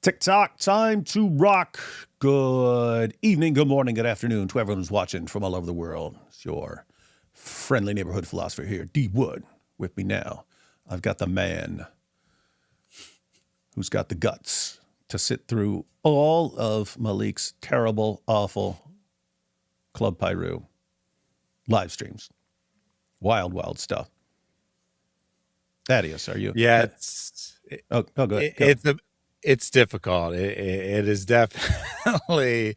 Tick-tock, time to rock. Good evening, good morning, good afternoon to everyone who's watching from all over the world. It's your friendly neighborhood philosopher here, D. Wood, with me now. I've got the man who's got the guts to sit through all of Malik's terrible, awful Club Pyru live streams. Wild, wild stuff. Thaddeus, are you? Yeah, go ahead. it's difficult. It is definitely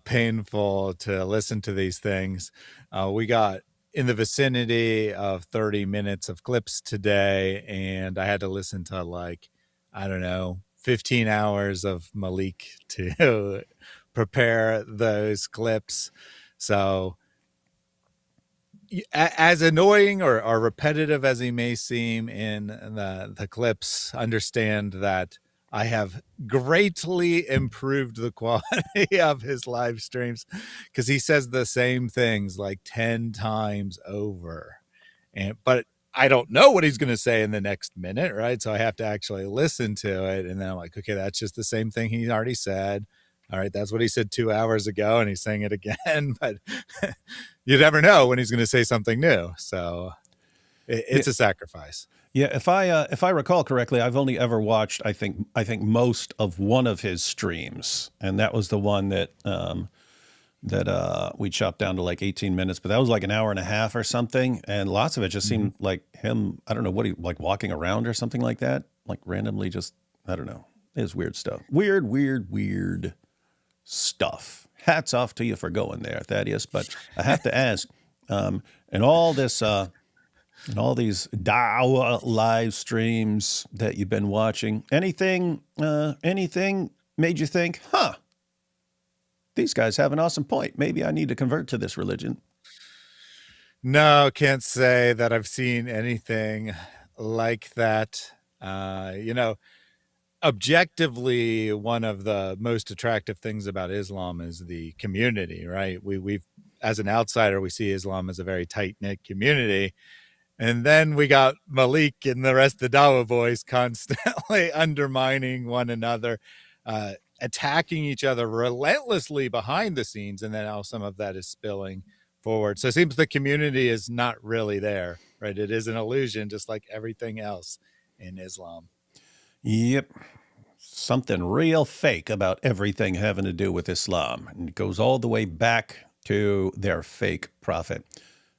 painful to listen to these things. We got in the vicinity of 30 minutes of clips today, and I had to listen to 15 hours of Malik to prepare those clips. So as annoying or repetitive as he may seem in the clips, understand that I have greatly improved the quality of his live streams because he says the same things like 10 times over. But I don't know what he's going to say in the next minute, right? So I have to actually listen to it. And then I'm like, okay, that's just the same thing he already said. All right, that's what he said 2 hours ago, and he's saying it again. But you never know when he's going to say something new. So it's a sacrifice. Yeah, if I recall correctly, I've only ever watched I think most of one of his streams, and that was the one that we chopped down to like 18 minutes, but that was like an hour and a half or something, and lots of it just seemed like him. I don't know what he like walking around or something like that, like randomly just I don't know. It was weird stuff. Weird stuff. Hats off to you for going there, Thaddeus. But I have to ask, in all this. And all these Dawa live streams that you've been watching, anything made you think, these guys have an awesome point. Maybe I need to convert to this religion? No, can't say that I've seen anything like that. Objectively, one of the most attractive things about Islam is the community, right? We've, as an outsider, we see Islam as a very tight-knit community. And then we got Malik and the rest of the Dawa boys constantly undermining one another, attacking each other relentlessly behind the scenes. And then how some of that is spilling forward. So it seems the community is not really there, right? It is an illusion, just like everything else in Islam. Yep. Something real fake about everything having to do with Islam. And it goes all the way back to their fake prophet.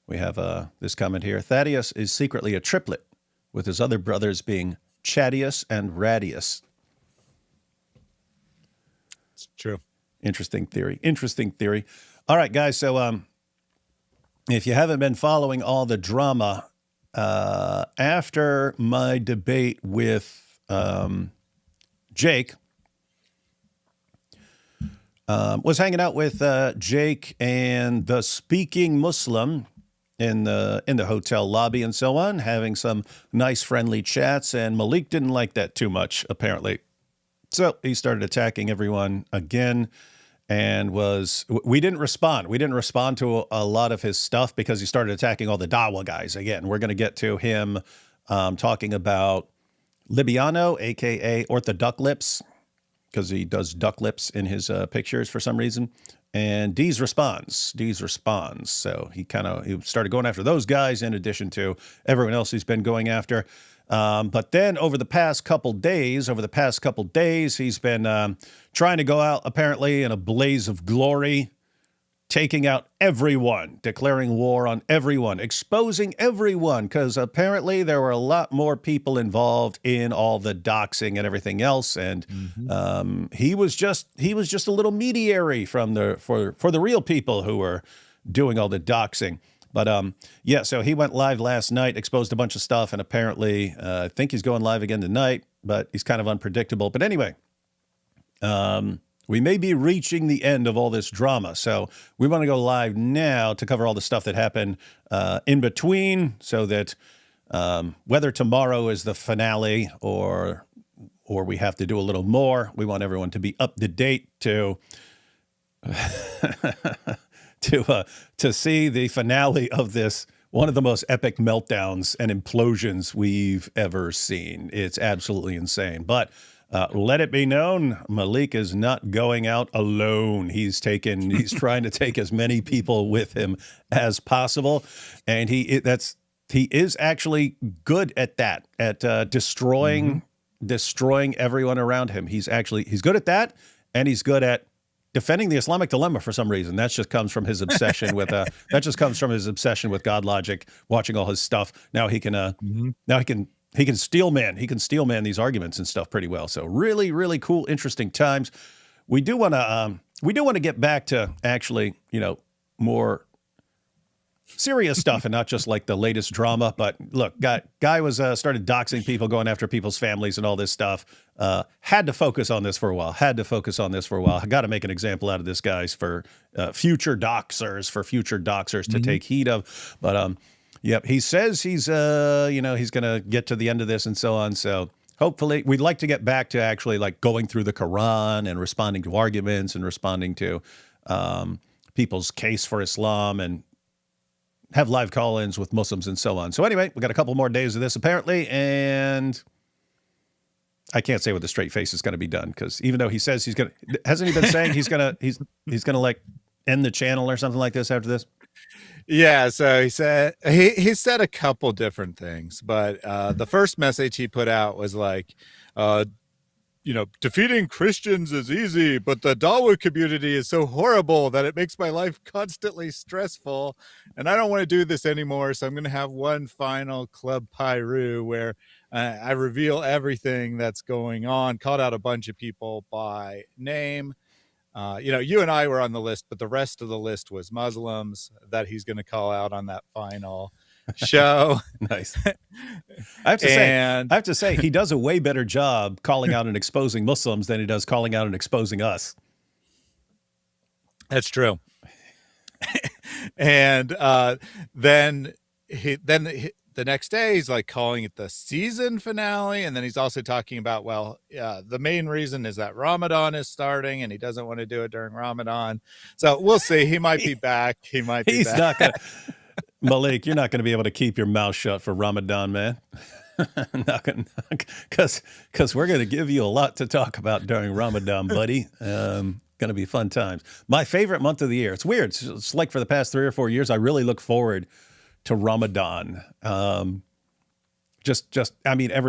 We have this comment here. Thaddeus is secretly a triplet, with his other brothers being Chadius and Radius. It's true. Interesting theory. All right, guys. So if you haven't been following all the drama, after my debate with Jake, was hanging out with Jake and the Speaking Muslim in the hotel lobby and so on, having some nice friendly chats, and Malik didn't like that too much, apparently. So he started attacking everyone again, and we didn't respond. We didn't respond to a lot of his stuff because he started attacking all the Dawa guys again. We're going to get to him talking about Libiano, a.k.a. Orthoduck Lips, because he does duck lips in his pictures for some reason. And Deez responds. So he started going after those guys in addition to everyone else he's been going after. But then over the past couple days, he's been trying to go out apparently in a blaze of glory, taking out everyone, declaring war on everyone, exposing everyone, because apparently there were a lot more people involved in all the doxing and everything else, and he was just a little mediary for the real people who were doing all the doxing. But so he went live last night, exposed a bunch of stuff, and apparently I think he's going live again tonight, but he's kind of unpredictable. But anyway, we may be reaching the end of all this drama, so we want to go live now to cover all the stuff that happened in between, so that whether tomorrow is the finale or we have to do a little more, we want everyone to be up to date to to see the finale of this, one of the most epic meltdowns and implosions we've ever seen. It's absolutely insane. But Let it be known, Malik is not going out alone. He's trying to take as many people with him as possible, and he is actually good at that, at destroying everyone around him. He's good at that, and he's good at defending the Islamic dilemma for some reason. That just comes from his obsession with God logic, watching all his stuff. Now he can steel man these arguments and stuff pretty well. So really, really cool, interesting times. We do want to get back to actually, more serious stuff and not just like the latest drama. But look, guy was started doxing people, going after people's families and all this stuff. Had to focus on this for a while. I got to make an example out of this, guys, for future doxers to take heed of. But yep, he says he's he's going to get to the end of this and so on. So hopefully, we'd like to get back to actually like going through the Quran and responding to arguments and responding to people's case for Islam and have live call-ins with Muslims and so on. So anyway, we got a couple more days of this apparently, and I can't say with a straight face it's going to be done, because even though he says hasn't he been saying he's gonna like end the channel or something like this after this? Yeah, so he said he said a couple different things, but the first message he put out was like, defeating Christians is easy, but the Dawa community is so horrible that it makes my life constantly stressful, and I don't want to do this anymore, so I'm going to have one final Club Pyru where I reveal everything that's going on, called out a bunch of people by name. You and I were on the list, but the rest of the list was Muslims that he's going to call out on that final show. Nice. I have to say, he does a way better job calling out and exposing Muslims than he does calling out and exposing us. That's true. And then the next day he's like calling it the season finale, and then he's also talking about, the main reason is that Ramadan is starting and he doesn't want to do it during Ramadan. So we'll see. He might be back. He's not gonna. Malik, you're not going to be able to keep your mouth shut for Ramadan, man. Because we're going to give you a lot to talk about during Ramadan, buddy. Going to be fun times. My favorite month of the year. It's weird. It's like for the past 3 or 4 years, I really look forward to Ramadan. Every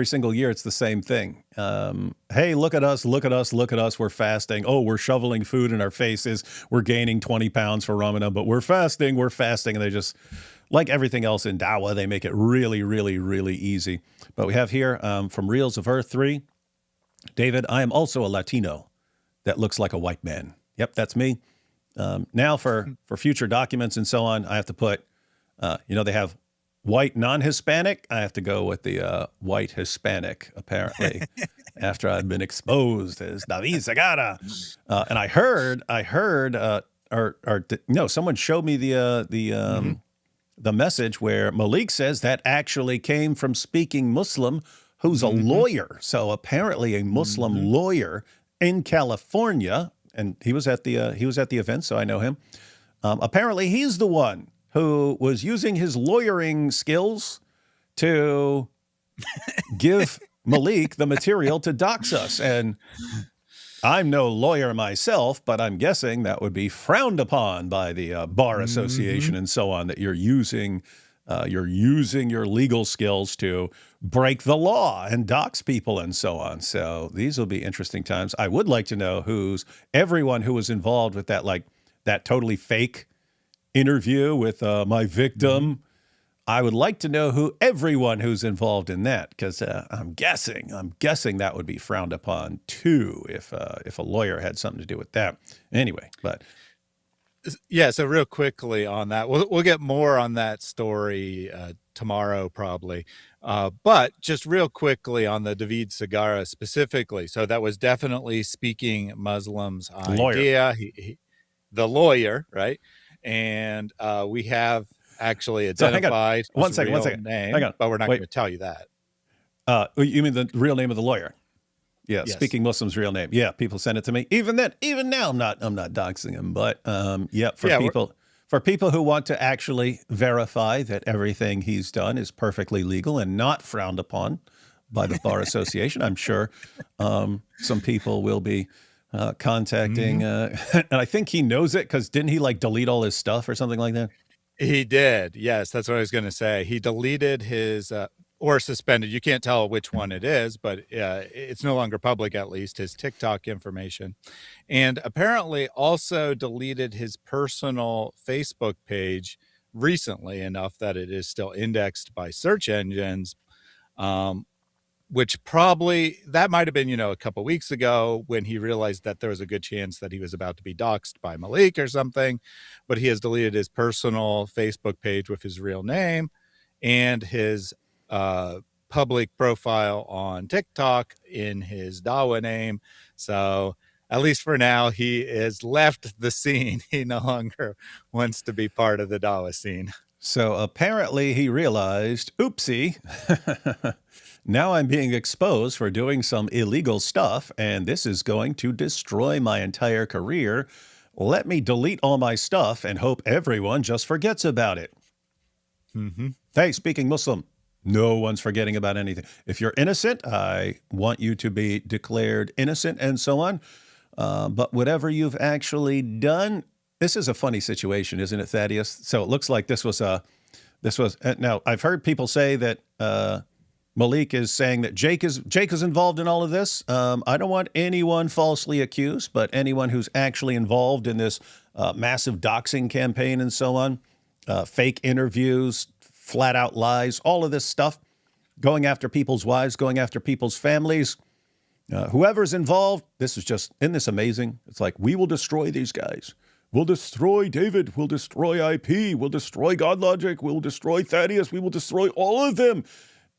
single year it's the same thing. Hey, look at us. We're fasting. Oh, we're shoveling food in our faces. We're gaining 20 pounds for Ramadan, but we're fasting. And they just, like everything else in Dawah, they make it really, really, really easy. But we have here from Reels of Earth 3, David, I am also a Latino that looks like a white man. Yep, that's me. Now for future documents and so on, I have to put, they have white non-Hispanic. I have to go with the white Hispanic, apparently, after I've been exposed as David Segara. And I heard, someone showed me the message where Malik says that actually came from Speaking Muslim, who's a lawyer. So apparently a Muslim lawyer in California, and he was at the event, so I know him. Apparently he's the one who was using his lawyering skills to give Malik the material to dox us. And I'm no lawyer myself, but I'm guessing that would be frowned upon by the Bar Association and so on, that you're using your legal skills to break the law and dox people and so on. So these will be interesting times. I would like to know everyone who was involved with that, like that totally fake interview with my victim. I would like to know everyone who's involved in that, because I'm guessing that would be frowned upon too if a lawyer had something to do with that. Anyway, but yeah. So real quickly on that, we'll get more on that story tomorrow probably. But just real quickly on the David Segara specifically. So that was definitely Speaking Muslim's idea. The lawyer, right? And we have actually identified his real name, but we're not going to tell you that. You mean the real name of the lawyer? Yeah, yes. Speaking Muslim's real name. Yeah, people send it to me. Even now, I'm not doxing him, but for people who want to actually verify that everything he's done is perfectly legal and not frowned upon by the Bar Association. I'm sure some people will be contacting, and I think he knows it because didn't he like delete all his stuff or something like that? He did. Yes, that's what I was going to say. He deleted his or suspended. You can't tell which one it is, but it's no longer public, at least his TikTok information. And apparently also deleted his personal Facebook page recently enough that it is still indexed by search engines. Which probably that might have been, a couple weeks ago when he realized that there was a good chance that he was about to be doxxed by Malik or something. But he has deleted his personal Facebook page with his real name and his public profile on TikTok in his Dawa name. So at least for now, he is left the scene. He no longer wants to be part of the Dawa scene. So apparently he realized, oopsie, now I'm being exposed for doing some illegal stuff, and this is going to destroy my entire career. Let me delete all my stuff and hope everyone just forgets about it. Hey, speaking Muslim, no one's forgetting about anything. If you're innocent, I want you to be declared innocent and so on. But whatever you've actually done, this is a funny situation, isn't it, Thaddeus? So it looks like this was now I've heard people say that Malik is saying that Jake is involved in all of this. I don't want anyone falsely accused, but anyone who's actually involved in this massive doxing campaign and so on, fake interviews, flat out lies, all of this stuff, going after people's wives, going after people's families, whoever's involved, isn't this amazing? It's like, we will destroy these guys. We'll destroy David. We'll destroy IP. We'll destroy GodLogic. We'll destroy Thaddeus. We will destroy all of them.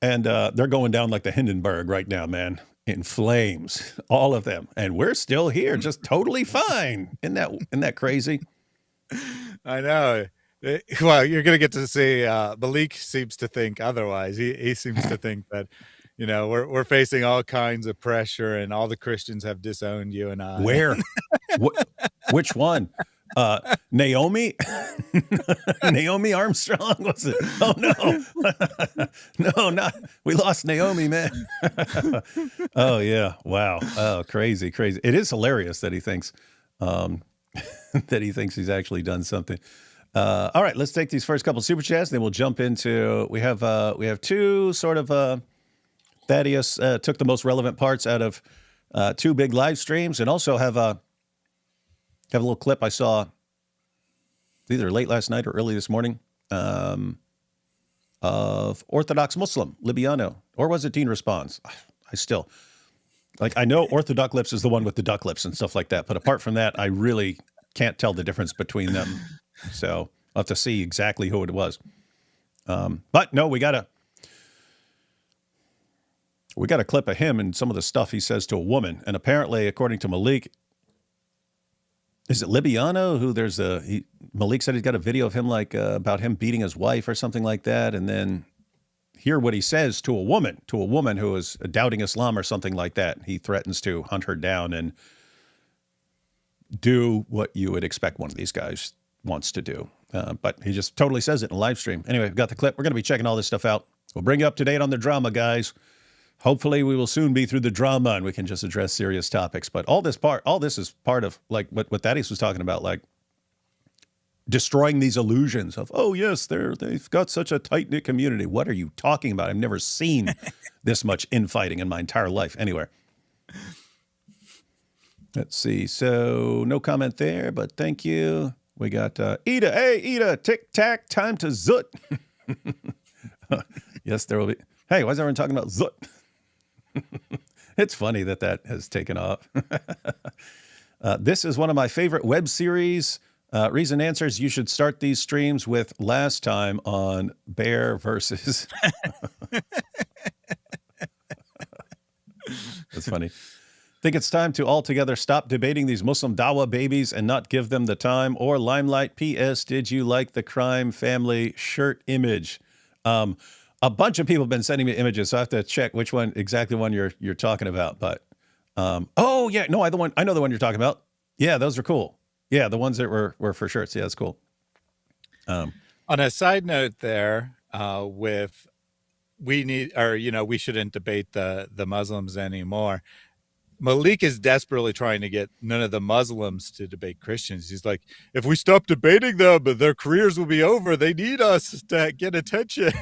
And they're going down like the Hindenburg right now, man, in flames, all of them. And we're still here, just totally fine. Isn't that crazy? I know. Well, you're going to get to see Malik seems to think otherwise. He seems to think that, we're facing all kinds of pressure and all the Christians have disowned you and I. Where? Which one? Naomi? Naomi Armstrong, was it? Oh, no. No, not. We lost Naomi, man. Oh, yeah. Wow. Oh, crazy. It is hilarious that he thinks he's actually done something. All right, let's take these first couple super chats, then we'll jump into, we have two sort of, Thaddeus took the most relevant parts out of two big live streams, and also have a little clip I saw either late last night or early this morning of Orthodox Muslim, Libiano. Or was it Dean Responds? I know Orthodox Lips is the one with the duck lips and stuff like that, but apart from that, I really can't tell the difference between them. So I'll have to see exactly who it was. But no, we got a clip of him and some of the stuff he says to a woman. And apparently, according to Malik, is it Libiano who Malik said he's got a video of him about him beating his wife or something like that. And then hear what he says to a woman who is doubting Islam or something like that. He threatens to hunt her down and do what you would expect one of these guys wants to do. But he just totally says it in a live stream. Anyway, we've got the clip. We're going to be checking all this stuff out. We'll bring you up to date on the drama, guys. Hopefully we will soon be through the drama and we can just address serious topics. But all this is part of like what Thaddeus was talking about, like destroying these illusions of, oh yes, they've got such a tight-knit community. What are you talking about? I've never seen this much infighting in my entire life. Anyway, let's see. So no comment there, but thank you. We got Ida. Hey, Ida, tic-tac, time to zut. Yes, there will be. Hey, why is everyone talking about zut? It's funny that has taken off. This is one of my favorite web series. Reason answers. You should start these streams with last time on Bear versus. That's funny. Think it's time to altogether stop debating these Muslim Dawa babies and not give them the time or limelight. P.S. Did you like the crime family shirt image? A bunch of people have been sending me images, so I have to check which one you're talking about. But oh yeah, no, I know the one you're talking about. Yeah, those are cool. Yeah, the ones that were for shirts. Yeah, that's cool. On a side note there, with we need, or we shouldn't debate the Muslims anymore. Malik is desperately trying to get none of the Muslims to debate Christians. He's like, if we stop debating them, their careers will be over. They need us to get attention.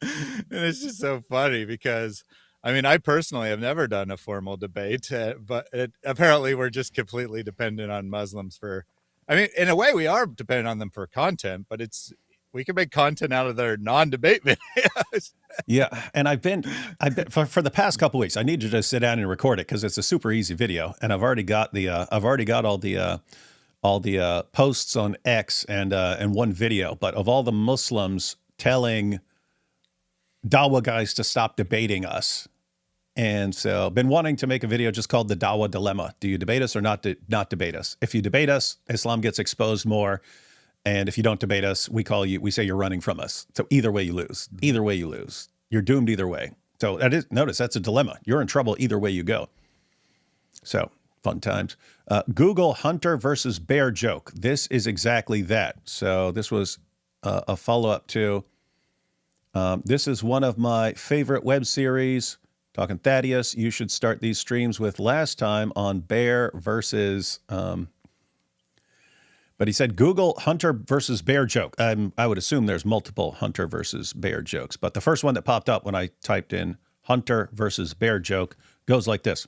And it's just so funny because, I mean, I personally have never done a formal debate, but apparently we're just completely dependent on Muslims for, I mean, in a way we are dependent on them for content, but we can make content out of their non-debate videos. Yeah, and I've been for the past couple weeks. I need to just sit down and record it because it's a super easy video, and I've already got all the posts on X and one video. But of all the Muslims telling Dawa guys to stop debating us, and so been wanting to make a video just called the Dawa Dilemma. Do you debate us or not debate us? If you debate us, Islam gets exposed more. And if you don't debate us, we say you're running from us. So either way you lose. Either way you lose. You're doomed either way. So notice that's a dilemma. You're in trouble either way you go. So fun times. Google hunter versus bear joke. This is exactly that. So this was a follow-up to, this is one of my favorite web series. Talking Thaddeus, you should start these streams with last time on bear versus... But he said, Google hunter versus bear joke. I would assume there's multiple hunter versus bear jokes. But the first one that popped up when I typed in hunter versus bear joke goes like this.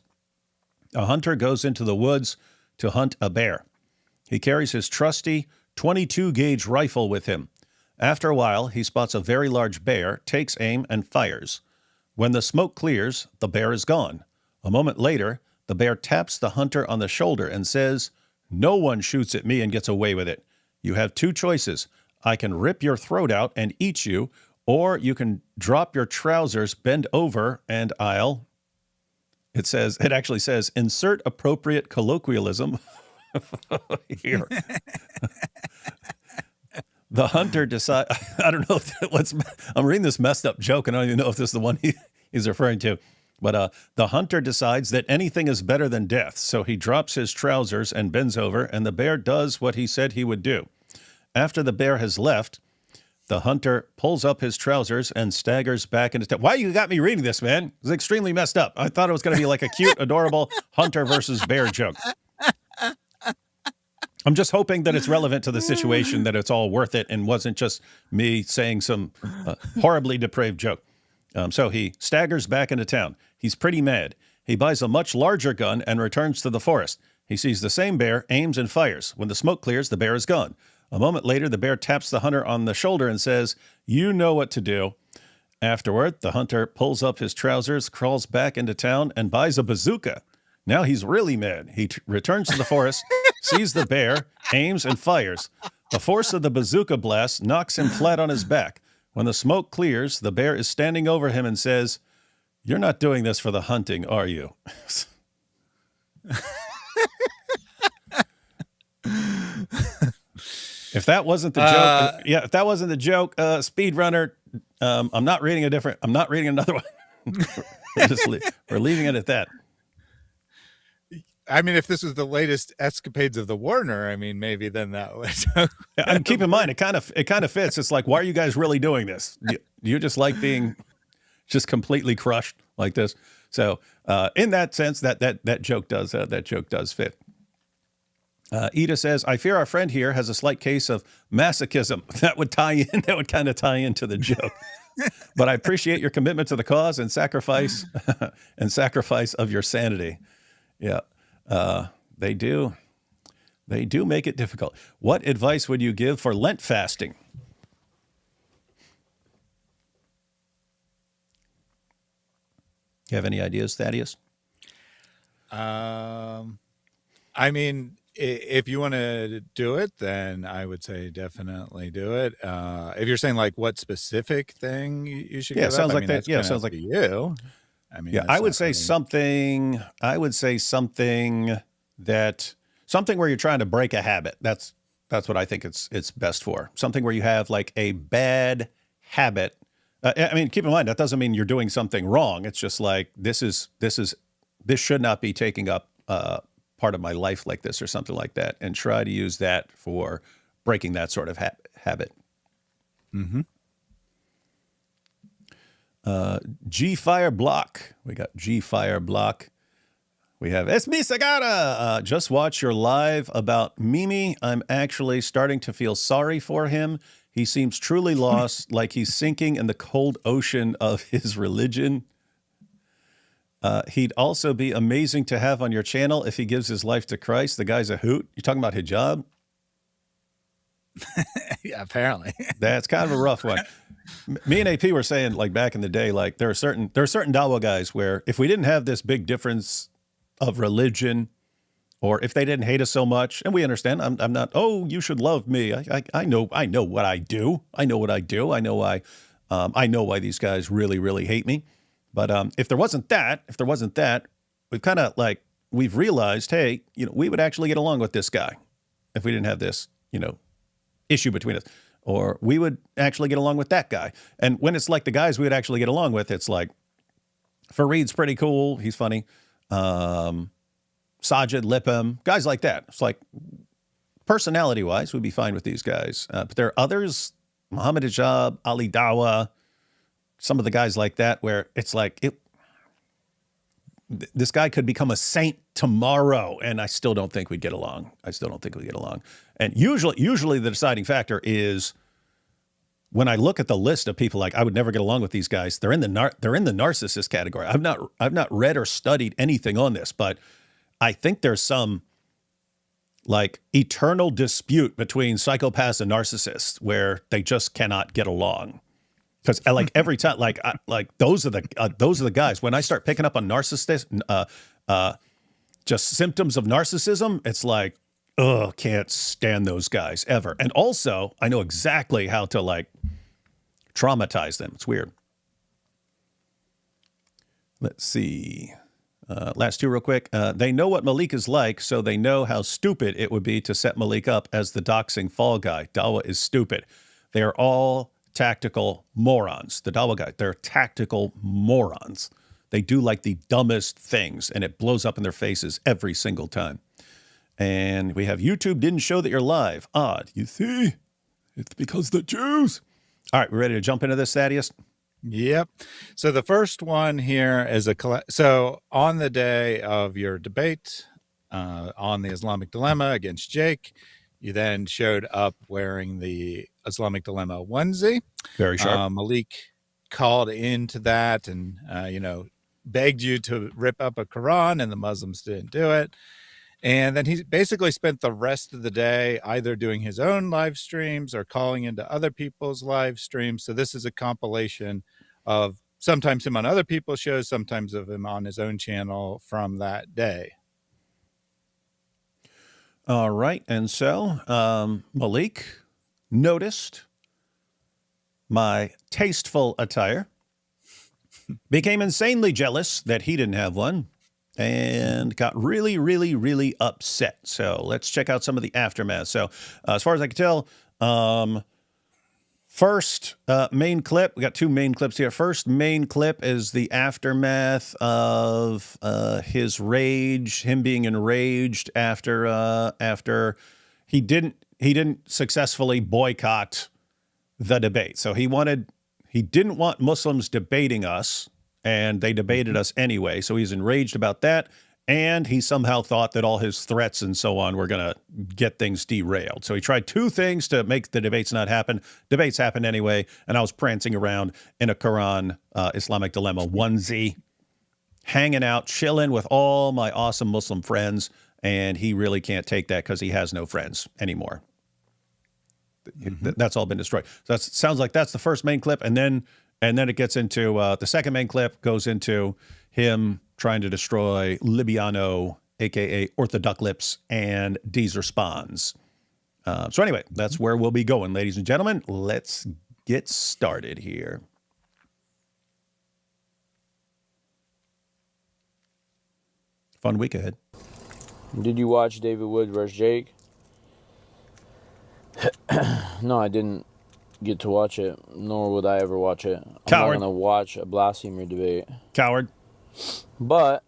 A hunter goes into the woods to hunt a bear. He carries his trusty 22-gauge rifle with him. After a while, he spots a very large bear, takes aim, and fires. When the smoke clears, the bear is gone. A moment later, the bear taps the hunter on the shoulder and says, "No one shoots at me and gets away with it. You have two choices. I can rip your throat out and eat you, or you can drop your trousers, bend over, and I'll..." It actually says, insert appropriate colloquialism here. The hunter decides, I don't know I'm reading this messed up joke, and I don't even know if this is the one he's referring to. But the hunter decides that anything is better than death, so he drops his trousers and bends over, and the bear does what he said he would do. After the bear has left, the hunter pulls up his trousers and staggers back into town. Why you got me reading this, man? It's extremely messed up. I thought it was going to be like a cute, adorable hunter versus bear joke. I'm just hoping that it's relevant to the situation, that it's all worth it, and wasn't just me saying some horribly depraved joke. So he staggers back into town. He's pretty mad. He buys a much larger gun and returns to the forest. He sees the same bear, aims and fires. When the smoke clears, the bear is gone. A moment later, the bear taps the hunter on the shoulder and says, "You know what to do." Afterward, the hunter pulls up his trousers, crawls back into town, and buys a bazooka. Now he's really mad. He returns to the forest, sees the bear, aims and fires. The force of the bazooka blast knocks him flat on his back. When the smoke clears, the bear is standing over him and says, "You're not doing this for the hunting, are you?" If that wasn't the joke, if that wasn't the joke, speedrunner, I'm not reading another one. We're leaving it at that. I mean, if this was the latest escapades of the Warner, I mean, maybe then that would. And keep in mind, it kind of fits. It's like, why are you guys really doing this? Do you just like being just completely crushed like this? So, in that sense, that joke does fit. Ida says, "I fear our friend here has a slight case of masochism." That would kind of tie into the joke. But I appreciate your commitment to the cause and sacrifice of your sanity. Yeah. They do make it difficult. What advice would you give for Lent fasting? You have any ideas, Thaddeus? I mean, if you want to do it, then I would say definitely do it. If you're saying like what specific thing you should give sounds up, like that. Yeah, sounds like you. I mean, yeah, I would say something where you're trying to break a habit. That's what I think it's best for. Something where you have like a bad habit. I mean, keep in mind that doesn't mean you're doing something wrong. It's just like this should not be taking up part of my life like this or something like that, and try to use that for breaking that sort of habit. Mm-hmm. G Fire Block. We got G Fire Block. We have Es Mi Sagara. Just watch your live about Mimi. I'm actually starting to feel sorry for him. He seems truly lost, like he's sinking in the cold ocean of his religion. He'd also be amazing to have on your channel if he gives his life to Christ. The guy's a hoot. You're talking about hijab? Yeah, apparently. That's kind of a rough one. Me and AP were saying, like, back in the day, like, there are certain Dawa guys where if we didn't have this big difference of religion, or if they didn't hate us so much, and we understand, I'm not, oh, you should love me. I know what I do. I know what I do. I know why these guys really, really hate me. But if there wasn't that, we've kind of we've realized, hey, we would actually get along with this guy if we didn't have this, issue between us, or we would actually get along with that guy. And when it's like the guys we would actually get along with, it's like Fareed's pretty cool. He's funny. Sajid, Lipham, guys like that. It's like personality-wise, we'd be fine with these guys. But there are others, Muhammad Hijab, Ali Dawa, some of the guys like that, where it's like, this guy could become a saint tomorrow, and I still don't think we'd get along. And usually the deciding factor is when I look at the list of people like I would never get along with these guys. They're in the narcissist category. I've not read or studied anything on this, but I think there's some eternal dispute between psychopaths and narcissists where they just cannot get along. Because every time, those are the guys. When I start picking up on narcissist, just symptoms of narcissism, it's like, ugh, can't stand those guys ever. And also, I know exactly how to traumatize them. It's weird. Let's see. Last two real quick. They know what Malik is like, so they know how stupid it would be to set Malik up as the doxing fall guy. Dawa is stupid. They are all tactical morons. The Dawa guy, they're tactical morons. They do the dumbest things, and it blows up in their faces every single time. And we have YouTube didn't show that you're live. Odd. You see? It's because the Jews. All right, we're ready to jump into this, Thaddeus? Yep. So the first one here is so on the day of your debate on the Islamic dilemma against Jake, you then showed up wearing the Islamic dilemma onesie. Very sharp. Malik called into that and, begged you to rip up a Quran, and the Muslims didn't do it. And then he basically spent the rest of the day either doing his own live streams or calling into other people's live streams. So this is a compilation of sometimes him on other people's shows, sometimes of him on his own channel from that day. All right. And so Malik noticed my tasteful attire, became insanely jealous that he didn't have one, and got really, really, really upset. So let's check out some of the aftermath. So as far as I can tell, first main clip, we got two main clips here. First main clip is the aftermath of his rage, him being enraged after he didn't successfully boycott the debate. So he didn't want Muslims debating us, and they debated us anyway. So he's enraged about that. And he somehow thought that all his threats and so on were going to get things derailed. So he tried two things to make the debates not happen. Debates happened anyway. And I was prancing around in a Quran Islamic dilemma onesie, hanging out, chilling with all my awesome Muslim friends. And he really can't take that because he has no friends anymore. Mm-hmm. That's all been destroyed. So that sounds like that's the first main clip. And then it gets into the second main clip goes into him trying to destroy Libiano, a.k.a. Orthodox Lips, and Deezer Spawns. So anyway, that's where we'll be going, ladies and gentlemen. Let's get started here. Fun week ahead. Did you watch David Wood versus Jake? No, I didn't get to watch it, nor would I ever watch it. I'm Coward. not going to watch a blasphemer debate. Coward. But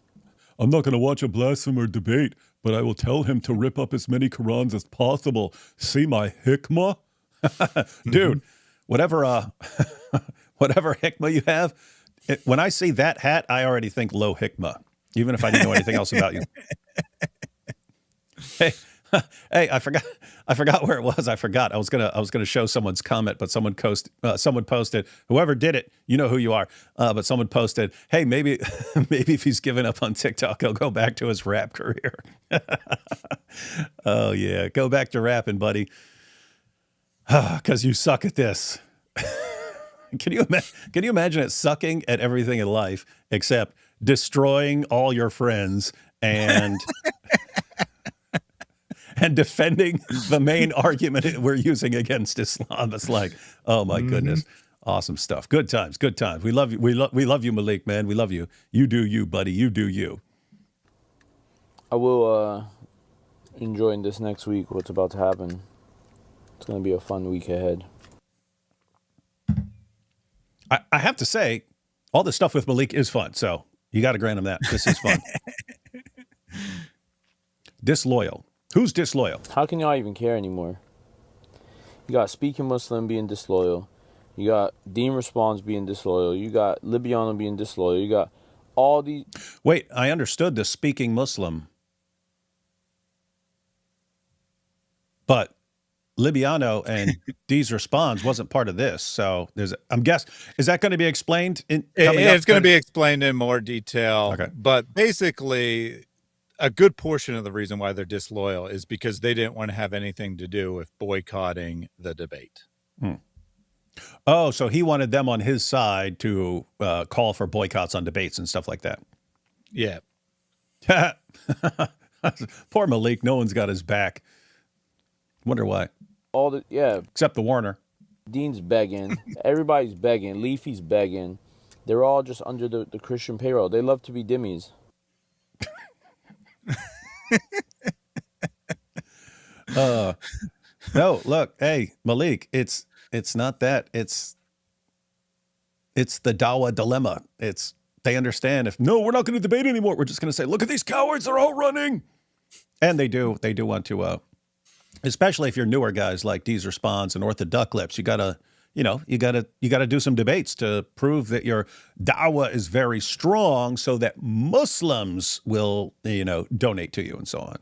I'm not going to watch a blasphemer debate, but I will tell him to rip up as many Qurans as possible. See my hikmah? Dude, whatever hikmah you have, When I see that hat, I already think low hikmah, even if I didn't know anything else about you. Hey, hey, I forgot where it was. I forgot. I was gonna show someone's comment, but someone posted, whoever did it, you know who you are. But someone posted, hey, maybe if he's given up on TikTok, he'll go back to his rap career. Oh yeah, go back to rapping, buddy. Because you suck at this. Can you imagine it sucking at everything in life except destroying all your friends and and defending the main argument we're using against Islam? It's like, oh my goodness, awesome stuff. Good times, good times. We love you. We love you, Malik, man. We love you. You do you, buddy. You do you. I will enjoy this next week. What's about to happen? It's gonna be a fun week ahead. I have to say, all the stuff with Malik is fun. So you got to grant him that. This is fun. Disloyal. Who's disloyal? How can y'all even care anymore? You got Speaking Muslim being disloyal. You got Dean Responds being disloyal. You got Libiano being disloyal. You got all these. Wait, I understood the Speaking Muslim. But Libiano and Dee's Responds wasn't part of this. So is that going to be explained? It's going to be explained in more detail. Okay. But basically, a good portion of the reason why they're disloyal is because they didn't want to have anything to do with boycotting the debate. Oh, so he wanted them on his side to call for boycotts on debates and stuff like that. Yeah. Poor Malik. No one's got his back. Wonder why. Except the Warner. Dean's begging. Everybody's begging. Leafy's begging. They're all just under the Christian payroll. They love to be dimmies. No, look, hey, Malik, it's not that. It's the Dawa dilemma. They understand we're not going to debate anymore. We're just going to say, look at these cowards, they're all running. And they do want to, especially if you're newer guys like Dee's Response and Orthodox Lips, you gotta do some debates to prove that your da'wah is very strong so that Muslims will, donate to you and so on.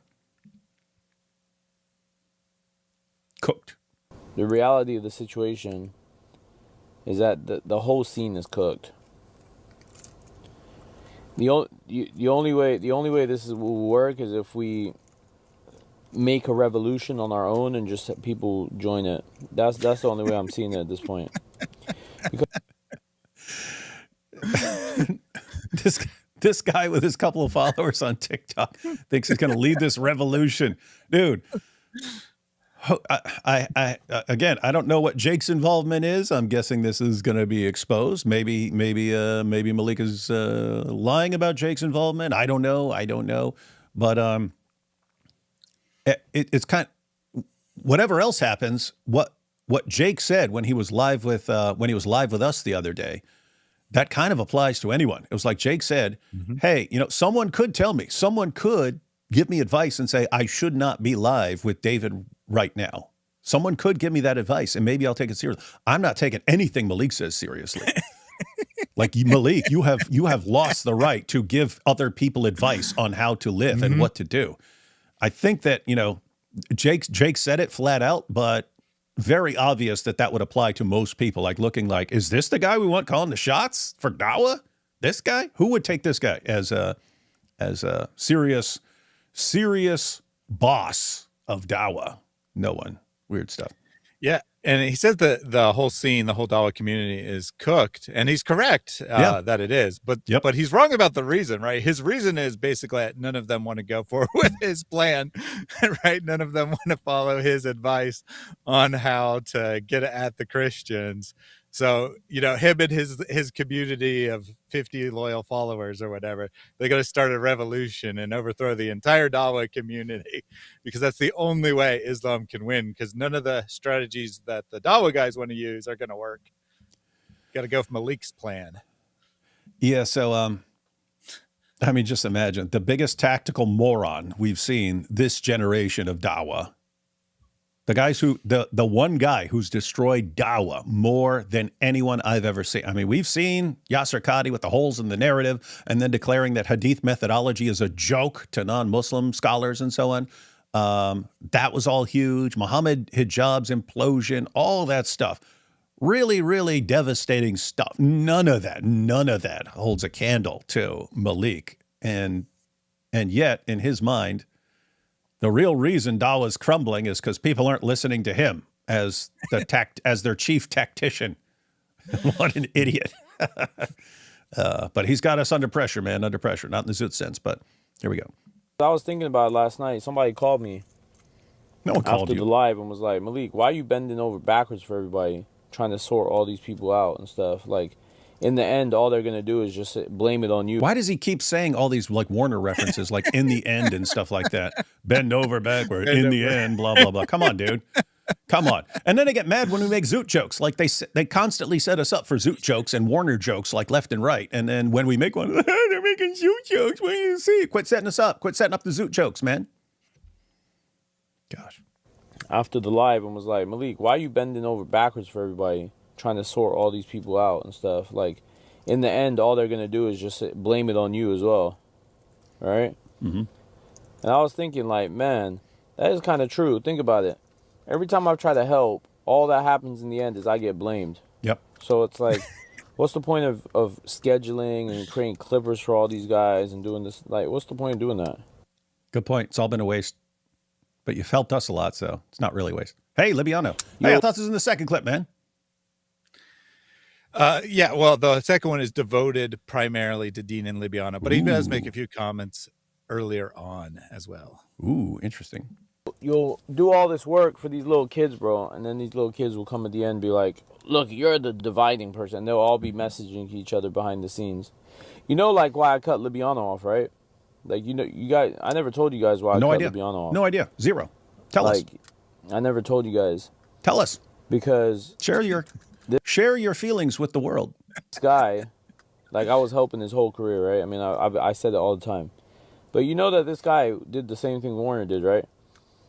Cooked. The reality of the situation is that the whole scene is cooked. The only way this will work is if we make a revolution on our own and just have people join it. That's the only way I'm seeing it at this point. This guy with his couple of followers on TikTok thinks he's going to lead this revolution, dude. Again, I don't know what Jake's involvement is. I'm guessing this is going to be exposed. Maybe Malik is lying about Jake's involvement. I don't know. But it's kind of, whatever else happens, what Jake said when he was live with us the other day, that kind of applies to anyone. It was like Jake said, hey, someone could give me advice and say I should not be live with David right now. Someone could give me that advice and maybe I'll take it seriously. I'm not taking anything Malik says seriously. Like, Malik, you have lost the right to give other people advice on how to live and what to do. I think that, Jake said it flat out, but very obvious that would apply to most people, like looking like, is this the guy we want calling the shots for da'wah? This guy? Who would take this guy as a serious boss of da'wah? No one. Weird stuff. Yeah. And he says that the whole scene, the whole Dawa community is cooked, and he's correct that it is. But he's wrong about the reason, right? His reason is basically that none of them want to go forward with his plan, right? None of them want to follow his advice on how to get at the Christians. So, him and his community of 50 loyal followers or whatever, they're going to start a revolution and overthrow the entire Dawa community, because that's the only way Islam can win, because none of the strategies that the Dawa guys want to use are going to work. Got to go for Malik's plan. Yeah, so, just imagine the biggest tactical moron we've seen this generation of Dawa The one guy who's destroyed Dawa more than anyone I've ever seen. I mean, we've seen Yasser Qadi with the holes in the narrative and then declaring that Hadith methodology is a joke to non-Muslim scholars and so on. That was all huge. Muhammad Hijab's implosion, all that stuff. Really, really devastating stuff. None of that holds a candle to Malik. And yet, in his mind, the real reason Dawa's crumbling is because people aren't listening to him as their chief tactician. What an idiot. But he's got us under pressure, man, under pressure. Not in the Zoot sense, but here we go. I was thinking about it last night. Somebody called me No one called after you. the live and was like, Malik, why are you bending over backwards for everybody, trying to sort all these people out and stuff? Like, in the end, all they're going to do is just blame it on you. Why does he keep saying all these like Warner references, like in the end and stuff like that? Bend over backward, in the end, blah, blah, blah. Come on, dude. Come on. And then they get mad when we make Zoot jokes. Like they constantly set us up for Zoot jokes and Warner jokes like left and right. And then when we make one, they're making Zoot jokes. What do you see? Quit setting us up. Quit setting up the Zoot jokes, man. Gosh. After the live and was like, Malik, why are you bending over backwards for everybody, trying to sort all these people out and stuff? Like, in the end, all they're going to do is just blame it on you as well. Right? Mm-hmm. And I was thinking, like, man, that is kind of true. Think about it. Every time I try to help, all that happens in the end is I get blamed. Yep. So it's like, what's the point of scheduling and creating clippers for all these guys and doing this? Like, what's the point of doing that? Good point. It's all been a waste. But you've helped us a lot, so it's not really a waste. Hey, Libiano. Hey, I thought this was in the second clip, man. Yeah, well, the second one is devoted primarily to Dean and Libiano, but he does make a few comments earlier on as well. Ooh, interesting. You'll do all this work for these little kids, bro, and then these little kids will come at the end and be like, look, you're the dividing person. And they'll all be messaging each other behind the scenes. You know, like, why I cut Libiano off, right? Like, you know, you guys, I never told you guys why I cut Libiano off. No idea. Zero. Tell us. I never told you guys. Tell us. Because share your feelings with the world. This guy, like, I was helping his whole career, right? I mean, I said it all the time. But you know that this guy did the same thing Warner did, right?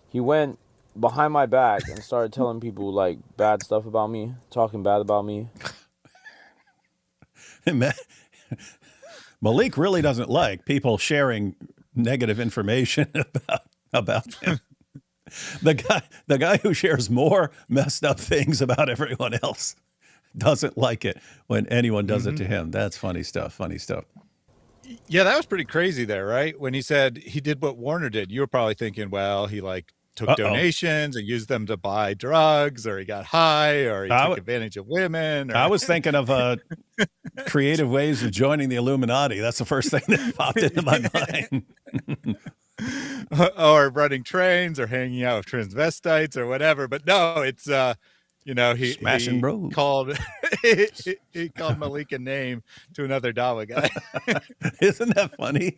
He went behind my back and started telling people, like, bad stuff about me, talking bad about me. Malik really doesn't like people sharing negative information about him. The guy who shares more messed up things about everyone else doesn't like it when anyone does it to him. That's funny stuff. Funny stuff. Yeah, that was pretty crazy there, right? When he said he did what Warner did, you were probably thinking, well, he like took donations and used them to buy drugs, or he got high, or he took advantage of women. Or... I was thinking of creative ways of joining the Illuminati. That's the first thing that popped into my mind. Or running trains, or hanging out with transvestites, or whatever. But no, it's he bros. Called he called Malik a name to another Dawa guy. Isn't that funny?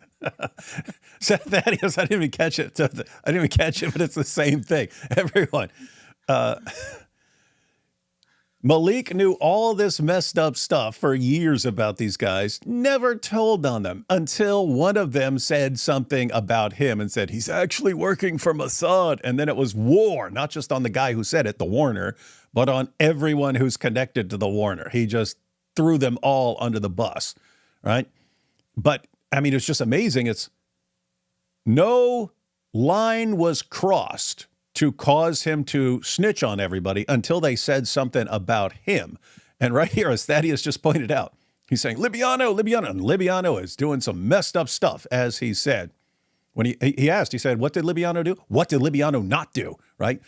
Thaddeus, I didn't even catch it. I didn't even catch it, but it's the same thing. Everyone. Malik knew all this messed up stuff for years about these guys, never told on them until one of them said something about him and said, he's actually working for Mossad. And then it was war, not just on the guy who said it, the Warner, but on everyone who's connected to the Warner. He just threw them all under the bus, right? But, I mean, it's just amazing. It's no line was crossed to cause him to snitch on everybody until they said something about him. And right here, as Thaddeus just pointed out, he's saying, Libiano, and Libiano is doing some messed up stuff, as he said. When he asked, he said, what did Libiano do? What did Libiano not do, right?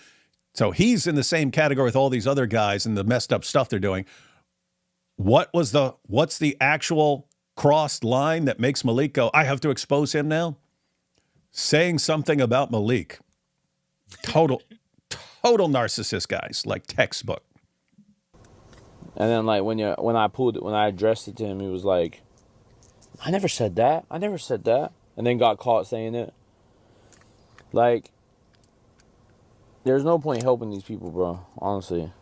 So he's in the same category with all these other guys and the messed up stuff they're doing. What's the actual crossed line that makes Malik go, I have to expose him now? Saying something about Malik. Total narcissist, guys, like textbook. And then, like, when I addressed it to him, he was like, I never said that. And then got caught saying it. Like, there's no point helping these people, bro, honestly.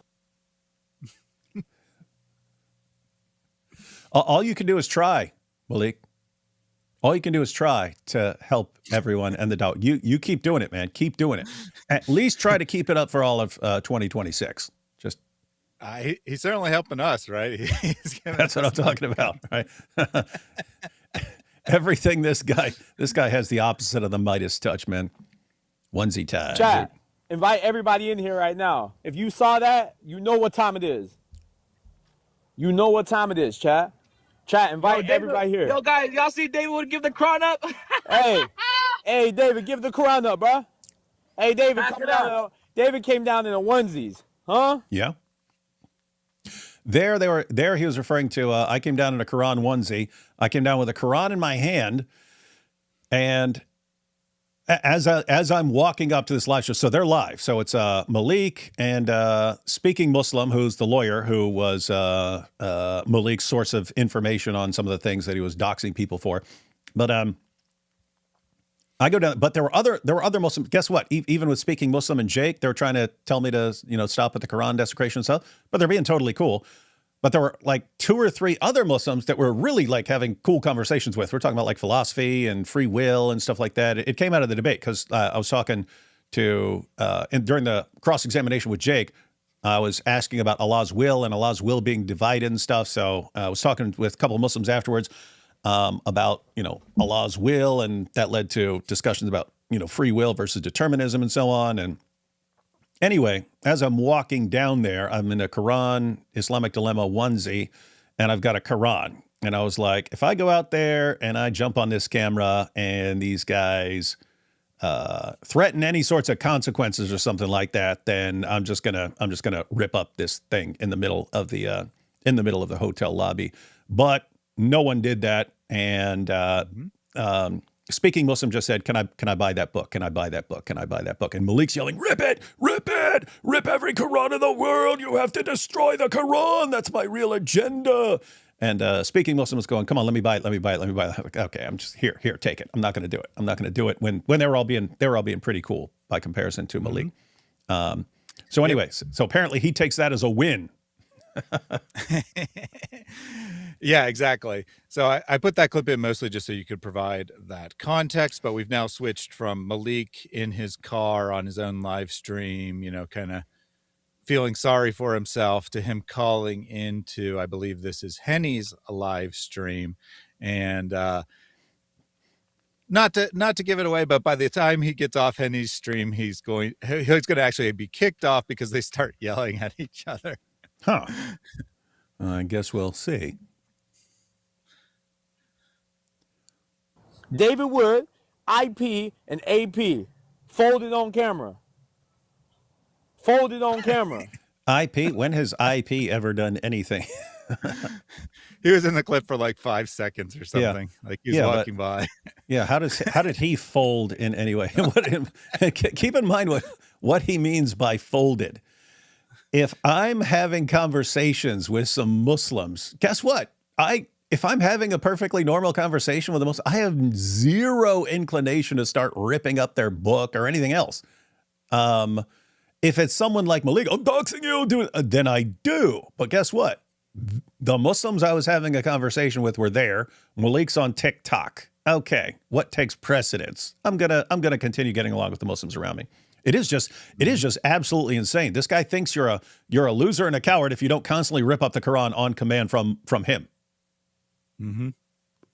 All you can do is try, Malik. All you can do is try to help everyone and the doubt. You keep doing it, man. Keep doing it. At least try to keep it up for all of 2026. Just he's certainly helping us, right? That's what I'm talking about, right? Everything this guy has the opposite of the Midas touch, man. Onesie tie. Chat, invite everybody in here right now. If you saw that, you know what time it is. You know what time it is, chat. Chat, invite everybody here. Yo, guys, y'all see David would give the crown up? Hey, David, give the crown up, bro. Hey, David, come down. David came down in a onesies, huh? Yeah. There he was referring to, I came down in a Quran onesie. I came down with a Quran in my hand, and as I'm walking up to this live show, so they're live. So it's Malik and Speaking Muslim, who's the lawyer who was Malik's source of information on some of the things that he was doxing people for. But I go down, but there were other Muslims. Guess what? Even with Speaking Muslim and Jake, they were trying to tell me to stop at the Quran desecration and stuff. But they're being totally cool. But there were like 2 or 3 other Muslims that we're really like having cool conversations with. We're talking about like philosophy and free will and stuff like that. It came out of the debate because I was talking to, during the cross-examination with Jake, I was asking about Allah's will and Allah's will being divided and stuff. So I was talking with a couple of Muslims afterwards about, Allah's will. And that led to discussions about, free will versus determinism and so on. And anyway, as I'm walking down there, I'm in a Quran Islamic Dilemma onesie, and I've got a Quran. And I was like, if I go out there and I jump on this camera and these guys threaten any sorts of consequences or something like that, then I'm just gonna rip up this thing in the middle of the hotel lobby. But no one did that, and Speaking Muslim just said, can I buy that book? Can I buy that book? Can I buy that book? And Malik's yelling, rip it, rip every Quran in the world. You have to destroy the Quran. That's my real agenda. And Speaking Muslim was going, come on, let me buy it. Like, okay, I'm just here, take it. I'm not going to do it. When they were all being pretty cool by comparison to Malik. So anyways, so apparently he takes that as a win. Yeah, exactly. So I put that clip in mostly just so you could provide that context, but we've now switched from Malik in his car on his own live stream, kind of feeling sorry for himself, to him calling into, I believe this is Henny's live stream. And not to give it away, but by the time he gets off Henny's stream, he's going to actually be kicked off because they start yelling at each other. Huh. I guess we'll see. David Wood, IP, and AP. Folded on camera. IP? When has IP ever done anything? He was in the clip for like 5 seconds or something. Yeah. Like he was walking by. Yeah. How did he fold in any way? Keep in mind what he means by folded. If I'm having conversations with some Muslims, guess what? If I'm having a perfectly normal conversation with a Muslim, I have zero inclination to start ripping up their book or anything else. If it's someone like Malik, I'm doxing you, then I do. But guess what? The Muslims I was having a conversation with were there. Malik's on TikTok. Okay, what takes precedence? I'm gonna continue getting along with the Muslims around me. It is just absolutely insane. This guy thinks you're a loser and a coward if you don't constantly rip up the Quran on command from him. Mm-hmm.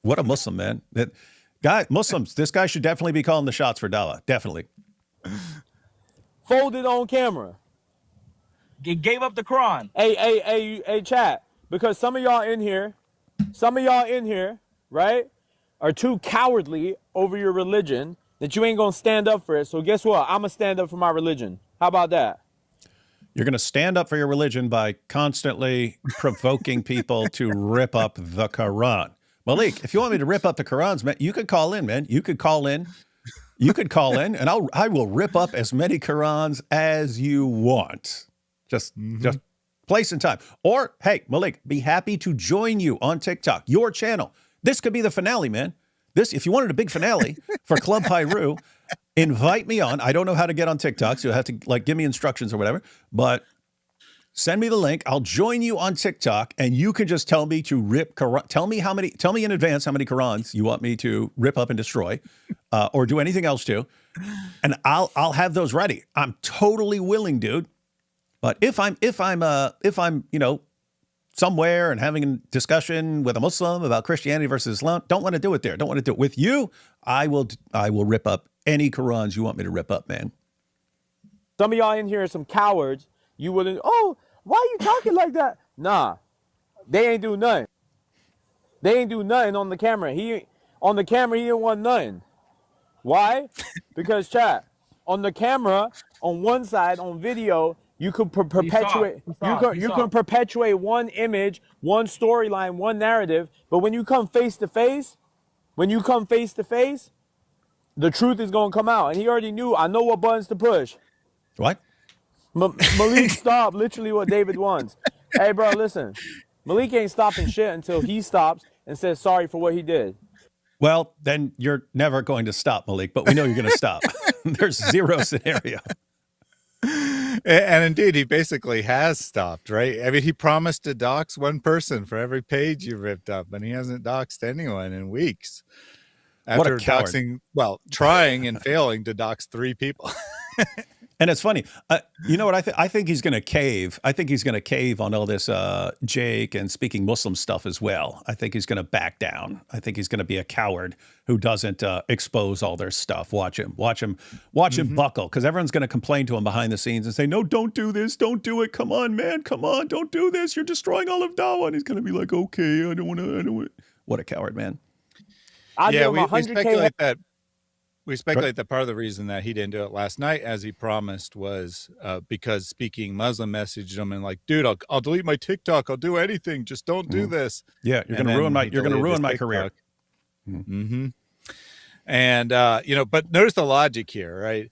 What a Muslim, man. Muslims, this guy should definitely be calling the shots for dawah. Definitely. Folded on camera. Gave up the Quran. Hey, chat. Because some of y'all in here, right, are too cowardly over your religion that you ain't gonna stand up for it. So guess what? I'm gonna stand up for my religion. How about that? You're gonna stand up for your religion by constantly provoking people to rip up the Quran. Malik, if you want me to rip up the Qurans, man, you could call in, man. You could call in, and I will rip up as many Qurans as you want. Just place and time. Or hey, Malik, be happy to join you on TikTok, your channel. This could be the finale, man. If you wanted a big finale for Club Pyru, invite me on. I don't know how to get on TikTok, so you'll have to give me instructions or whatever. But Send me the link. I'll join you on TikTok, and you can just tell me to rip Quran. Tell me in advance how many Qurans you want me to rip up and destroy, or do anything else to, and I'll have those ready. I'm totally willing, dude. But if I'm somewhere and having a discussion with a Muslim about Christianity versus Islam, don't want to do it there. Don't want to do it with you. I will rip up any Qurans you want me to rip up, man. Some of y'all in here are some cowards. You wouldn't, oh, why are you talking like that? Nah, they ain't do nothing. They ain't do nothing on the camera. He didn't want nothing. Why? Because chat, on the camera, on one side, on video, you could perpetuate. You can perpetuate one image, one storyline, one narrative. But when you come face to face, the truth is gonna come out. And he already knew. I know what buttons to push. What? Malik, stop. Literally what David wants. Hey, bro, listen. Malik ain't stopping shit until he stops and says sorry for what he did. Well, then you're never going to stop, Malik. But we know you're going to stop. There's zero scenario. And indeed, he basically has stopped, right? I mean, he promised to dox one person for every page you ripped up, and he hasn't doxed anyone in weeks. After doxing, trying and failing to dox 3 people. And it's funny. You know what? I think he's going to cave. I think he's going to cave on all this Jake and speaking Muslim stuff as well. I think he's going to back down. I think he's going to be a coward who doesn't expose all their stuff. Watch him buckle, because everyone's going to complain to him behind the scenes and say, no, don't do this. Don't do it. Come on, man. Come on. Don't do this. You're destroying all of Dawah. And he's going to be like, okay, I don't want to. What a coward, man. We speculate that part of the reason that he didn't do it last night, as he promised, was because Speaking Muslim messaged him and like, dude, I'll delete my TikTok. I'll do anything. Just don't do this. Yeah, you're going to ruin my career. Mm-hmm. And but notice the logic here, right?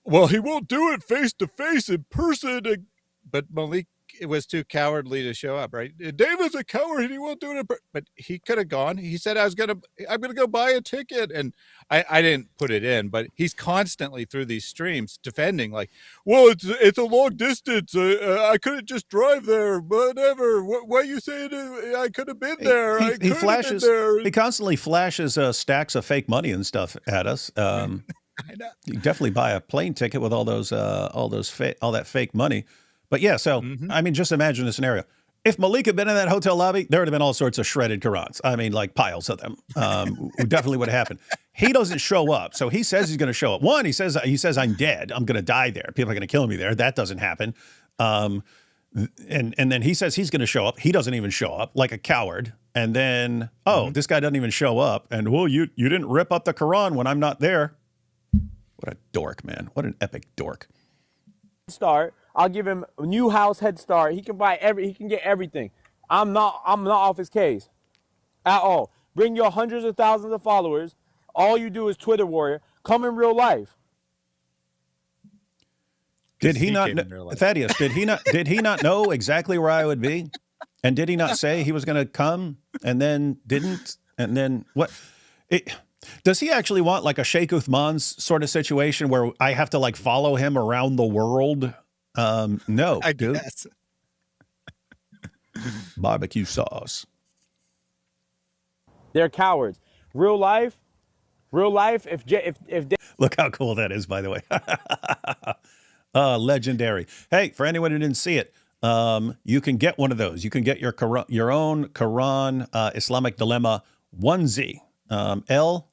Well, he won't do it face to face in person, but Malik, it was too cowardly to show up, right? David's a coward. He won't do it, but he could have gone. He said, I'm gonna go buy a ticket, and I didn't put it in, but he's constantly through these streams defending, like, well, it's a long distance. I couldn't just drive there. Whatever. Why you saying I could have been there? He constantly flashes stacks of fake money and stuff at us. I know. You definitely buy a plane ticket with all that fake money. But yeah, so, I mean, just imagine the scenario. If Malik had been in that hotel lobby, there would have been all sorts of shredded Qurans. I mean, like piles of them. Definitely would have happened. He doesn't show up. So he says he's going to show up. One, he says I'm dead. I'm going to die there. People are going to kill me there. That doesn't happen. And then he says he's going to show up. He doesn't even show up, like a coward. And then, this guy doesn't even show up. And, well, you didn't rip up the Quran when I'm not there. What a dork, man. What an epic dork. I'll give him a new house head start. He can he can get everything. I'm not off his case at all. Bring your hundreds of thousands of followers. All you do is Twitter warrior. Come in real life. Did he not, Thaddeus, did he not know exactly where I would be? And did he not say he was going to come and then didn't? And then what? Does he actually want like a Sheikh Uthman's sort of situation where I have to like follow him around the world? No, I guess. Barbecue sauce. They're cowards. Real life. If Look how cool that is, by the way. Legendary. Hey, for anyone who didn't see it, you can get one of those. You can get your own Quran Islamic Dilemma onesie. L-E-L-L-E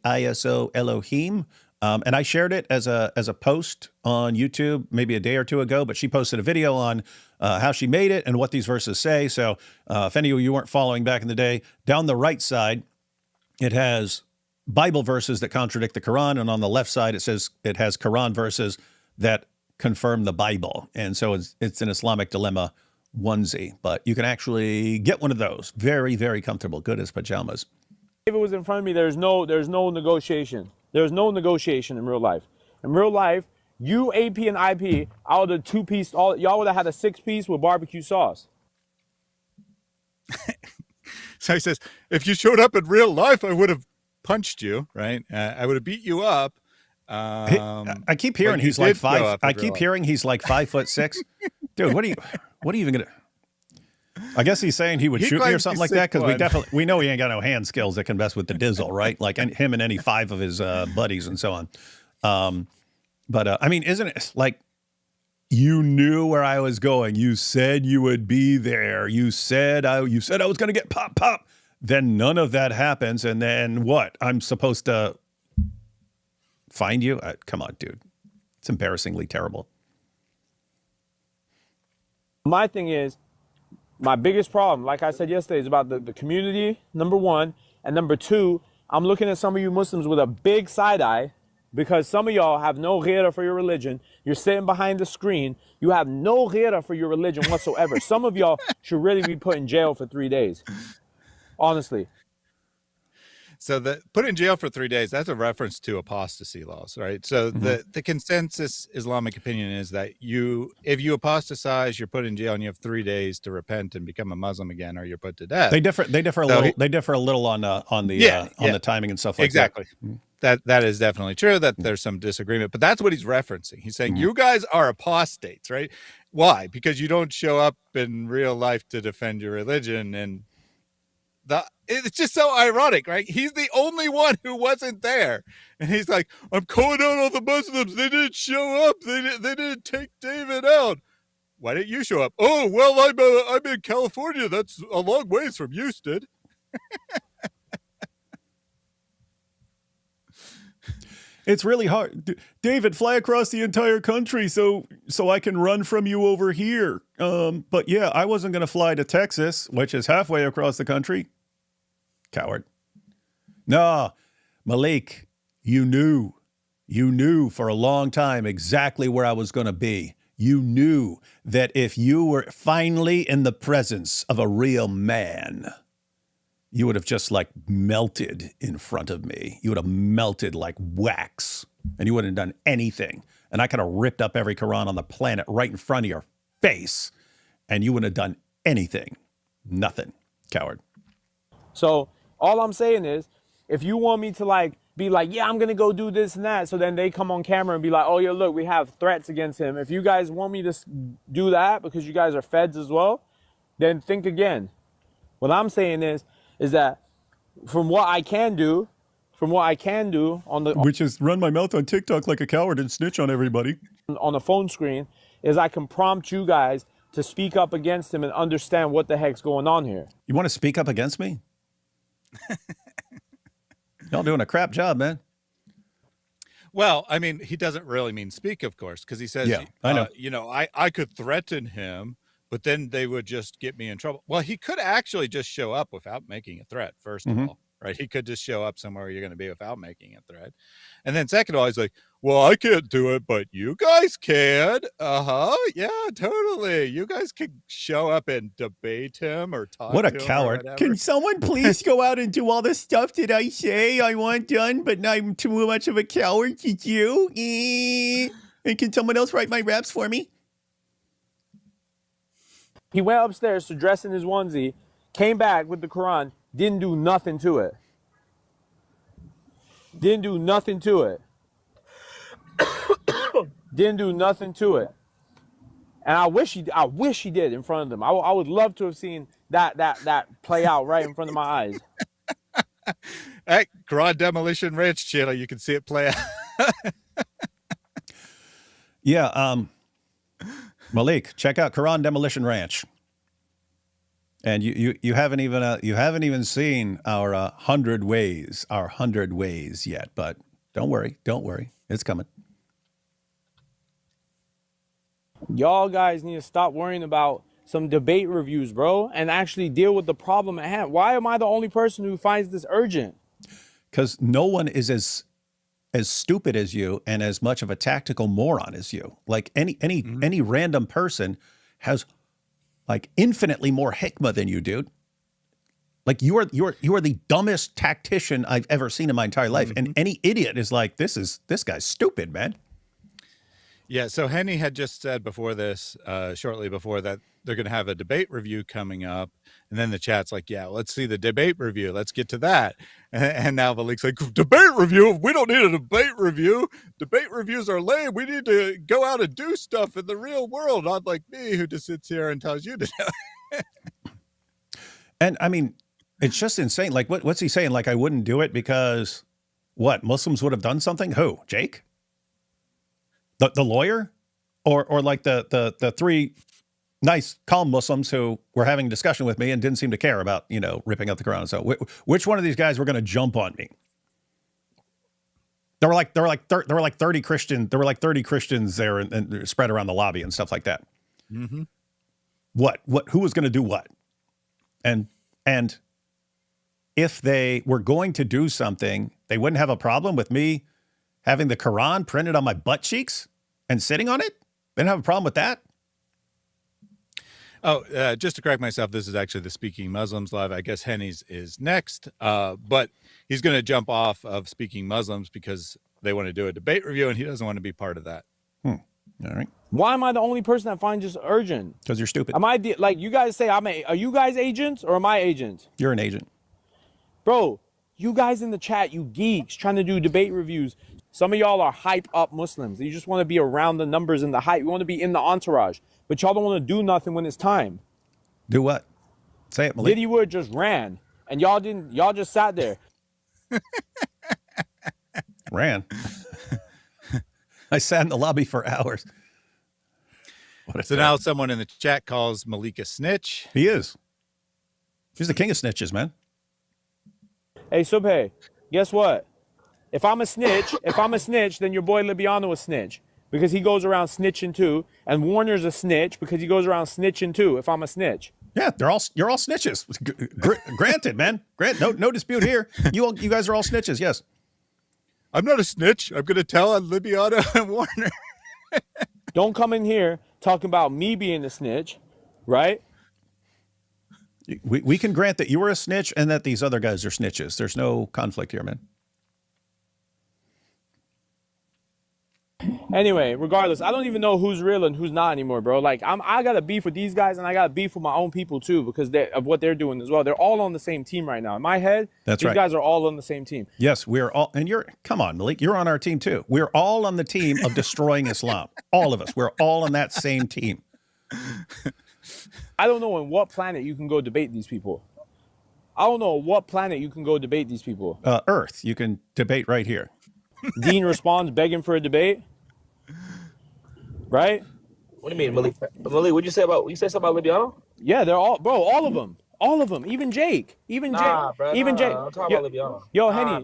ISO Elohim. And I shared it as a post on YouTube maybe a day or two ago, but she posted a video on how she made it and what these verses say. So if any of you weren't following back in the day, down the right side, it has Bible verses that contradict the Quran. And on the left side, it has Quran verses that confirm the Bible. And so it's an Islamic Dilemma onesie, but you can actually get one of those. Very, very comfortable. Good as pajamas. If it was in front of me, there's no negotiation. There's no negotiation in real life. In real life, you, AP, and IP, out of the 2-piece, y'all would have had a 6-piece with barbecue sauce. So he says, if you showed up in real life, I would have punched you, right? I would have beat you up. I keep hearing you he's like did show 5. up I in real keep life. hearing he's like 5'6". Dude, what are you even gonna? I guess he's saying he would He shoot me or claims something he's like that, because 6'1". we know he ain't got no hand skills that can mess with the Dizzle, right? Like him and any 5 of his buddies and so on. But I mean, isn't it like you knew where I was going? You said you would be there. You said I was going to get pop. Then none of that happens, and then what? I'm supposed to find you? Come on, dude. It's embarrassingly terrible. My thing is, my biggest problem, like I said yesterday, is about the community, number one. And number two, I'm looking at some of you Muslims with a big side eye because some of y'all have no ghira for your religion. You're sitting behind the screen. You have no ghira for your religion whatsoever. Some of y'all should really be put in jail for 3 days. Honestly. So put in jail for 3 days, that's a reference to apostasy laws, right? So the consensus Islamic opinion is that if you apostatize, you're put in jail and you have 3 days to repent and become a Muslim again, or you're put to death. They differ a little. They differ a little on the timing and stuff like exactly. that. That is definitely true, that there's some disagreement, but that's what he's referencing. He's saying you guys are apostates, right? Why? Because you don't show up in real life to defend your religion. And it's just so ironic, right? He's the only one who wasn't there, and he's like, I'm calling out all the Muslims. They didn't show up. They didn't take David out. Why didn't you show up? Oh, well, I'm in California. That's a long ways from Houston. It's really hard. David, fly across the entire country so I can run from you over here. But yeah, I wasn't going to fly to Texas, which is halfway across the country. Coward. No, Malik, you knew for a long time exactly where I was going to be. You knew that if you were finally in the presence of a real man, you would have just like melted in front of me. You would have melted like wax, and you wouldn't have done anything. And I could have ripped up every Quran on the planet right in front of your face, and you wouldn't have done anything. Nothing. Coward. So all I'm saying is, if you want me to be like, yeah, I'm going to go do this and that, so then they come on camera and be like, oh, yeah, look, we have threats against him. If you guys want me to do that because you guys are feds as well, then think again. What I'm saying is that from what I can do on the Which is run my mouth on TikTok like a coward and snitch on everybody. On the phone screen, is I can prompt you guys to speak up against him and understand what the heck's going on here. You want to speak up against me? Y'all doing a crap job, man. Well, I mean, he doesn't really mean speak, of course, because he says, yeah, I know. I could threaten him, but then they would just get me in trouble. Well, he could actually just show up without making a threat, first of all, right? He could just show up somewhere you're going to be without making a threat. And then second of all, he's like, well, I can't do it, but you guys can. Yeah, totally. You guys can show up and debate him or talk to him. What a coward. Can someone please go out and do all the stuff that I say I want done, but I'm too much of a coward to do? And can someone else write my raps for me? He went upstairs to dress in his onesie, came back with the Quran, didn't do nothing to it. Didn't do nothing to it. And I wish he did in front of them. I would love to have seen that play out right in front of my eyes. Hey, Quran Demolition Ranch channel, you can see it play out. Yeah, Malik, check out Quran Demolition Ranch. And you haven't even seen our 100 ways yet, but don't worry, it's coming. Y'all guys need to stop worrying about some debate reviews, bro, and actually deal with the problem at hand. Why am I the only person who finds this urgent? Because no one is as stupid as you and as much of a tactical moron as you. Like any random person has like infinitely more hikmah than you, dude. Like you are the dumbest tactician I've ever seen in my entire life. And any idiot is like, this guy's stupid, man. Yeah, so Henny had just said before this, shortly before, that they're going to have a debate review coming up. And then the chat's like, yeah, let's see the debate review. Let's get to that. And now Malik's like, debate review? We don't need a debate review. Debate reviews are lame. We need to go out and do stuff in the real world, not like me who just sits here and tells you to do it. And I mean, it's just insane. Like, what's he saying? Like, I wouldn't do it because what? Muslims would have done something? Who? Jake? The lawyer? Or like the three nice, calm Muslims who were having a discussion with me and didn't seem to care about, ripping up the Quran. So which one of these guys were going to jump on me? There were like 30 Christians there and spread around the lobby and stuff like that. Mm-hmm. Who was going to do what? And if they were going to do something, they wouldn't have a problem with me having the Quran printed on my butt cheeks and sitting on it. They didn't have a problem with that. Oh, just to correct myself, this is actually the Speaking Muslims live. I guess Henny's is next, but he's going to jump off of Speaking Muslims because they want to do a debate review, and he doesn't want to be part of that. All right. Why am I the only person that finds this urgent? Because you're stupid. Am I like you guys say? Are you guys agents or am I agents? You're an agent, bro. You guys in the chat, you geeks trying to do debate reviews. Some of y'all are hype up Muslims. You just want to be around the numbers and the hype. You want to be in the entourage, but y'all don't want to do nothing when it's time. Do what? Say it, Malik. Diddy Wood just ran, and y'all didn't. Y'all just sat there. Ran. I sat in the lobby for hours. So now someone in the chat calls Malik a snitch. He is. He's the king of snitches, man. Hey, Subhay, guess what? If I'm a snitch, then your boy Libiano a snitch because he goes around snitching too, and Warner's a snitch because he goes around snitching too. If I'm a snitch, yeah, you're all snitches. Granted, man. No dispute here. You guys are all snitches. Yes. I'm not a snitch. I'm going to tell on Libiano and Warner. Don't come in here talking about me being a snitch, right? We can grant that you were a snitch and that these other guys are snitches. There's no conflict here, man. Anyway, regardless, I don't even know who's real and who's not anymore, bro. Like, I got a beef with these guys and I got a beef with my own people too because of what they're doing as well. They're all on the same team right now. In my head, these guys are all on the same team. Yes, we're all, and come on, Malik, you're on our team too. We're all on the team of destroying Islam. All of us. We're all on that same team. I don't know on what planet you can go debate these people. I don't know what planet you can go debate these people. Earth. You can debate right here. Dean responds begging for a debate. Right? What do you mean, Malik? Malik, what'd you say about? You say something about Libiano? Yeah, they're all of them. All of them. Even Jake. Even Jake. Jake. I'm talking about Libiano. Yo, Henny.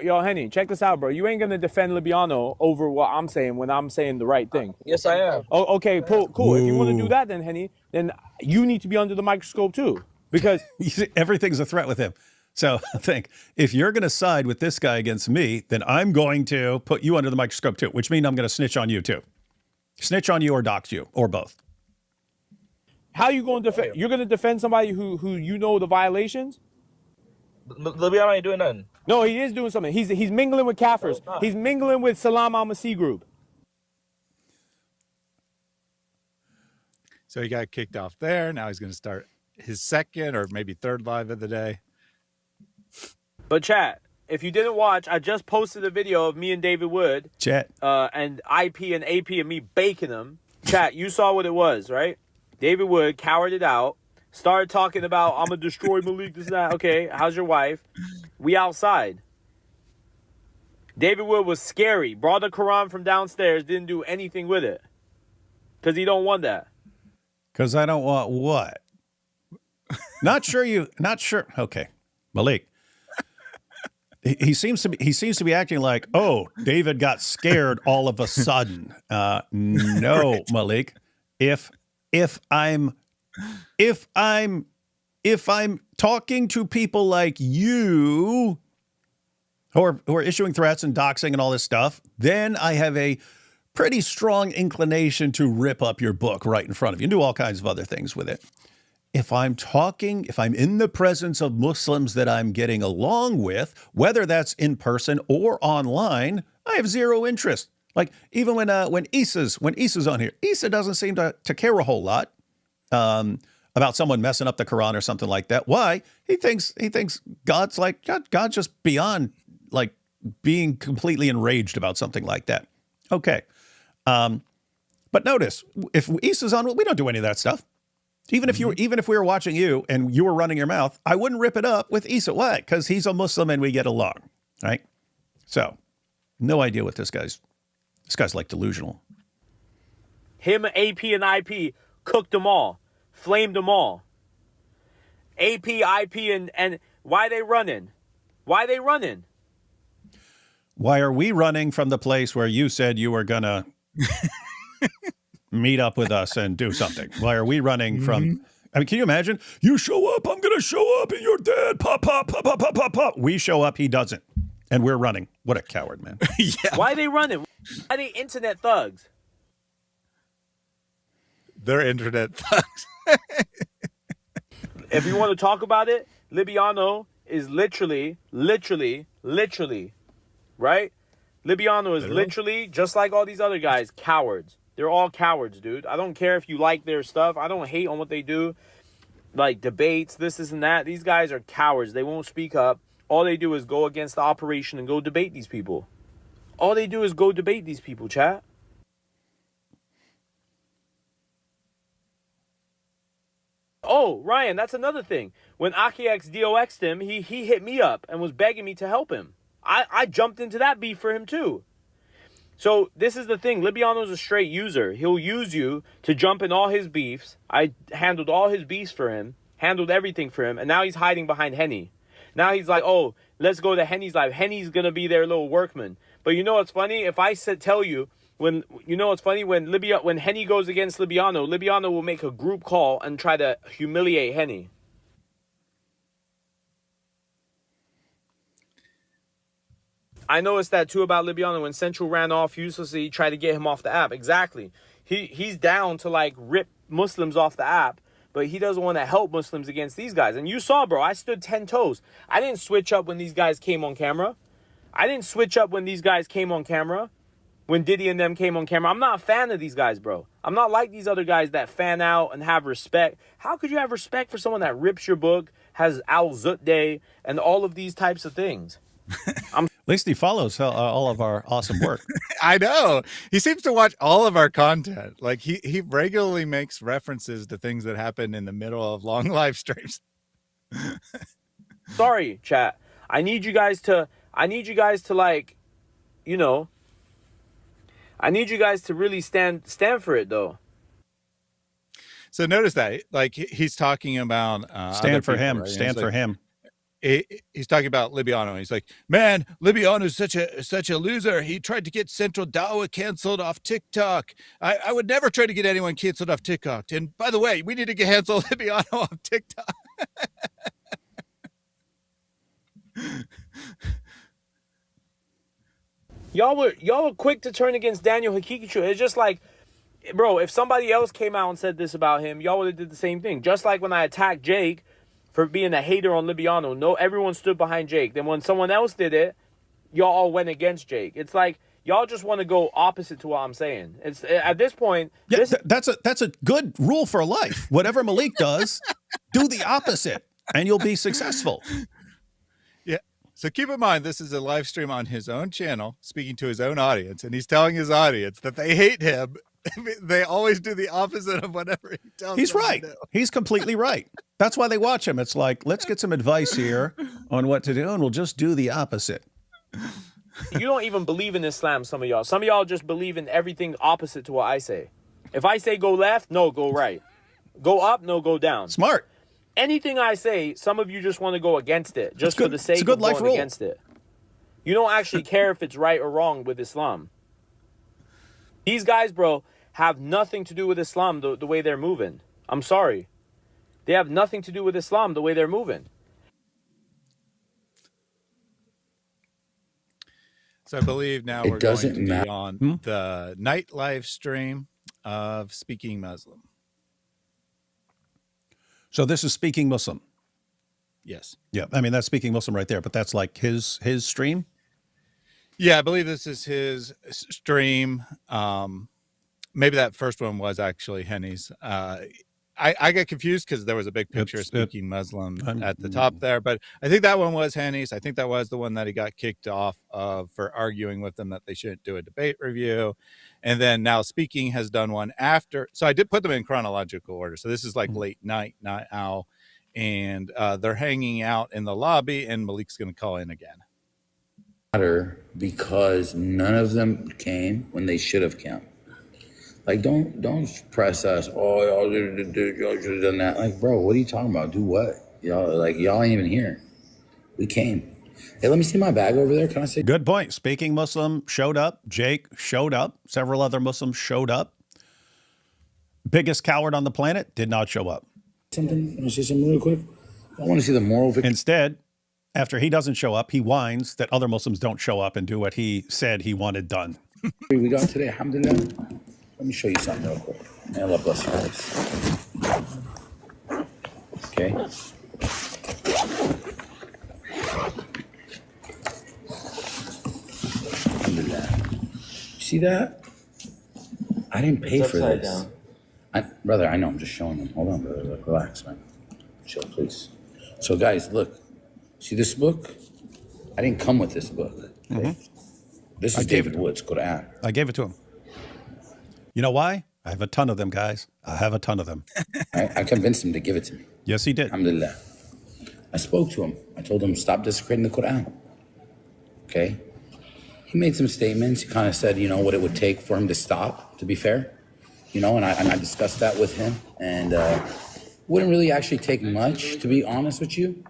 Yo, Henny. Check this out, bro. You ain't gonna defend Libiano over what I'm saying when I'm saying the right thing. Yes, I am. Oh, okay, cool. If you want to do that, then Henny, then you need to be under the microscope too, because everything's a threat with him. So I think if you're going to side with this guy against me, then I'm going to put you under the microscope too, which means I'm going to snitch on you too. Snitch on you or dox you or both. How you going to defend? You're going to defend somebody who you know the violations? Libiano ain't doing nothing. No, he is doing something. He's mingling with Kafirs. He's mingling with Salam al-Masih group. So he got kicked off there. Now he's going to start his second or maybe third live of the day. But chat, if you didn't watch, I just posted a video of me and David Wood. Chat. And IP and AP and me baking them. Chat, you saw what it was, right? David Wood cowered it out. Started talking about, I'm going to destroy Malik, this and that. Okay, how's your wife? We outside. David Wood was scary. Brought the Quran from downstairs. Didn't do anything with it. Because he don't want that. Because I don't want what? Not sure. Okay. Malik. He seems to be acting like, oh, David got scared all of a sudden. No, Malik. If I'm talking to people like you who are issuing threats and doxing and all this stuff, then I have a pretty strong inclination to rip up your book right in front of you and do all kinds of other things with it. If I'm in the presence of Muslims that I'm getting along with, whether that's in person or online, I have zero interest. Like even when Issa's on here, Issa doesn't seem to care a whole lot. about someone messing up the Quran or something like that. Why? He thinks God's like God's just beyond like being completely enraged about something like that. Okay. But notice, if Issa's on, we don't do any of that stuff. Even if we were watching you and you were running your mouth, I wouldn't rip it up with Issa. Why? Because he's a Muslim and we get along, right? So, no idea what this guy's like delusional. Him, AP, and IP cooked them all, flamed them all. AP, IP, and why they running? Why they running? Why are we running from the place where you said you were gonna meet up with us and do something? Why are we running from? I mean, can you imagine? You show up, I'm gonna show up, and you're dead. Pop, pop, pop, pop, pop, pop, pop. We show up, he doesn't, and we're running. What a coward, man! Yeah. Why they running? Why are they internet thugs? They're internet thugs. If you want to talk about it, Libiano is literally, right? Libiano is literally, just like all these other guys, cowards. They're all cowards, dude. I don't care if you like their stuff. I don't hate on what they do. Like debates, this and that. These guys are cowards. They won't speak up. All they do is go against the operation and go debate these people. All they do is go debate these people, chat. Oh, Ryan, that's another thing. When AkiX DOX'd him, he hit me up and was begging me to help him. I jumped into that beef for him too. So this is the thing. Libiano's a straight user. He'll use you to jump in all his beefs. I handled all his beefs for him, handled everything for him, and now he's hiding behind Henny. Now he's like, oh, let's go to Henny's live. Henny's going to be their little workman. But you know what's funny? If I tell you, when Henny goes against Libiano, Libiano will make a group call and try to humiliate Henny. I noticed that too about Libiano. When Central ran off uselessly, he tried to get him off the app. Exactly. He's down to like rip Muslims off the app, but he doesn't want to help Muslims against these guys. And you saw, bro, I stood 10 toes. I didn't switch up when these guys came on camera. When Diddy and them came on camera. I'm not a fan of these guys, bro. I'm not like these other guys that fan out and have respect. How could you have respect for someone that rips your book, has Al-Zut Day, and all of these types of things? At least he follows all of our awesome work. I know. He seems to watch all of our content. Like he regularly makes references to things that happen in the middle of long live streams. Sorry, chat. I need you guys to like, you know, I need you guys to really stand for it though. So notice that, like, he's talking about stand for people, him. Right? Stand for him. He's talking about Libiano. He's like, man, Libiano's such a loser. He tried to get Central Dawa canceled off TikTok. I would never try to get anyone canceled off TikTok. And by the way, we need to cancel Libiano off TikTok. Y'all were quick to turn against Daniel Hakikichu. It's just like, bro, if somebody else came out and said this about him, y'all would have did the same thing. Just like when I attacked Jake for being a hater on Libiano. No, everyone stood behind Jake. Then when someone else did it, y'all all went against Jake. It's like y'all just want to go opposite to what I'm saying. It's at this point. Yeah, that's a good rule for life. Whatever Malik does, do the opposite, and you'll be successful. Yeah. So keep in mind, this is a live stream on his own channel, speaking to his own audience, and he's telling his audience that they hate him. They always do the opposite of whatever he tells them. He's right. To do. He's completely right. That's why they watch him. It's like, let's get some advice here on what to do, and we'll just do the opposite. You don't even believe in Islam, some of y'all. Some of y'all just believe in everything opposite to what I say. If I say go left, no, go right. Go up, no, go down. Smart. Anything I say, some of you just want to go against it, just for the sake of life going rule. against it. You don't actually care if it's right or wrong with Islam. These guys, bro, have nothing to do with Islam the way they're moving. I'm sorry. They have nothing to do with Islam the way they're moving. So I believe now we're going to be on the night live stream of Speaking Muslim. So this is Speaking Muslim. Yes. Yeah, I mean, that's Speaking Muslim right there, but that's like his stream? Yeah, I believe this is his stream. Maybe that first one was actually Henny's. I get confused because there was a big picture of speaking Muslim at the top there, but I think that one was Henny's. I think that was the one that he got kicked off of for arguing with them that they shouldn't do a debate review. And then now speaking has done one after. So I did put them in chronological order. So this is like late night now, and they're hanging out in the lobby, and Malik's going to call in again. Because none of them came when they should have come. Like, don't press us. Oh, y'all should have done that. Like, bro, what are you talking about? Do what? Y'all ain't even here. We came. Hey, let me see my bag over there. Can I see? Good point. Speaking Muslim showed up. Jake showed up. Several other Muslims showed up. Biggest coward on the planet did not show up. Something? Can I say something real quick? I want to see the moral victory. Instead, after he doesn't show up, he whines that other Muslims don't show up and do what he said he wanted done. We got today, alhamdulillah. Let me show you something real quick. May Allah bless you guys. Okay. Alhamdulillah. See that? I didn't pay for this. Brother, I know, I'm just showing them. Hold on, brother. Look, relax, man. Chill, please. So, guys, look. See this book? I didn't come with this book. Okay? This is David Wood's Quran. I gave it to him. You know why? I have a ton of them, guys. I have a ton of them. I convinced him to give it to me. Yes, he did. Alhamdulillah. I spoke to him. I told him, stop desecrating the Quran. Okay? He made some statements. He kind of said, what it would take for him to stop, to be fair. And I discussed that with him. And wouldn't really actually take much, to be honest with you.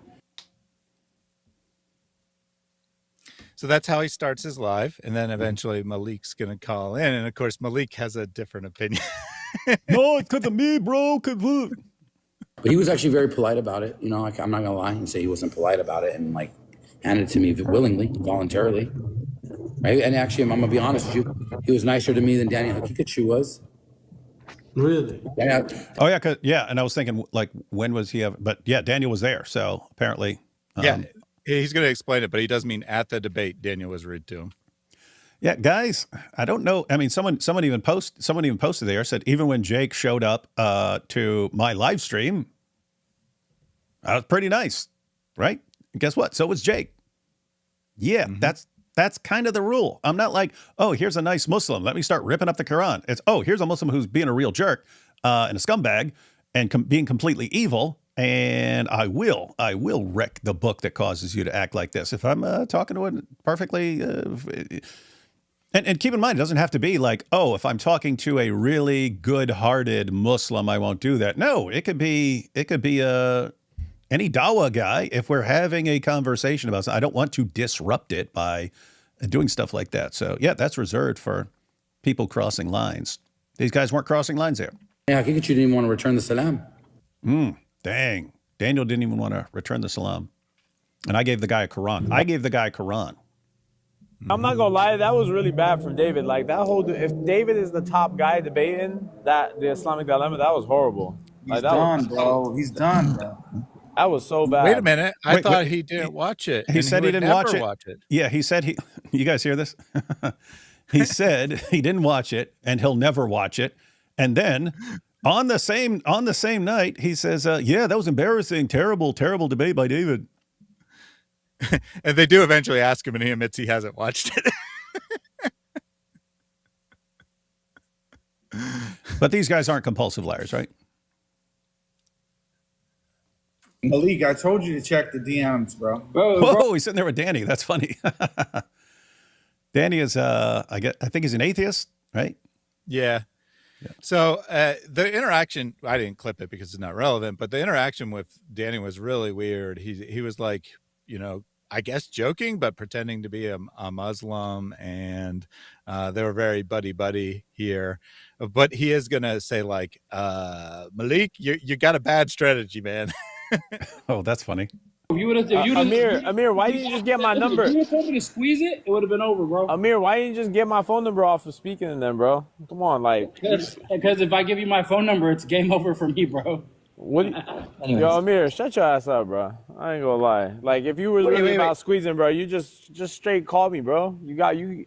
So that's how he starts his live. And then eventually Malik's going to call in. And of course, Malik has a different opinion. No, it's because of me, bro. But he was actually very polite about it. I'm not going to lie and say he wasn't polite about it and handed it to me willingly, voluntarily. Right? And actually, I'm going to be honest with you. He was nicer to me than Daniel Hakikachu was. Really? Oh, yeah. Yeah. And I was thinking, when was he? But yeah, Daniel was there. So apparently. Yeah. He's going to explain it, but he does mean at the debate, Daniel was rude to him. Yeah, guys, I don't know. I mean, someone even posted there, said even when Jake showed up to my live stream, that was pretty nice, right? And guess what? So was Jake. Yeah, that's kind of the rule. I'm not like, oh, here's a nice Muslim. Let me start ripping up the Quran. It's, oh, here's a Muslim who's being a real jerk and a scumbag and being completely evil. And I will wreck the book that causes you to act like this. If I'm talking to it perfectly, and keep in mind, it doesn't have to be like, oh, if I'm talking to a really good-hearted Muslim, I won't do that. No, it could be any Dawa guy. If we're having a conversation about something, I don't want to disrupt it by doing stuff like that. So yeah, that's reserved for people crossing lines. These guys weren't crossing lines there. Yeah, I think you didn't even want to return the salam. Dang. Daniel didn't even want to return the salam. And I gave the guy a Quran. I'm not gonna lie, that was really bad from David. Like that whole, if David is the top guy debating the Islamic dilemma, that was horrible. He's done, bro. He's done, bro. That was so bad. Wait a minute. I thought he didn't watch it. He said he didn't watch it. Yeah, he said you guys hear this? He said he didn't watch it and he'll never watch it. And then on the same night, he says, yeah, that was embarrassing. Terrible debate by David. And they do eventually ask him, and he admits he hasn't watched it. But these guys aren't compulsive liars, right? Malik, I told you to check the DMs, bro. Whoa, he's sitting there with Danny. That's funny. Danny is, I think he's an atheist, right? Yeah. So the interaction, I didn't clip it because it's not relevant, but the interaction with Danny was really weird. He was like, I guess joking, but pretending to be a Muslim, and they were very buddy here. But he is gonna say like, Malik, you got a bad strategy, man. Oh, that's funny. Amir, why didn't you just get my number? If you told me to squeeze it, it would have been over, bro. Amir, why didn't you just get my phone number off of speaking to them, bro? Come on, like. Because if I give you my phone number, it's game over for me, bro. What? Yo, Amir, shut your ass up, bro. I ain't gonna lie. Like, if you were really about squeezing, bro, you just straight call me, bro. You.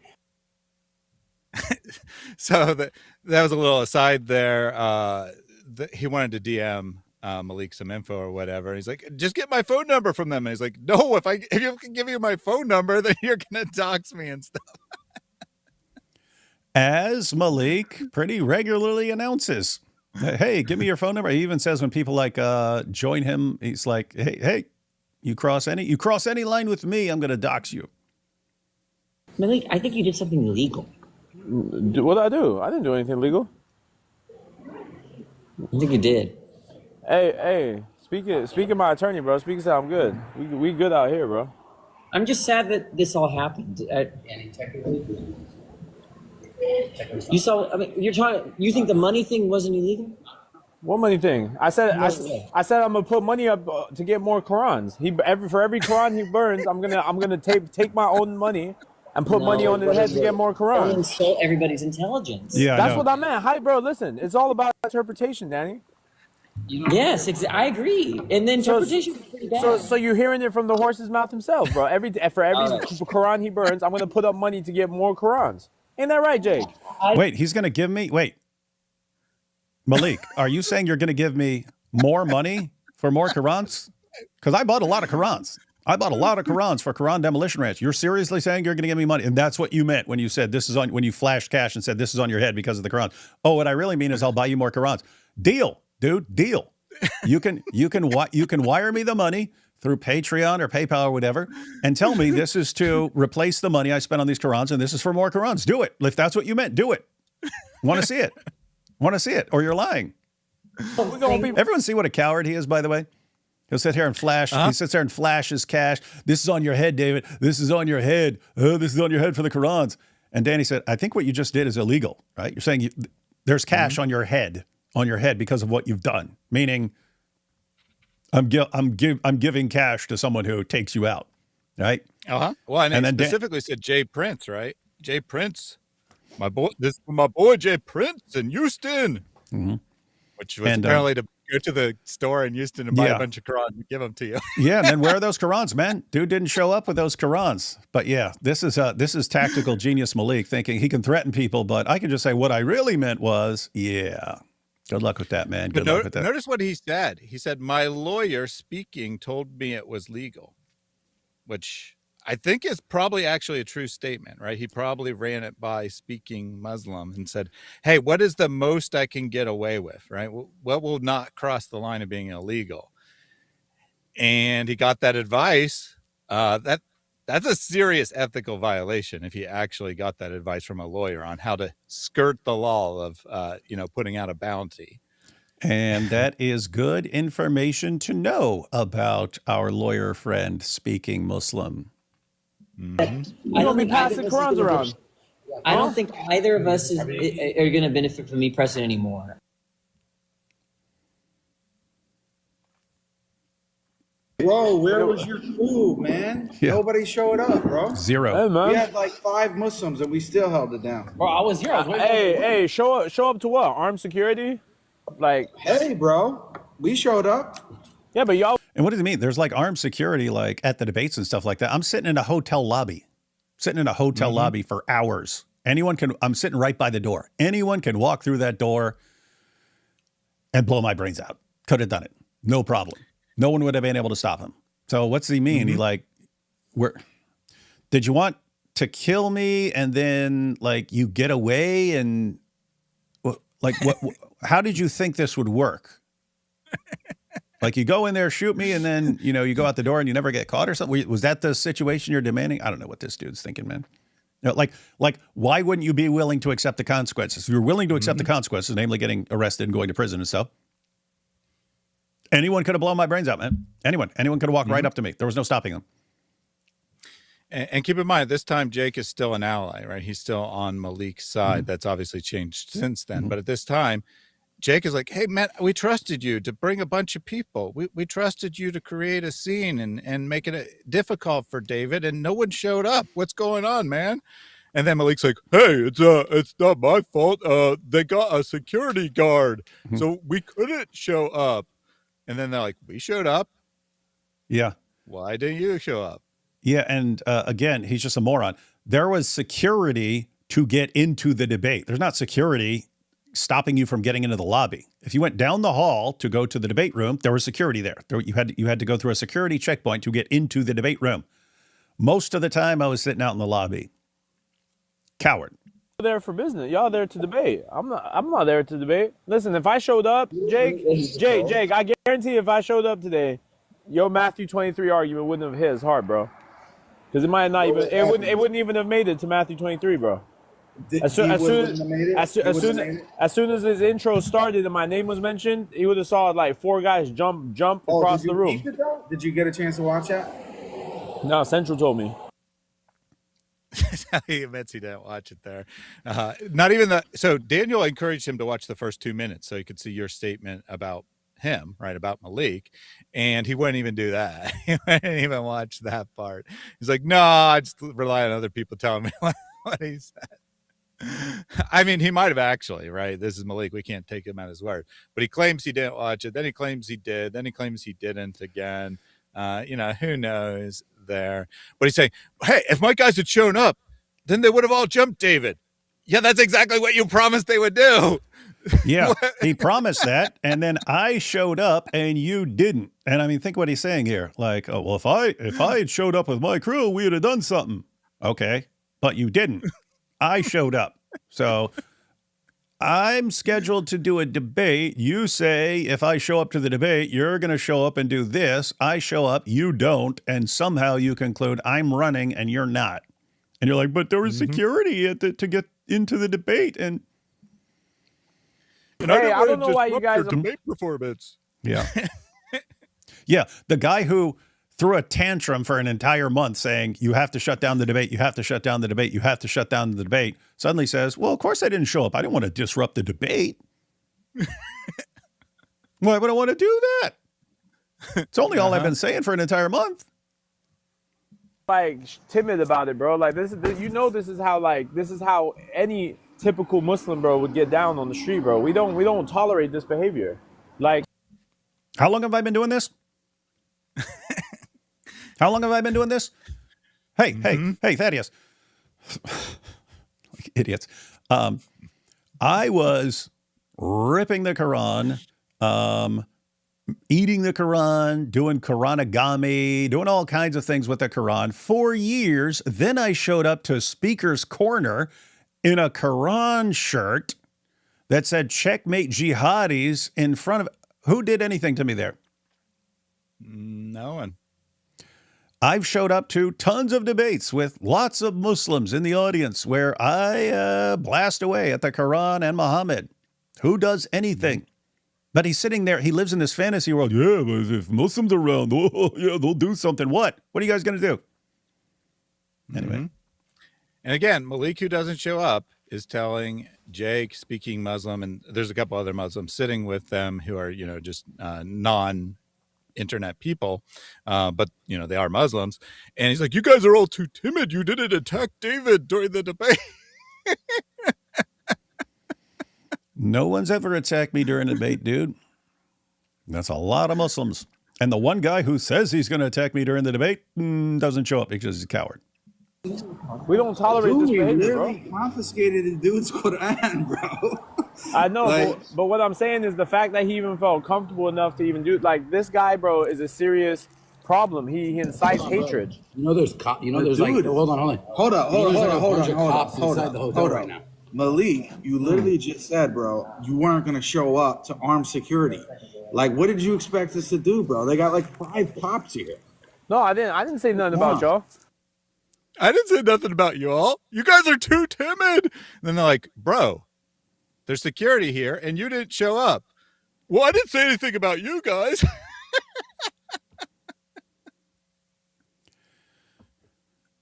So that was a little aside there. he wanted to DM Malik some info or whatever. He's like, just get my phone number from them. And he's like, no, if you can give you my phone number, then you're gonna dox me and stuff. As Malik pretty regularly announces, hey, give me your phone number. He even says when people like join him, he's like, hey, you cross any line with me, I'm gonna dox you. Malik, I think you did something illegal. What did I do? I didn't do anything illegal. I think you did. Hey, speaking my attorney, bro. Speaking so I'm good. We good out here, bro. I'm just sad that this all happened. You saw. I mean, you think the money thing wasn't illegal? What money thing? I said I'm gonna put money up to get more Qurans. For every Quran he burns, I'm gonna take my own money and put money on his head to get more Qurans. Insult everybody's intelligence. Yeah, that's what I meant. Hi, bro. Listen, it's all about interpretation, Danny. Yes, I agree. And the interpretation is pretty bad. So you're hearing it from the horse's mouth himself, bro. For every Quran he burns, I'm gonna put up money to get more Qurans. Ain't that right, Jake? Wait, he's gonna give me. Wait, Malik, are you saying you're gonna give me more money for more Qurans? Because I bought a lot of Qurans. I bought a lot of Qurans for Quran Demolition Ranch. You're seriously saying you're going to give me money? And that's what you meant when you said this is on, when you flashed cash and said this is on your head because of the Quran. Oh, what I really mean is I'll buy you more Qurans. Deal, dude, deal. You can wire me the money through Patreon or PayPal or whatever and tell me this is to replace the money I spent on these Qurans and this is for more Qurans. Do it. If that's what you meant, do it. Want to see it. Want to see it or you're lying. Everyone see what a coward he is, by the way? He'll sit here and flash. He sits there and flashes cash. This is on your head, David. This is on your head. This is on your head for the Qurans. And Danny said, I think what you just did is illegal, right? You're saying there's cash on your head because of what you've done. Meaning, I'm giving cash to someone who takes you out, right? Well, and then specifically said Jay Prince, right? Jay Prince, my boy. This is my boy Jay Prince in Houston, which was apparently to go to the store in Houston and buy a bunch of Qurans and give them to you. Yeah, and then where are those Qurans, man? Dude didn't show up with those Qurans. But yeah, this is tactical genius Malik thinking he can threaten people, but I can just say what I really meant was, yeah. Good luck with that, man. Good luck with that. Notice what he said. He said, my lawyer speaking told me it was legal, which I think is probably actually a true statement, right? He probably ran it by speaking Muslim and said, hey, what is the most I can get away with, right? What will not cross the line of being illegal? And he got that advice. That's a serious ethical violation if he actually got that advice from a lawyer on how to skirt the law of, putting out a bounty. And that is good information to know about our lawyer friend speaking Muslim. I don't be passing Qurans around. I don't think either of us are going to benefit from me pressing anymore. Bro, where was your crew, man? Yeah. Nobody showed up, bro. Zero. Hey, man. We had like 5 Muslims and we still held it down. Bro, I was here. I was waiting. Hey, show up to what? Armed security? Like, Hey, bro, we showed up. yeah, but y'all. And what does it mean? There's like armed security, like at the debates and stuff like that. I'm sitting in a hotel lobby, lobby for hours. I'm sitting right by the door. Anyone can walk through that door and blow my brains out. Could have done it. No problem. No one would have been able to stop him. So what's he mean? He like, did you want to kill me and then like you get away and like what? How did you think this would work? Like you go in there, shoot me, and then you go out the door and you never get caught or something. Was that the situation you're demanding? I don't know what this dude's thinking, man. Like why wouldn't you be willing to accept the consequences? If you're willing to accept the consequences, namely getting arrested and going to prison and stuff. Anyone could have blown my brains out, man. Anyone could have walked right up to me. There was no stopping them. And keep in mind, this time Jake is still an ally, right? He's still on Malik's side. That's obviously changed since then. But at this time, Jake is like, hey, man, we trusted you to bring a bunch of people. We trusted you to create a scene and make it difficult for David, and no one showed up. What's going on, man? And then Malik's like, hey, it's not my fault. They got a security guard, so we couldn't show up. And then they're like, we showed up. Yeah. Why didn't you show up? Yeah, and again, he's just a moron. There was security to get into the debate. There's not security stopping you from getting into the lobby. If you went down the hall to go to the debate room, there was security there. You had to go through a security checkpoint to get into the debate room. Most of the time, I was sitting out in the lobby. Coward. There for business. Y'all there to debate. I'm not there to debate. Listen, if I showed up, Jake, I guarantee if I showed up today, your Matthew 23 argument wouldn't have hit as hard, bro. Because it might not even it wouldn't even have made it to Matthew 23, bro. As soon as his intro started and my name was mentioned, he would have saw like 4 guys jump across the room. Did you get a chance to watch that? No, Central told me. He admits he didn't watch it there. Not even the. So Daniel encouraged him to watch the first 2 minutes so he could see your statement about him, right, about Malik, and he wouldn't even do that. He wouldn't even watch that part. He's like, no, I just rely on other people telling me what he said. I mean, he might have actually, right? This is Malik. We can't take him at his word. But he claims he didn't watch it. Then he claims he did. Then he claims he didn't again. Who knows there. But he's saying, hey, if my guys had shown up, then they would have all jumped David. Yeah, that's exactly what you promised they would do. Yeah, he promised that, and then I showed up and you didn't. And I mean, think what he's saying here. Like, oh, well, if I had showed up with my crew, we would have done something. Okay, but you didn't. I showed up. So I'm scheduled to do a debate. You say, if I show up to the debate, you're going to show up and do this. I show up, you don't, and somehow you conclude I'm running and you're not. And you're like, but there was security to get into the debate. And hey, I don't know why you guys debate performance. Yeah. Yeah, the guy who threw a tantrum for an entire month saying, you have to shut down the debate, you have to shut down the debate, you have to shut down the debate, suddenly says, well, of course I didn't show up. I didn't want to disrupt the debate. Why would I want to do that? It's only all I've been saying for an entire month. Like timid about it, bro. Like this is how any typical Muslim, bro, would get down on the street, bro. We don't tolerate this behavior. Like, how long have I been doing this? How long have I been doing this? Hey, Thaddeus. Like idiots. I was ripping the Quran, eating the Quran, doing Quranagami, doing all kinds of things with the Quran for years. Then I showed up to Speaker's Corner in a Quran shirt that said checkmate jihadis in front of. Who did anything to me there? No one. I've showed up to tons of debates with lots of Muslims in the audience where I blast away at the Quran and Muhammad. Who does anything? But he's sitting there. He lives in this fantasy world. Yeah, but if Muslims are around, oh, yeah, they'll do something. What? What are you guys going to do? Anyway. And again, Malik, who doesn't show up, is telling Jake, speaking Muslim, and there's a couple other Muslims sitting with them who are, just non-internet people, but, they are Muslims. And he's like, you guys are all too timid. You didn't attack David during the debate. No one's ever attacked me during a debate, dude. That's a lot of Muslims. And the one guy who says he's going to attack me during the debate doesn't show up because he's a coward. We don't tolerate this behavior, bro. We confiscated the dude's Quran, bro. I know, but what I'm saying is the fact that he even felt comfortable enough to even do like this guy, bro, is a serious problem. He incites hatred. There's like hold on. Hold on right now. Malik, you literally just said, bro, you weren't gonna show up to armed security. Like, what did you expect us to do, bro? They got like 5 cops here. No, I didn't say nothing about y'all. I didn't say nothing about y'all. You guys are too timid. And then they're like, bro, there's security here and you didn't show up. Well, I didn't say anything about you guys.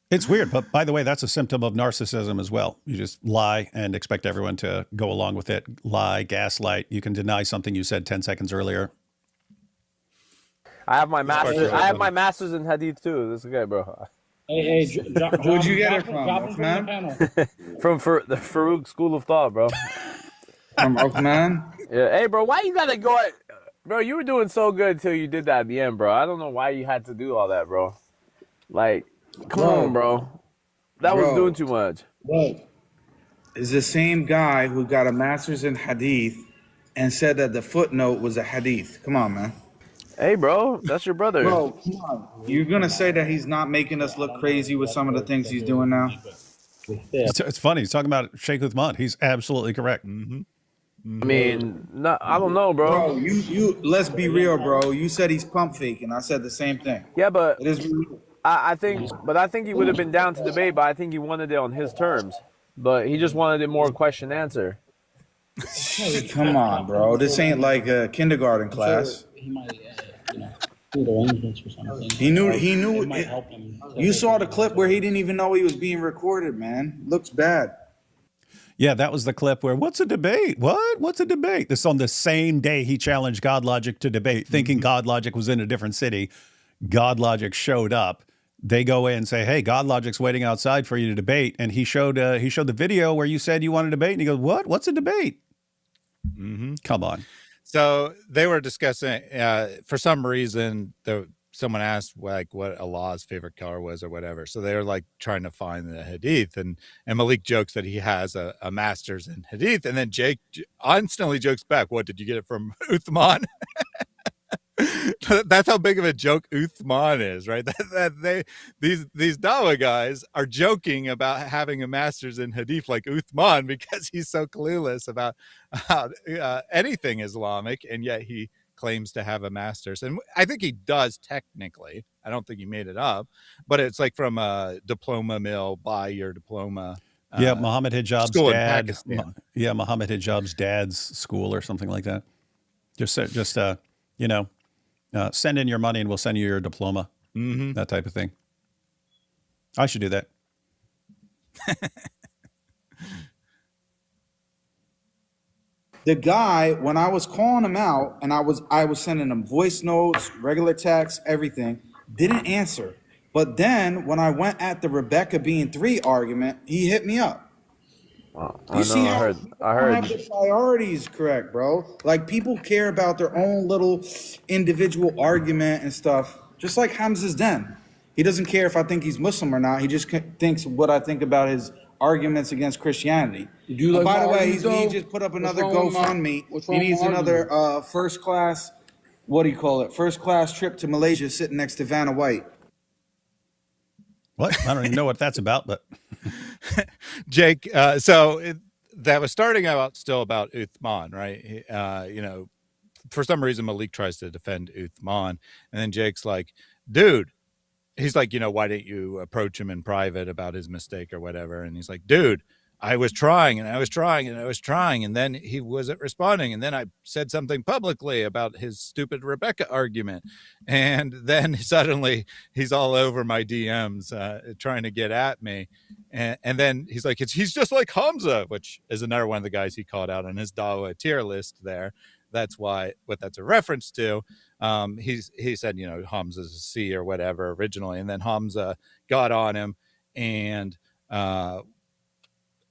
It's weird, but by the way, that's a symptom of narcissism as well. You just lie and expect everyone to go along with it. Lie, gaslight. You can deny something you said 10 seconds earlier. I have my master's. I have my master's in Hadith too. This is okay, bro. Hey, Where'd you get it from, man? From the Farouk School of Thought, bro. From Oakman? Yeah. Hey, bro, why you gotta go? Bro, you were doing so good till you did that at the end, bro. I don't know why you had to do all that, bro. Like, come on, bro. That was doing too much. is the same guy who got a master's in hadith and said that the footnote was a hadith. Come on, man. Hey, bro, that's your brother. Bro, come on. You're going to say that he's not making us look crazy with some of the things he's doing now? It's funny. He's talking about Sheikh Uthman. He's absolutely correct. I mean, I don't know, bro. Bro, you let's be real, bro. You said he's pump faking. I said the same thing. Yeah, but It is I think he would have been down to debate, but I think he wanted it on his terms. But he just wanted it more question answer. Come on, bro. This ain't like a kindergarten class. He might, do arrangements or something. He knew It might help him. You saw the clip where he didn't even know he was being recorded, man. Looks bad. Yeah, that was the clip where, what's a debate? What? What's a debate? This on the same day he challenged God Logic to debate, thinking God Logic was in a different city. God Logic showed up. They go in and say, hey, God Logic's waiting outside for you to debate. And he showed the video where you said you want to debate. And he goes, what? What's a debate? Come on. So they were discussing, for some reason, someone asked like what Allah's favorite color was or whatever. So they were like trying to find the hadith, and Malik jokes that he has a master's in hadith, and then Jake instantly jokes back, what, did you get it from Uthman? That's how big of a joke Uthman is, right? These Dawa guys are joking about having a master's in hadith like Uthman because he's so clueless about anything Islamic, and yet he claims to have a master's. And I think he does technically. I don't think he made it up, but it's like from a diploma mill, buy your diploma. Yeah, Muhammad Hijab's school in dad. Pakistan. Yeah, Muhammad Hijab's dad's school or something like that. Send in your money and we'll send you your diploma. That type of thing. I should do that. The guy, when I was calling him out and I was sending him voice notes, regular text, everything, didn't answer. But then when I went at the Rebecca being 3 argument, he hit me up. Wow. You see how I don't heard. have the priorities correct, bro. Like, people care about their own little individual argument and stuff, just like Hamza's den. He doesn't care if I think he's Muslim or not. He just thinks what I think about his arguments against Christianity. By the way, he just put up another GoFundMe. He needs another first class trip to Malaysia sitting next to Vanna White. What? I don't even know what that's about, but Jake, that was starting out still about Uthman, right? For some reason, Malik tries to defend Uthman, and then Jake's like, dude, he's like, why didn't you approach him in private about his mistake or whatever? And he's like, dude, I was trying and I was trying and I was trying, and then he wasn't responding. And then I said something publicly about his stupid Rebecca argument. And then suddenly he's all over my DMs trying to get at me. And then he's like, he's just like Hamza, which is another one of the guys he called out on his Dawa tier list there. That's what that's a reference to. He said, Hamza's a C or whatever originally. And then Hamza got on him and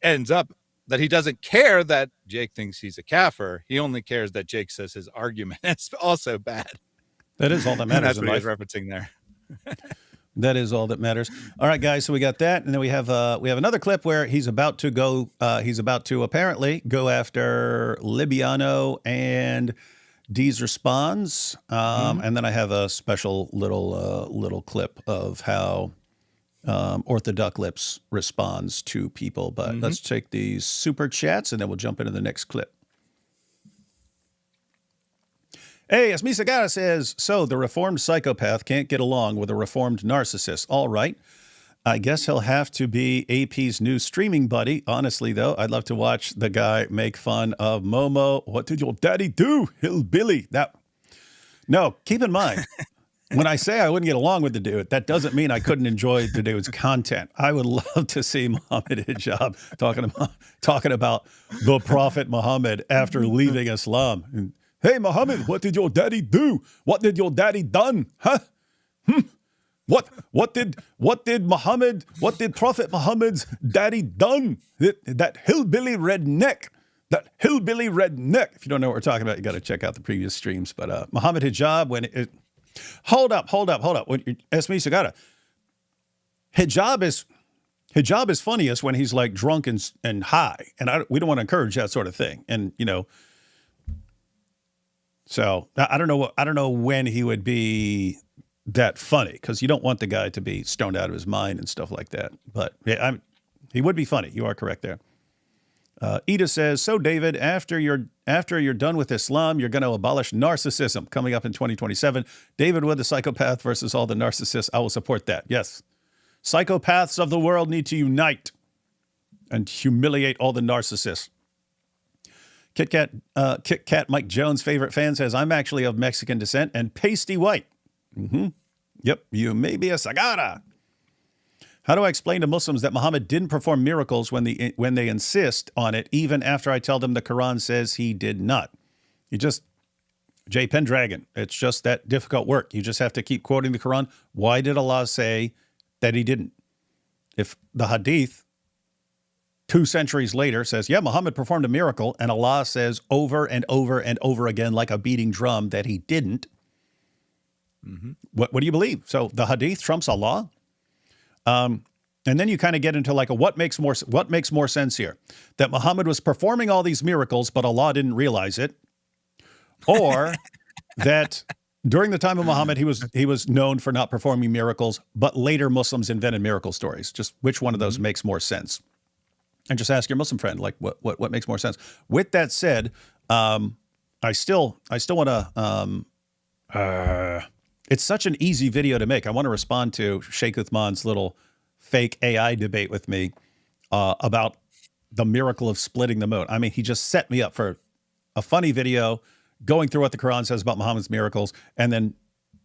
ends up that he doesn't care that Jake thinks he's a kafir. He only cares that Jake says his argument is also bad. that is all that matters. That's in what he's life. referencing there. That is all that matters. All right, guys. So we got that, and then we have another clip where he's about to go. He's about to apparently go after Libiano, and Deez responds. And then I have a special little clip of how Orthodox Lips responds to people. But let's take these super chats, and then we'll jump into the next clip. Hey, Asmi Sagara says, so the reformed psychopath can't get along with a reformed narcissist. All right. I guess he'll have to be AP's new streaming buddy. Honestly, though, I'd love to watch the guy make fun of Momo. What did your daddy do? Hillbilly. No, keep in mind, when I say I wouldn't get along with the dude, that doesn't mean I couldn't enjoy the dude's content. I would love to see Muhammad Hijab talking about the Prophet Muhammad after leaving Islam. And, hey, Muhammad, what did your daddy do? What did your daddy done? Huh? What did Prophet Muhammad's daddy done? That hillbilly redneck. If you don't know what we're talking about, you got to check out the previous streams. But Muhammad Hijab, hold up. When Esmi Sagara, hijab Hijab is funniest when he's like drunk and high, and we don't want to encourage that sort of thing. And so I don't know when he would be that funny, because you don't want the guy to be stoned out of his mind and stuff like that. But yeah, he would be funny. You are correct there. Ida says, so David, after you're done with Islam, you're going to abolish narcissism coming up in 2027. David Wood, the psychopath versus all the narcissists. I will support that. Yes. Psychopaths of the world need to unite and humiliate all the narcissists. Kit Kat Mike Jones' favorite fan says, I'm actually of Mexican descent and pasty white. Mm-hmm. Yep, you may be a Sagara. How do I explain to Muslims that Muhammad didn't perform miracles when they insist on it, even after I tell them the Quran says he did not? J. Pendragon, it's just that difficult work. You just have to keep quoting the Quran. Why did Allah say that he didn't? If the Hadith 2 centuries later says, yeah, Muhammad performed a miracle, and Allah says over and over and over again, like a beating drum, that he didn't, what do you believe? So the Hadith trumps Allah? And then you kind of get into like what makes more sense here? That Muhammad was performing all these miracles, but Allah didn't realize it, or that during the time of Muhammad he was known for not performing miracles, but later Muslims invented miracle stories. Just which one of those makes more sense? And just ask your Muslim friend, like what makes more sense. With that said, I still want to. It's such an easy video to make. I want to respond to Sheikh Uthman's little fake AI debate with me about the miracle of splitting the moon. I mean, he just set me up for a funny video going through what the Quran says about Muhammad's miracles, and then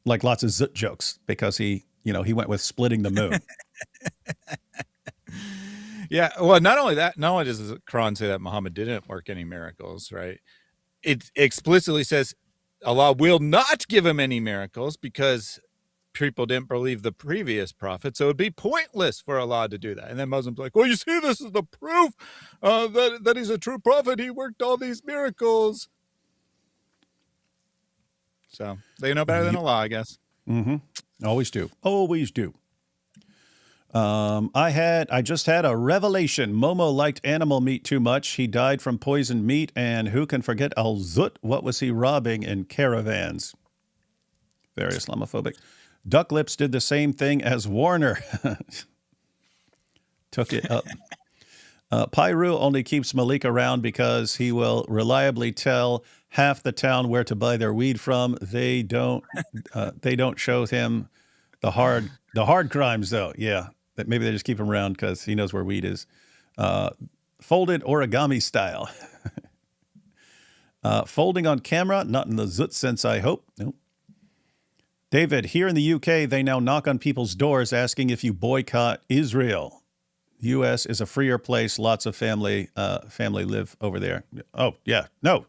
like lots of zut jokes because he went with splitting the moon. Yeah, well, not only does the Quran say that Muhammad didn't work any miracles, right? It explicitly says Allah will not give him any miracles because people didn't believe the previous prophet, so it'd be pointless for Allah to do that. And then Muslims are like, well, you see, this is the proof that he's a true prophet. He worked all these miracles. So they know better than Allah, I guess. Mm-hmm. Always do. Always do. I just had a revelation. Momo liked animal meat too much. He died from poisoned meat. And who can forget Al-Zut? What was he robbing in caravans? Very Islamophobic. Duck Lips did the same thing as Warner. Took it up. Pyru only keeps Malik around because he will reliably tell half the town where to buy their weed from. They don't show him the hard crimes, though. Yeah. That maybe they just keep him around because he knows where weed is. Folded origami style. Folding on camera, not in the zut sense, I hope. Nope. David, here in the UK, they now knock on people's doors asking if you boycott Israel. The U.S. is a freer place. Lots of family live over there. Oh, yeah. No.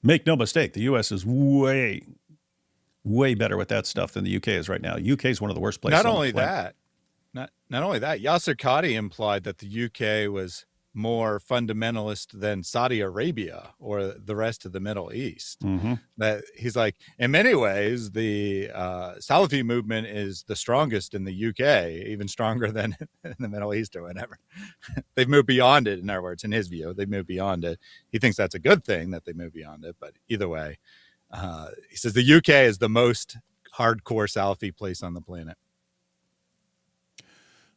Make no mistake. The U.S. is way better with that stuff than the UK is right now. UK is one of the worst places. Not only that, Yasser Qadhi implied that the UK was more fundamentalist than Saudi Arabia or the rest of the Middle East. Mm-hmm. That he's like, in many ways, the Salafi movement is the strongest in the UK, even stronger than in the Middle East or whatever. They've moved beyond it, in other words, in his view. They've moved beyond it. He thinks that's a good thing that they move beyond it, but either way, he says the UK is the most hardcore Salafi place on the planet.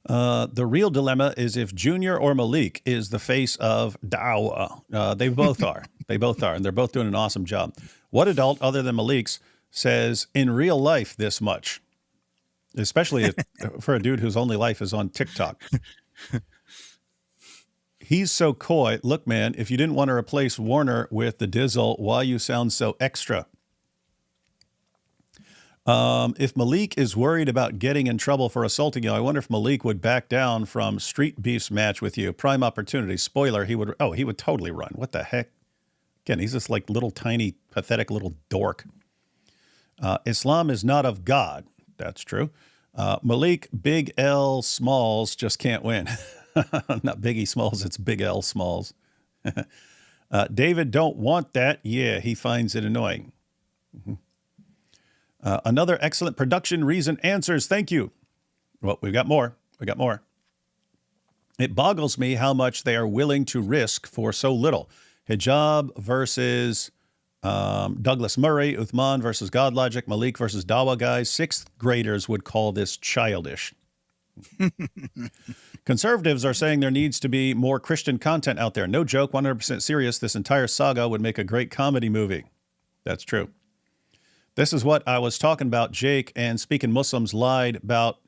The real dilemma is if Junior or Malik is the face of Dawah. They both are. They both are, and they're both doing an awesome job. What adult other than Malik's says in real life this much? Especially for a dude whose only life is on TikTok. He's so coy. Look, man, if you didn't want to replace Warner with the Dizzle, why you sound so extra? If Malik is worried about getting in trouble for assaulting you, I wonder if Malik would back down from Street Beef's match with you. Prime opportunity. Spoiler, he would totally run. What the heck? Again, he's this like little tiny, pathetic little dork. Islam is not of God. That's true. Malik, Big L Smalls just can't win. Not Biggie Smalls, it's Big L Smalls. David don't want that. Yeah, he finds it annoying. Mm-hmm. Another excellent production reason answers. Thank you. Well, we've got more. It boggles me how much they are willing to risk for so little. Hijab versus Douglas Murray, Uthman versus Godlogic, Malik versus Dawa guys. Sixth graders would call this childish. Conservatives are saying there needs to be more Christian content out there. No joke, 100% serious. This entire saga would make a great comedy movie. That's true. This is what I was talking about. Jake and Speaking Muslims lied about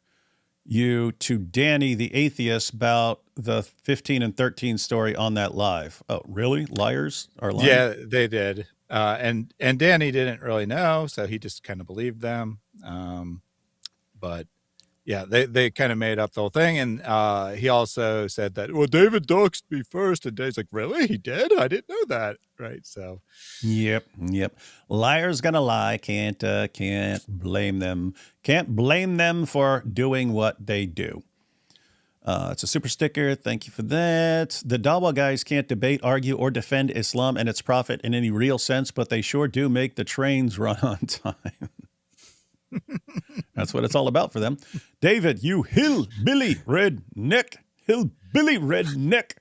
you to Danny, the atheist, about the 15 and 13 story on that live. Oh, really? Liars are lying? Yeah, they did. And Danny didn't really know, so he just kind of believed them. But yeah, they kind of made up the whole thing. And he also said that, well, David doxed me first. And Dave's like, really? He did? I didn't know that. Right. So. Yep. Liars gonna lie. Can't blame them. Can't blame them for doing what they do. It's a super sticker. Thank you for that. The Dawa guys can't debate, argue, or defend Islam and its prophet in any real sense, but they sure do make the trains run on time. That's what it's all about for them. David, you hillbilly redneck. Hillbilly redneck.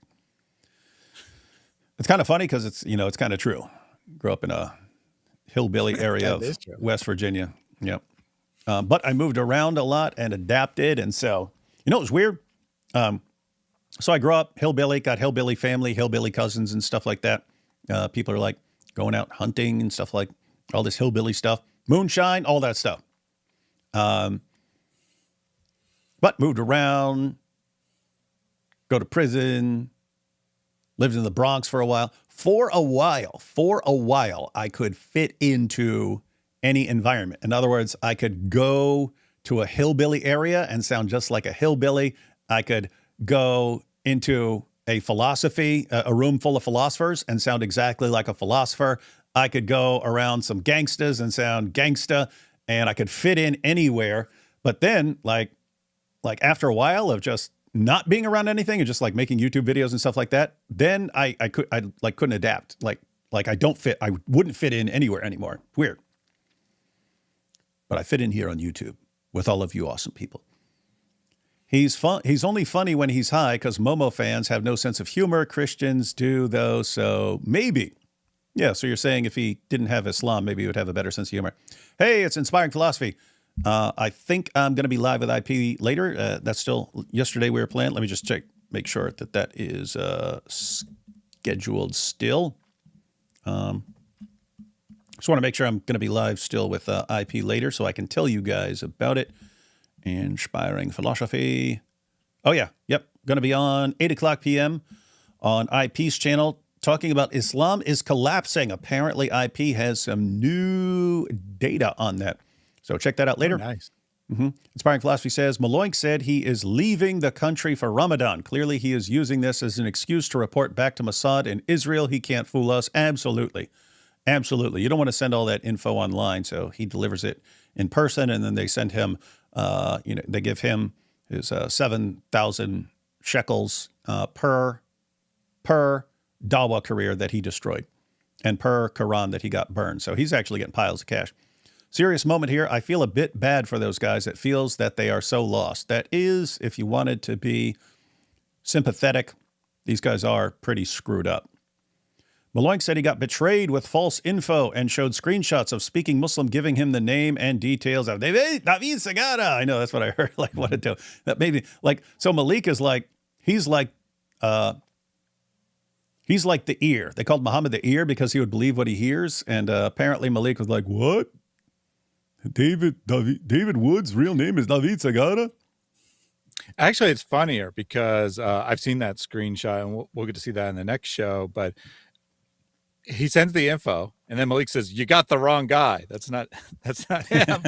It's kind of funny because it's kind of true. Grew up in a hillbilly area of West Virginia. Yep. But I moved around a lot and adapted. And so, it was weird. So I grew up hillbilly, got hillbilly family, hillbilly cousins and stuff like that. People are like going out hunting and stuff, like all this hillbilly stuff, moonshine, all that stuff. But moved around, go to prison, lived in the Bronx for a while. For a while, I could fit into any environment. In other words, I could go to a hillbilly area and sound just like a hillbilly. I could go into a room full of philosophers and sound exactly like a philosopher. I could go around some gangstas and sound gangsta, and I could fit in anywhere. But then, like after a while of just not being around anything and just like making YouTube videos and stuff like that, then I couldn't adapt. Like I wouldn't fit in anywhere anymore. Weird. But I fit in here on YouTube with all of you awesome people. He's only funny when he's high because Momo fans have no sense of humor. Christians do, though, so maybe. Yeah, so you're saying if he didn't have Islam, maybe he would have a better sense of humor. Hey, it's Inspiring Philosophy. I think I'm going to be live with IP later. That's still yesterday we were planning. Let me just make sure that is scheduled still. Just want to make sure I'm going to be live still with IP later so I can tell you guys about it. Inspiring Philosophy. Oh, yeah. Yep. Going to be on 8 o'clock p.m. on IP's channel talking about Islam is collapsing. Apparently, IP has some new data on that. So check that out later. Oh, nice. Mm-hmm. Inspiring Philosophy says, Maloink said he is leaving the country for Ramadan. Clearly, he is using this as an excuse to report back to Mossad in Israel. He can't fool us. Absolutely. Absolutely. You don't want to send all that info online, so he delivers it in person, and then they send him, they give him his 7,000 shekels per Dawa career that he destroyed and per Quran that he got burned. So he's actually getting piles of cash. Serious moment here. I feel a bit bad for those guys. It feels that they are so lost. That is, if you wanted to be sympathetic, these guys are pretty screwed up. Maloink said he got betrayed with false info and showed screenshots of Speaking Muslim giving him the name and details of David Sagara. I know, that's what I heard. Like, what to do. That maybe, like, so Malik is like, he's like the ear. They called Muhammad the ear because he would believe what he hears. And apparently Malik was like, what? David Wood's real name is David Sagara? Actually, it's funnier because I've seen that screenshot, and we'll get to see that in the next show. But he sends the info, and then Malik says, "You got the wrong guy. That's not him."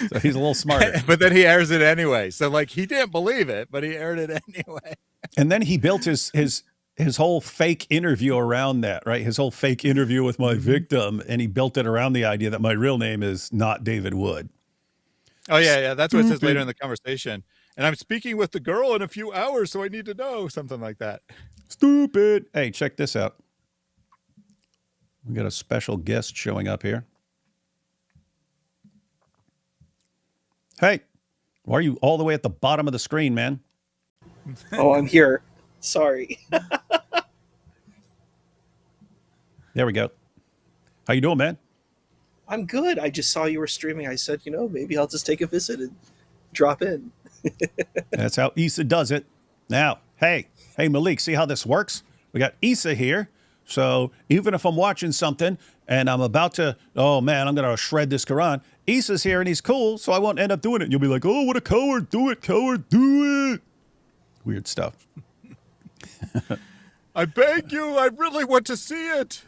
So he's a little smarter. But then he airs it anyway. So like he didn't believe it, but he aired it anyway. And then he built his whole fake interview around that, right? His whole fake interview with my victim, and he built it around the idea that my real name is not David Wood. Oh, yeah. That's what it says later in the conversation. And I'm speaking with the girl in a few hours, so I need to know, something like that. Stupid. Hey, check this out. We got a special guest showing up here. Hey, why are you all the way at the bottom of the screen, man? Oh, I'm here. Sorry. There we go. How you doing, man? I'm good. I just saw you were streaming. I said, maybe I'll just take a visit and drop in. That's how Issa does it. Now, hey, Malik, see how this works? We got Issa here. So even if I'm watching something and I'm about to, oh man, I'm going to shred this Quran, Issa's here and he's cool, so I won't end up doing it. You'll be like, oh, what a coward. Do it, coward. Do it. Weird stuff. I beg you, I really want to see it.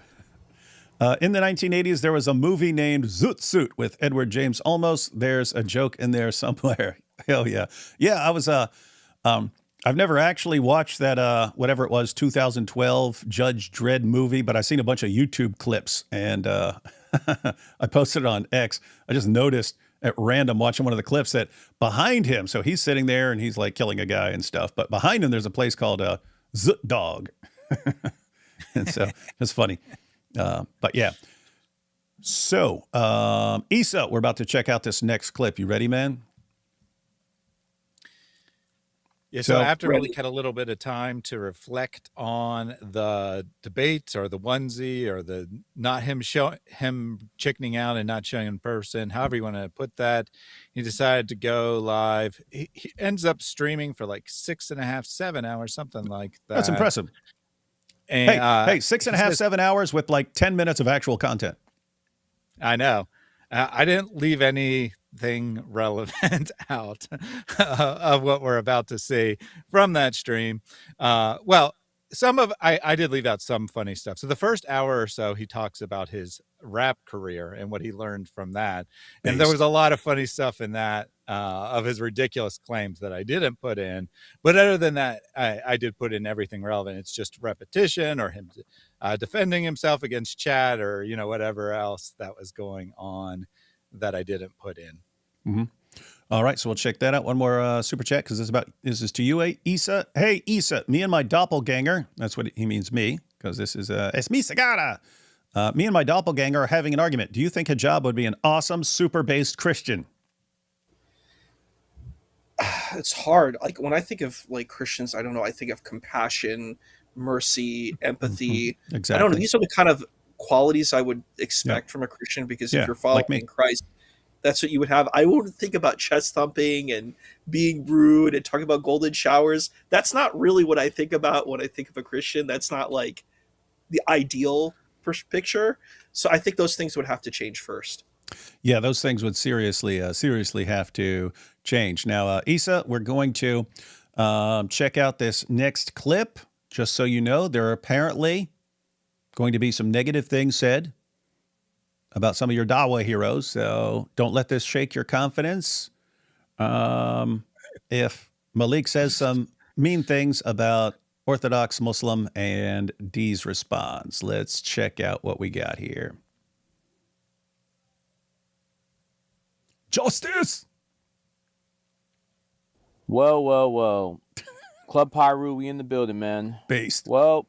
In the 1980s, there was a movie named Zoot Suit with Edward James Olmos. There's a joke in there somewhere. Hell yeah. Yeah, I was, I've never actually watched that, whatever it was, 2012 Judge Dredd movie, but I've seen a bunch of YouTube clips and I posted it on X. I just noticed at random watching one of the clips that behind him, so he's sitting there and he's like killing a guy and stuff, but behind him there's a place called Zoot Dog. And so it's funny. But yeah. So, Issa, we're about to check out this next clip. You ready, man? Yeah, so after Malik had a little bit of time to reflect on the debate or the onesie or the not him chickening out and not showing in person, however you want to put that, he decided to go live. He ends up streaming for like 6.5, 7 hours, something like that. That's impressive. And, hey, 6.5, 7 hours with like 10 minutes of actual content. I know. I didn't leave anything relevant out of what we're about to see from that stream. Well, I did leave out some funny stuff. So the first hour or so, he talks about his rap career and what he learned from that. And there was a lot of funny stuff in that of his ridiculous claims that I didn't put in. But other than that, I did put in everything relevant. It's just repetition or him defending himself against chat or, whatever else that was going on that I didn't put in. Mm-hmm. All right, so we'll check that out. One more super chat because this is to you, Issa. Hey, Issa, me and my doppelganger, that's what he means me, because this is, es mi sagara. Me and my doppelganger are having an argument. Do you think hijab would be an awesome, super-based Christian? It's hard. Like when I think of like Christians, I don't know, I think of compassion, mercy, empathy. Mm-hmm. Exactly. I don't know. These are the kind of qualities I would expect from a Christian because if you're following Christ, that's what you would have. I wouldn't think about chest thumping and being rude and talking about golden showers. That's not really what I think about when I think of a Christian. That's not like the ideal picture. So I think those things would have to change first. Yeah, those things would seriously have to change. Now, Issa, we're going to check out this next clip. Just so you know, there are apparently going to be some negative things said about some of your Dawa heroes, so don't let this shake your confidence. If Malik says some mean things about Orthodox Muslim and Dee's response, let's check out what we got here. Justice! Whoa. Club Pyru, we in the building, man. Based. Well,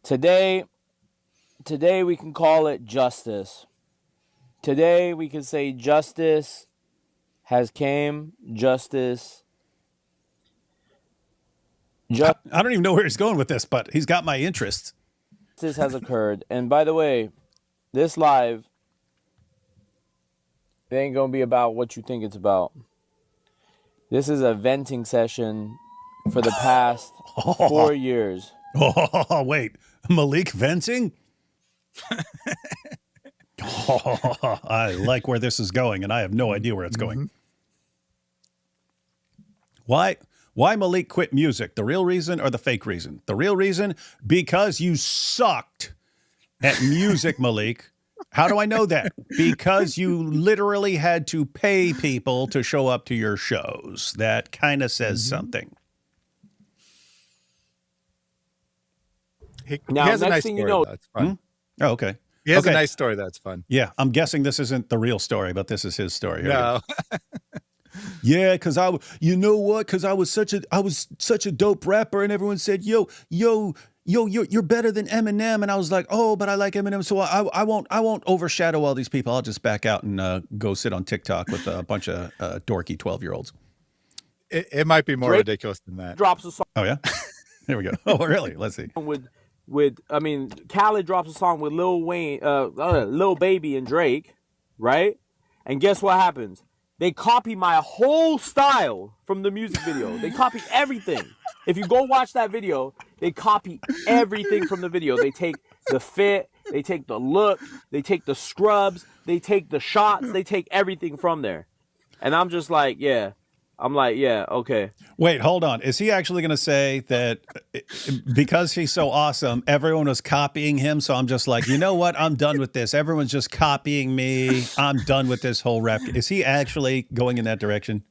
today we can call it justice. Today we can say justice has came. Justice. I don't even know where he's going with this, but he's got my interest. Justice has occurred. And by the way, this live, it ain't going to be about what you think it's about. This is a venting session for the past 4 years. Oh, wait. Malik venting? I like where this is going, and I have no idea where it's going. Why Malik quit music? The real reason or the fake reason? The real reason, because you sucked at music, Malik. How do I know that? Because you literally had to pay people to show up to your shows. That kind of says something. He has a nice story, that's fun. Oh, okay. He has a nice story that's fun. Yeah, I'm guessing this isn't the real story, but this is his story. No. Yeah, because Because I was such a dope rapper, and everyone said, yo, you're better than Eminem, and I was like, oh, but I like Eminem, so I won't overshadow all these people. I'll just back out and go sit on TikTok with a bunch of dorky 12-year-olds. It might be more Drake ridiculous than that. drops a song. Oh yeah, here we go. Oh really? Let's see. Khaled drops a song with Lil Wayne, Lil Baby and Drake, right? And guess what happens? They copy my whole style from the music video. They copy everything. If you go watch that video, they copy everything from the video. They take the fit, they take the look, they take the scrubs, they take the shots, they take everything from there. And I'm just like, yeah. I'm like, yeah, okay. Wait, hold on. Is he actually going to say that because he's so awesome, everyone was copying him? So I'm just like, you know what? I'm done with this. Everyone's just copying me. I'm done with this whole rap. Is he actually going in that direction?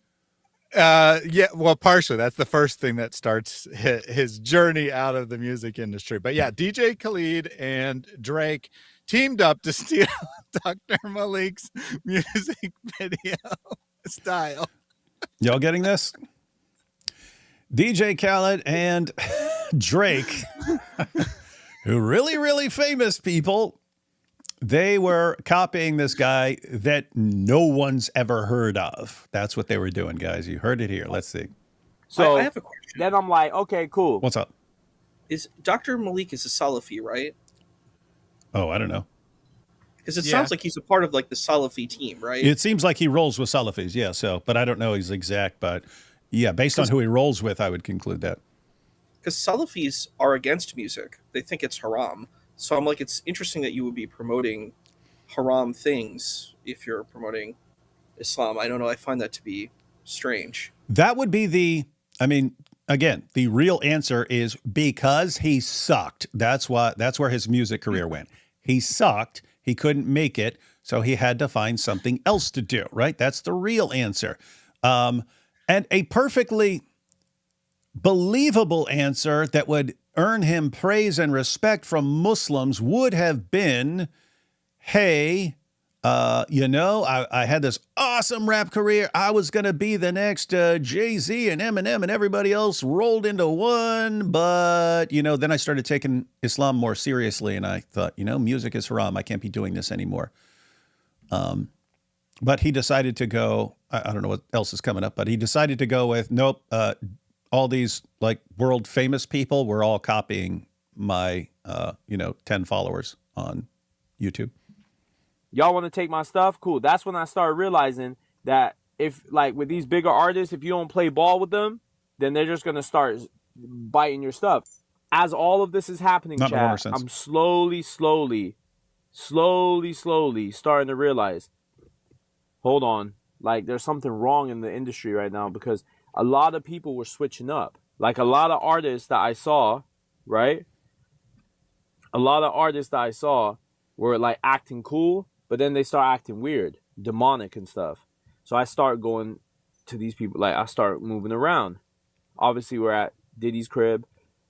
Yeah, well, partially. That's the first thing that starts his journey out of the music industry. But yeah, DJ Khaled and Drake teamed up to steal Dr. Malik's music video style. Y'all getting this? DJ Khaled and Drake, who really, really famous people, they were copying this guy that no one's ever heard of. That's what they were doing, guys. You heard it here. Let's see. So I have a question. Then I'm like, okay, cool. What's up? Is Dr. Malik is a Salafi, right? Oh, I don't know. Because it sounds like he's a part of like the Salafi team, right? It seems like he rolls with Salafis, yeah. So, but I don't know his exact, but yeah, based on who he rolls with, I would conclude that. Because Salafis are against music; they think it's haram. So I'm like, it's interesting that you would be promoting haram things if you're promoting Islam. I don't know. I find that to be strange. That would be again, the real answer is because he sucked. That's where his music career went. He sucked. He couldn't make it, so he had to find something else to do, right? That's the real answer. And a perfectly believable answer that would earn him praise and respect from Muslims would have been, hey, I had this awesome rap career. I was going to be the next Jay-Z and Eminem and everybody else rolled into one. But, then I started taking Islam more seriously. And I thought, music is haram. I can't be doing this anymore. But he decided to go, I don't know what else is coming up, but he decided to go with, nope, all these like world famous people were all copying my, 10 followers on YouTube. Y'all want to take my stuff? Cool. That's when I started realizing that if, like, with these bigger artists, if you don't play ball with them, then they're just going to start biting your stuff. As all of this is happening, Chad, I'm slowly starting to realize, hold on, like, there's something wrong in the industry right now because a lot of people were switching up. Like, a lot of artists that I saw, right? A lot of artists that I saw were, like, acting cool. But then they start acting weird, demonic and stuff. So I start going to these people, like I start moving around. Obviously, we're at Diddy's crib,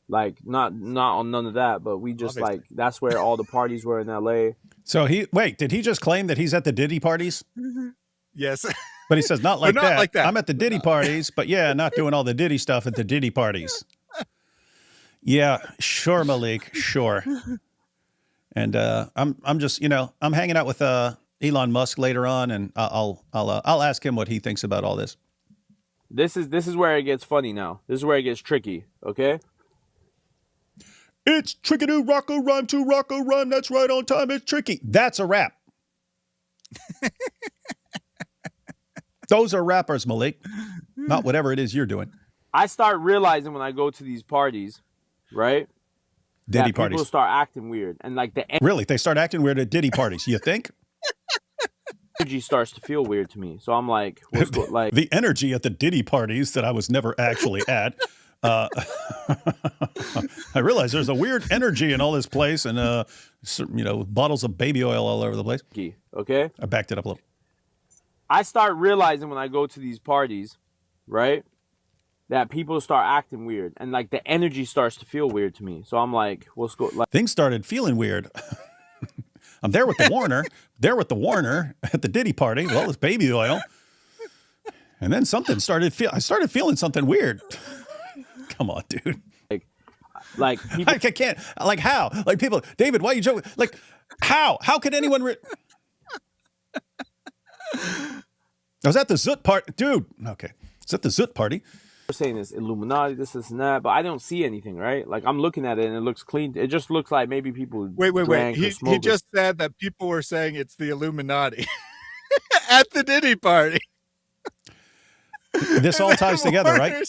like not on none of that, but we just like that's where all the parties were in LA. So did he just claim that he's at the Diddy parties? Yes. But he says not like that. that. I'm at the Diddy parties, but yeah, not doing all the Diddy stuff at the Diddy parties. Yeah, sure, Malik, sure. And I'm just, I'm hanging out with Elon Musk later on, and I'll ask him what he thinks about all this. This is where it gets funny now. This is where it gets tricky. Okay. It's tricky to rocko rhyme to rocko rhyme. That's right on time. It's tricky. That's a rap. Those are rappers, Malik. Not whatever it is you're doing. I start realizing when I go to these parties, right? Diddy parties. People start acting weird, and like really, they start acting weird at Diddy parties. You think? Energy starts to feel weird to me, so I'm like, like the energy at the Diddy parties that I was never actually at. I realize there's a weird energy in all this place, and bottles of baby oil all over the place. Okay, I backed it up a little. I start realizing when I go to these parties, right? That people start acting weird, and like the energy starts to feel weird to me. So I'm like, what's going? Like, things started feeling weird. I'm there with the Warner, at the Diddy party. Well, it's baby oil, and then something started. I started feeling something weird. Come on, dude. Like people, I can't. Like how? Like people. David, why are you joking? Like how? How could anyone? I was at the Zoot part, dude. Okay. It's at the Zut party. They're saying it's Illuminati, this and that, but I don't see anything, right? Like, I'm looking at it and it looks clean. It just looks like maybe people drank or smoked. He just said that people were saying it's the Illuminati at the Diddy party. This all ties together, right?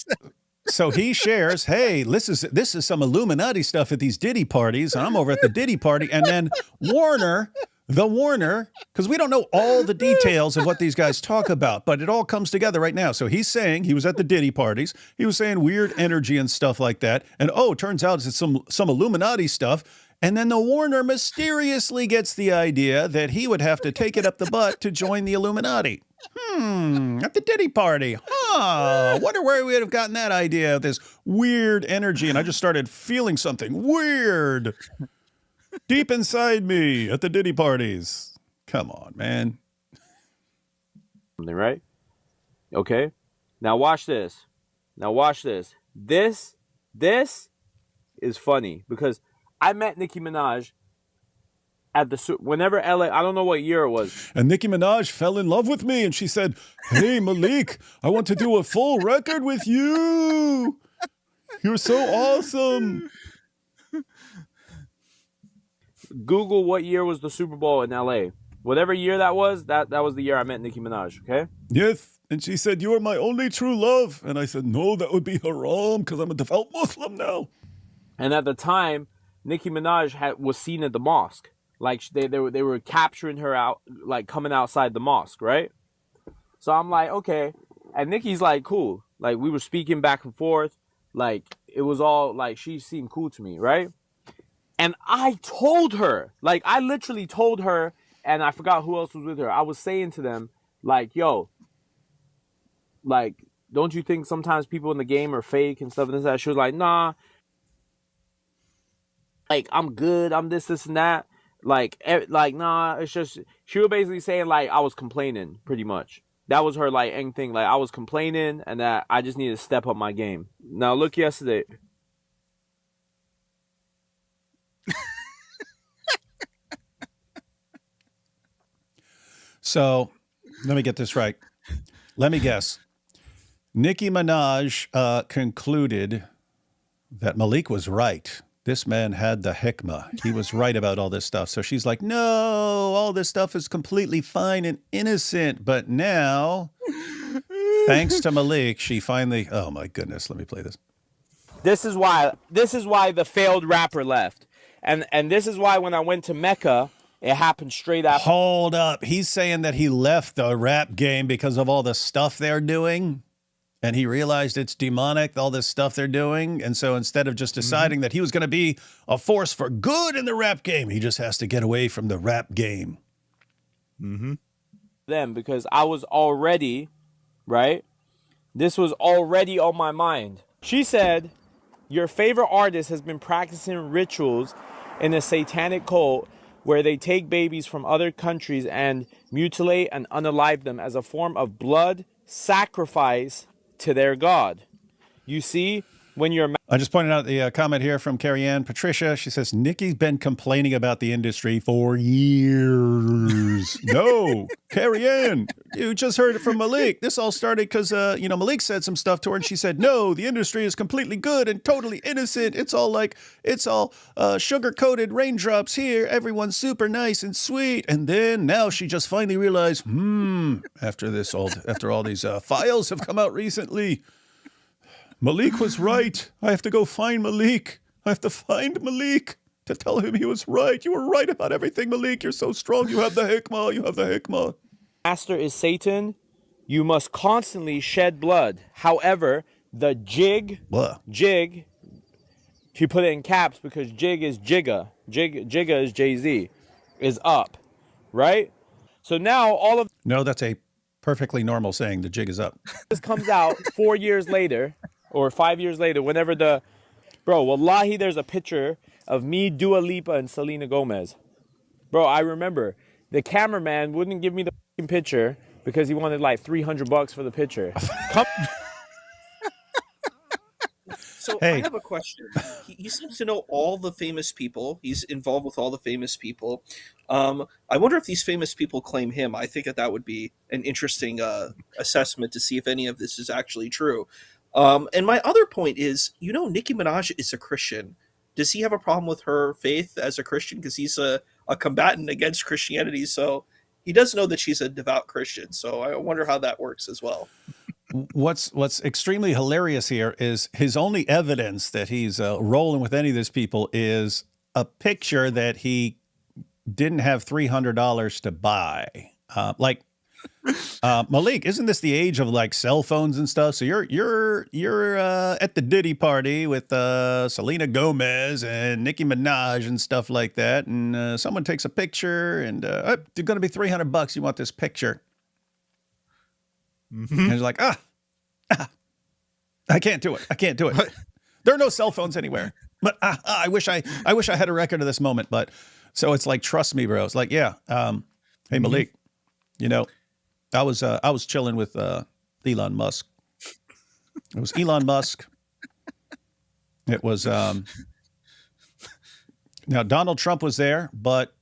So he shares, hey, this is some Illuminati stuff at these Diddy parties, and I'm over at the Diddy party. And then Warner, because we don't know all the details of what these guys talk about, but it all comes together right now. So he's saying he was at the Diddy parties. He was saying weird energy and stuff like that. And it turns out it's some Illuminati stuff. And then the Warner mysteriously gets the idea that he would have to take it up the butt to join the Illuminati. At the Diddy party. Wonder where we would have gotten that idea of this weird energy. And I just started feeling something weird deep inside me at the Diddy parties. Come on, man. Something, right? Okay. Now watch this. This is funny because I met Nicki Minaj at whenever LA, I don't know what year it was. And Nicki Minaj fell in love with me and she said, hey, Malik, I want to do a full record with you. You're so awesome. Google what year was the Super Bowl in LA. Whatever year that was the year I met Nicki Minaj, okay? Yes. And she said, you are my only true love. And I said, no, that would be haram because I'm a devout Muslim now. And at the time, Nicki Minaj was seen at the mosque. Like they were capturing her out, like coming outside the mosque, right? So I'm like, okay. And Nicki's like, cool. Like we were speaking back and forth. Like it was all like she seemed cool to me, right? And I told her, like I literally told her, and I forgot who else was with her. I was saying to them, like, yo, like, don't you think sometimes people in the game are fake and stuff and that? She was like, nah. Like, I'm good. I'm this and that. Like, nah, it's just, she was basically saying, like, I was complaining, pretty much. That was her, like, end thing. Like, I was complaining and that I just needed to step up my game. Now, look yesterday. So, let me get this right. Let me guess. Nicki Minaj concluded that Malik was right. This man had the hikmah. He was right about all this stuff. So she's like, no, all this stuff is completely fine and innocent. But now, thanks to Malik, she finally, oh my goodness, let me play this. This is why the failed rapper left. And this is why when I went to Mecca, it happened straight after. Hold up. He's saying that he left the rap game because of all the stuff they're doing. And he realized it's demonic, all this stuff they're doing. And so instead of just deciding that he was going to be a force for good in the rap game, he just has to get away from the rap game. Them, because I was already, right? This was already on my mind. She said, your favorite artist has been practicing rituals in a satanic cult where they take babies from other countries and mutilate and unalive them as a form of blood sacrifice to their God. You see, when you're... I just pointed out the comment here from Carrie Ann Patricia. She says, Nicki's been complaining about the industry for years. No, Carrie Ann, you just heard it from Malik. This all started because, Malik said some stuff to her and she said, no, the industry is completely good and totally innocent. It's all sugar-coated raindrops here. Everyone's super nice and sweet. And then now she just finally realized, after all these files have come out recently, Malik was right. I have to go find Malik. I have to find Malik to tell him he was right. You were right about everything, Malik. You're so strong. You have the hikmah. You have the hikmah. Master is Satan. You must constantly shed blood. However, the jig, she put it in caps because jig is Jigga. Jigga is Jay-Z, is up, right? So now all of... No, that's a perfectly normal saying. The jig is up. This comes out 4 years later. Or 5 years later, whenever wallahi, there's a picture of me, Dua Lipa, and Selena Gomez. Bro, I remember the cameraman wouldn't give me the fucking picture because he wanted like $300 for the picture. So I Hey, have a question. He seems to know all the famous people. He's involved with all the famous people. I wonder if these famous people claim him. I think that that would be an interesting assessment to see if any of this is actually true. And my other point is, Nicki Minaj is a Christian. Does he have a problem with her faith as a Christian? Because he's a combatant against Christianity. So he does know that she's a devout Christian. So I wonder how that works as well. what's extremely hilarious here is his only evidence that he's rolling with any of these people is a picture that he didn't have $300 to buy. Malik, isn't this the age of like cell phones and stuff? So you're at the Diddy party with Selena Gomez and Nicki Minaj and stuff like that, and someone takes a picture, and it's going to be $300. You want this picture? Mm-hmm. And he's like, I can't do it. I can't do it. There are no cell phones anywhere. But I wish I had a record of this moment. But so it's like, trust me, bro. It's like, yeah. Hey, Malik, I was chilling with Elon Musk. It was Elon Musk. It was now Donald Trump was there, but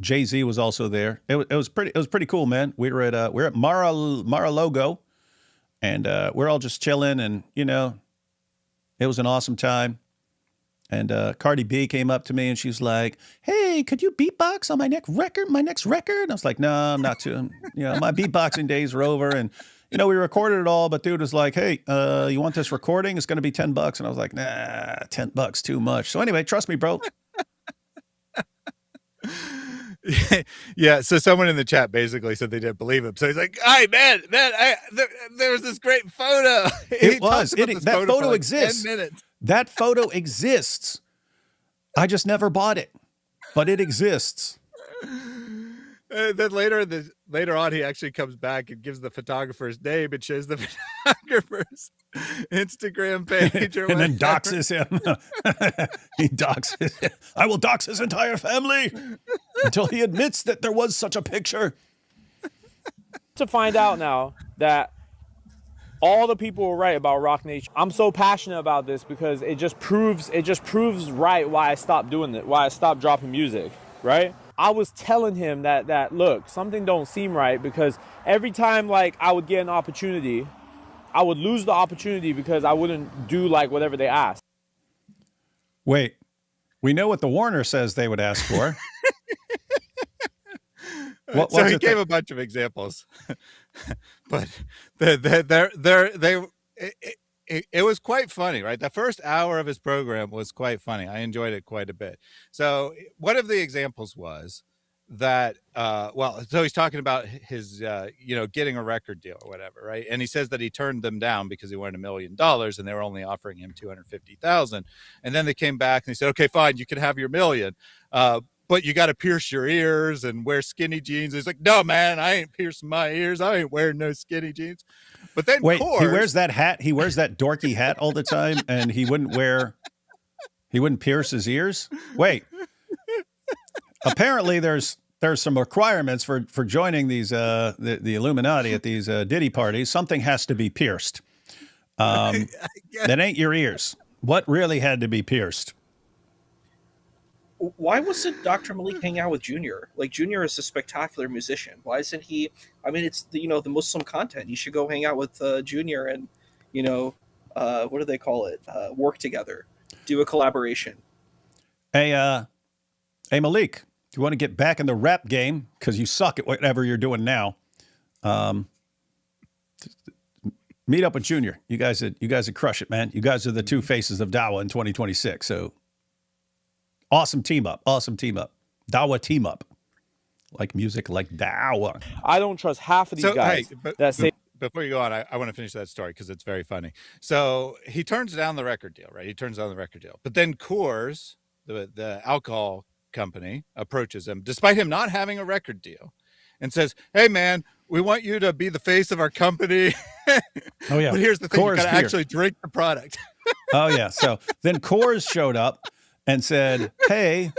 Jay-Z was also there. It was pretty cool, man. We're at Mar-a-Lago, and we're all just chilling, and it was an awesome time. And Cardi B came up to me and she was like, "Hey, could you beatbox on my next record? And I was like, "No, I'm not too. My beatboxing days are over." And we recorded it all, but dude was like, "Hey, you want this recording? It's going to be $10." And I was like, "Nah, $10 too much." So anyway, trust me, bro. Yeah, so someone in the chat basically said they didn't believe him. So he's like, "Hey, man, there was this great photo." That photo exists. 10 minutes. That photo exists. I just never bought it, but it exists. And then later on, he actually comes back and gives the photographer's name and shows the photographer's Instagram page, or and then doxes him. He doxes him. I will dox his entire family until he admits that there was such a picture. To find out now that all the people were right about Rock Nation. I'm so passionate about this because it just proves right why I stopped doing it, why I stopped dropping music, right? I was telling him that look, something don't seem right, because every time like I would get an opportunity, I would lose the opportunity because I wouldn't do like whatever they asked. Wait, we know what the Warner says they would ask for. So he gave a bunch of examples, but it was quite funny, right? The first hour of his program was quite funny. I enjoyed it quite a bit. So one of the examples was that, so he's talking about his, getting a record deal or whatever, right? And he says that he turned them down because he wanted $1 million and they were only offering him $250,000. And then they came back and they said, "Okay, fine, you can have your $1 million. But you got to pierce your ears and wear skinny jeans." He's like, "No, man, I ain't piercing my ears. I ain't wearing no skinny jeans." But then, wait, he wears that hat. He wears that dorky hat all the time, and he wouldn't pierce his ears. Wait, apparently there's some requirements for joining these the Illuminati at these Diddy parties. Something has to be pierced. That ain't your ears. What really had to be pierced? Why wasn't Dr. Malik hanging out with Junior? Like, Junior is a spectacular musician. Why isn't he? I mean, it's the Muslim content. You should go hang out with Junior and, what do they call it? Work together, do a collaboration. Hey, Malik, if you want to get back in the rap game because you suck at whatever you're doing now, meet up with Junior. You guys would crush it, man. You guys are the two faces of Dawah in 2026. So. Awesome team up. Dawah team up. Like music, like Dawah. I don't trust half of these guys. Hey, before you go on, I want to finish that story because it's very funny. So he turns down the record deal, right? But then Coors, the alcohol company, approaches him, despite him not having a record deal, and says, "Hey, man, we want you to be the face of our company." Oh, yeah. But here's the thing. Coors you got to actually drink the product. Oh, yeah. So then Coors showed up and said, "Hey,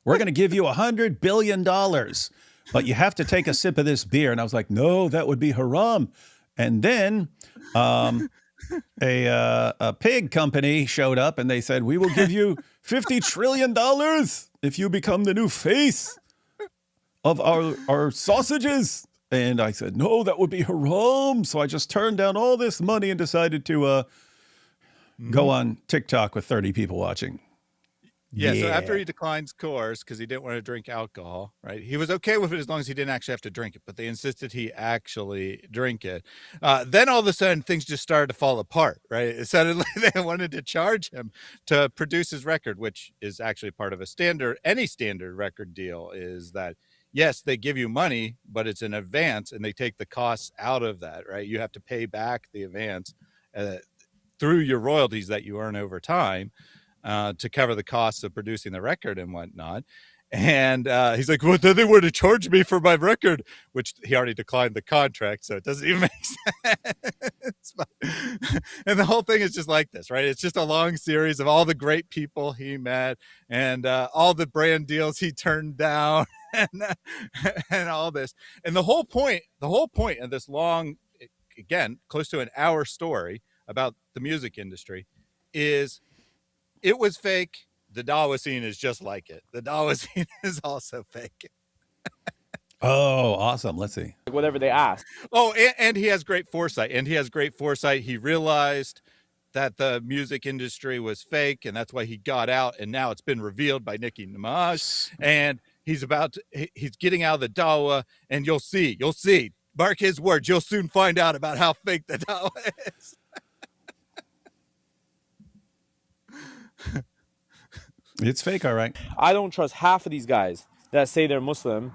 we're going to give you $100 billion, but you have to take a sip of this beer." And I was like, "No, that would be haram." And then a pig company showed up and they said, "We will give you $50 trillion if you become the new face of our sausages." And I said, "No, that would be haram." So I just turned down all this money and decided to go on TikTok with 30 people watching. Yeah, so after he declines Coors because he didn't want to drink alcohol, right? He was okay with it as long as he didn't actually have to drink it, but they insisted he actually drink it. Then all of a sudden, things just started to fall apart, right? Suddenly, they wanted to charge him to produce his record, which is actually part of any standard record deal is that, yes, they give you money, but it's an advance, and they take the costs out of that, right? You have to pay back the advance through your royalties that you earn over time. To cover the costs of producing the record and whatnot. And he's like, well, then they were to charge me for my record, which he already declined the contract, so it doesn't even make sense. And the whole thing is just like this, right? It's just a long series of all the great people he met and all the brand deals he turned down and all this. And the whole point of this long, again, close to an hour story about the music industry is it was fake. The Dawa scene is just like it. The Dawa scene is also fake. Oh, awesome. Let's see. Whatever they ask. Oh, and he has great foresight. He realized that the music industry was fake, and that's why he got out. And now it's been revealed by Nicki Minaj. And he's getting out of the Dawa, and you'll see. Mark his words. You'll soon find out about how fake the Dawa is. It's fake, all right. I don't trust half of these guys that say they're Muslim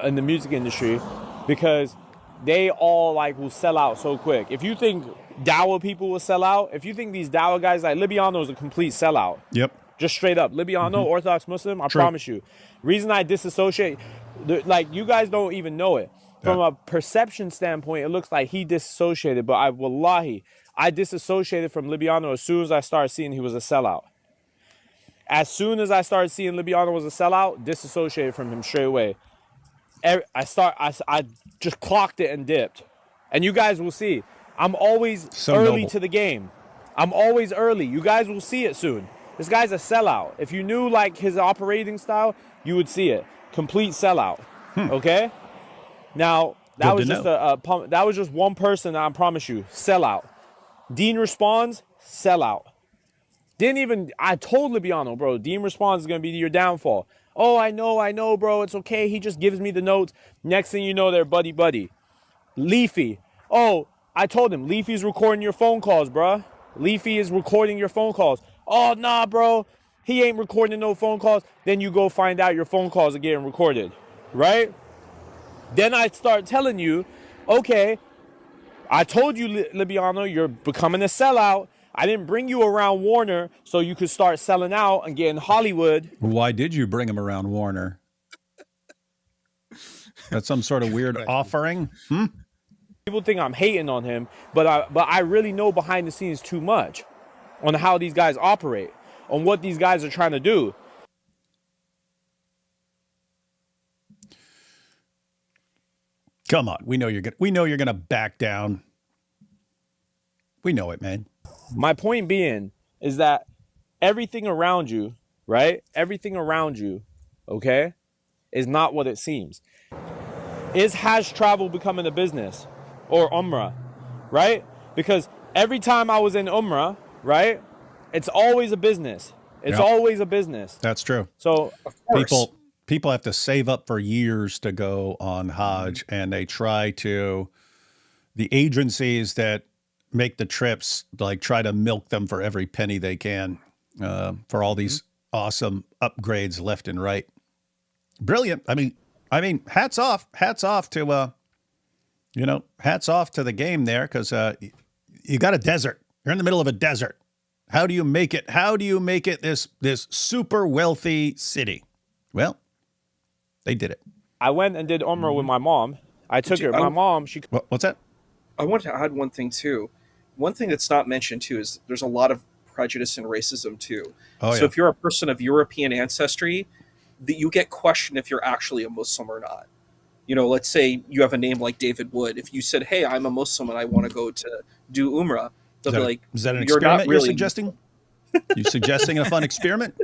in the music industry because they all will sell out so quick. If you think Dawa people will sell out, if you think these Dawa guys, like Libiano is a complete sellout. Yep. Just straight up. Libiano, Orthodox Muslim, I promise you. Reason I disassociate, you guys don't even know it. From a perception standpoint, it looks like he disassociated, but wallahi, I disassociated from Libiano as soon as I started seeing he was a sellout. As soon as I started seeing Libiano was a sellout, disassociated from him straight away. I just clocked it and dipped. And you guys will see. I'm always early to the game. I'm always early. You guys will see it soon. This guy's a sellout. If you knew his operating style, you would see it. Complete sellout. Okay? Now, that was just that was just one person, I promise you. Sellout. Dean responds, sellout. I told Libiano, bro, Dean responds is going to be your downfall. Oh, I know, bro. It's okay. He just gives me the notes. Next thing you know, they're buddy. Leafy. Oh, I told him, Leafy's recording your phone calls, bro. Leafy is recording your phone calls. Oh, nah, bro. He ain't recording no phone calls. Then you go find out your phone calls are getting recorded, right? Then I start telling you, okay, I told you, Libiano, you're becoming a sellout. I didn't bring you around Warner so you could start selling out and get in Hollywood. Why did you bring him around Warner? That's some sort of weird offering? People think I'm hating on him, but I really know behind the scenes too much on how these guys operate, on what these guys are trying to do. Come on, we know you're gonna back down. We know it, man. My point being is that everything around you, right? Everything around you, okay, is not what it seems. Is Hajj travel becoming a business or Umrah, right? Because every time I was in Umrah, right, it's always a business. It's always a business. That's true. So people have to save up for years to go on Hajj, and they try to, the agencies that make the trips, try to milk them for every penny they can for all these awesome upgrades left and right. Brilliant. I mean, hats off to, hats off to the game there, because you got a desert. You're in the middle of a desert. How do you make it? This super wealthy city? Well, they did it. I went and did Umrah with my mom. I took her. My mom, What's that? I want to add one thing too. One thing that's not mentioned too is there's a lot of prejudice and racism too. So if you're a person of European ancestry, that you get questioned if you're actually a Muslim or not. Let's say you have a name like David Wood. If you said, "Hey, I'm a Muslim and I want to go to do Umrah," They'll be like, is that an "You're not experiment really you're suggesting? You suggesting a fun experiment?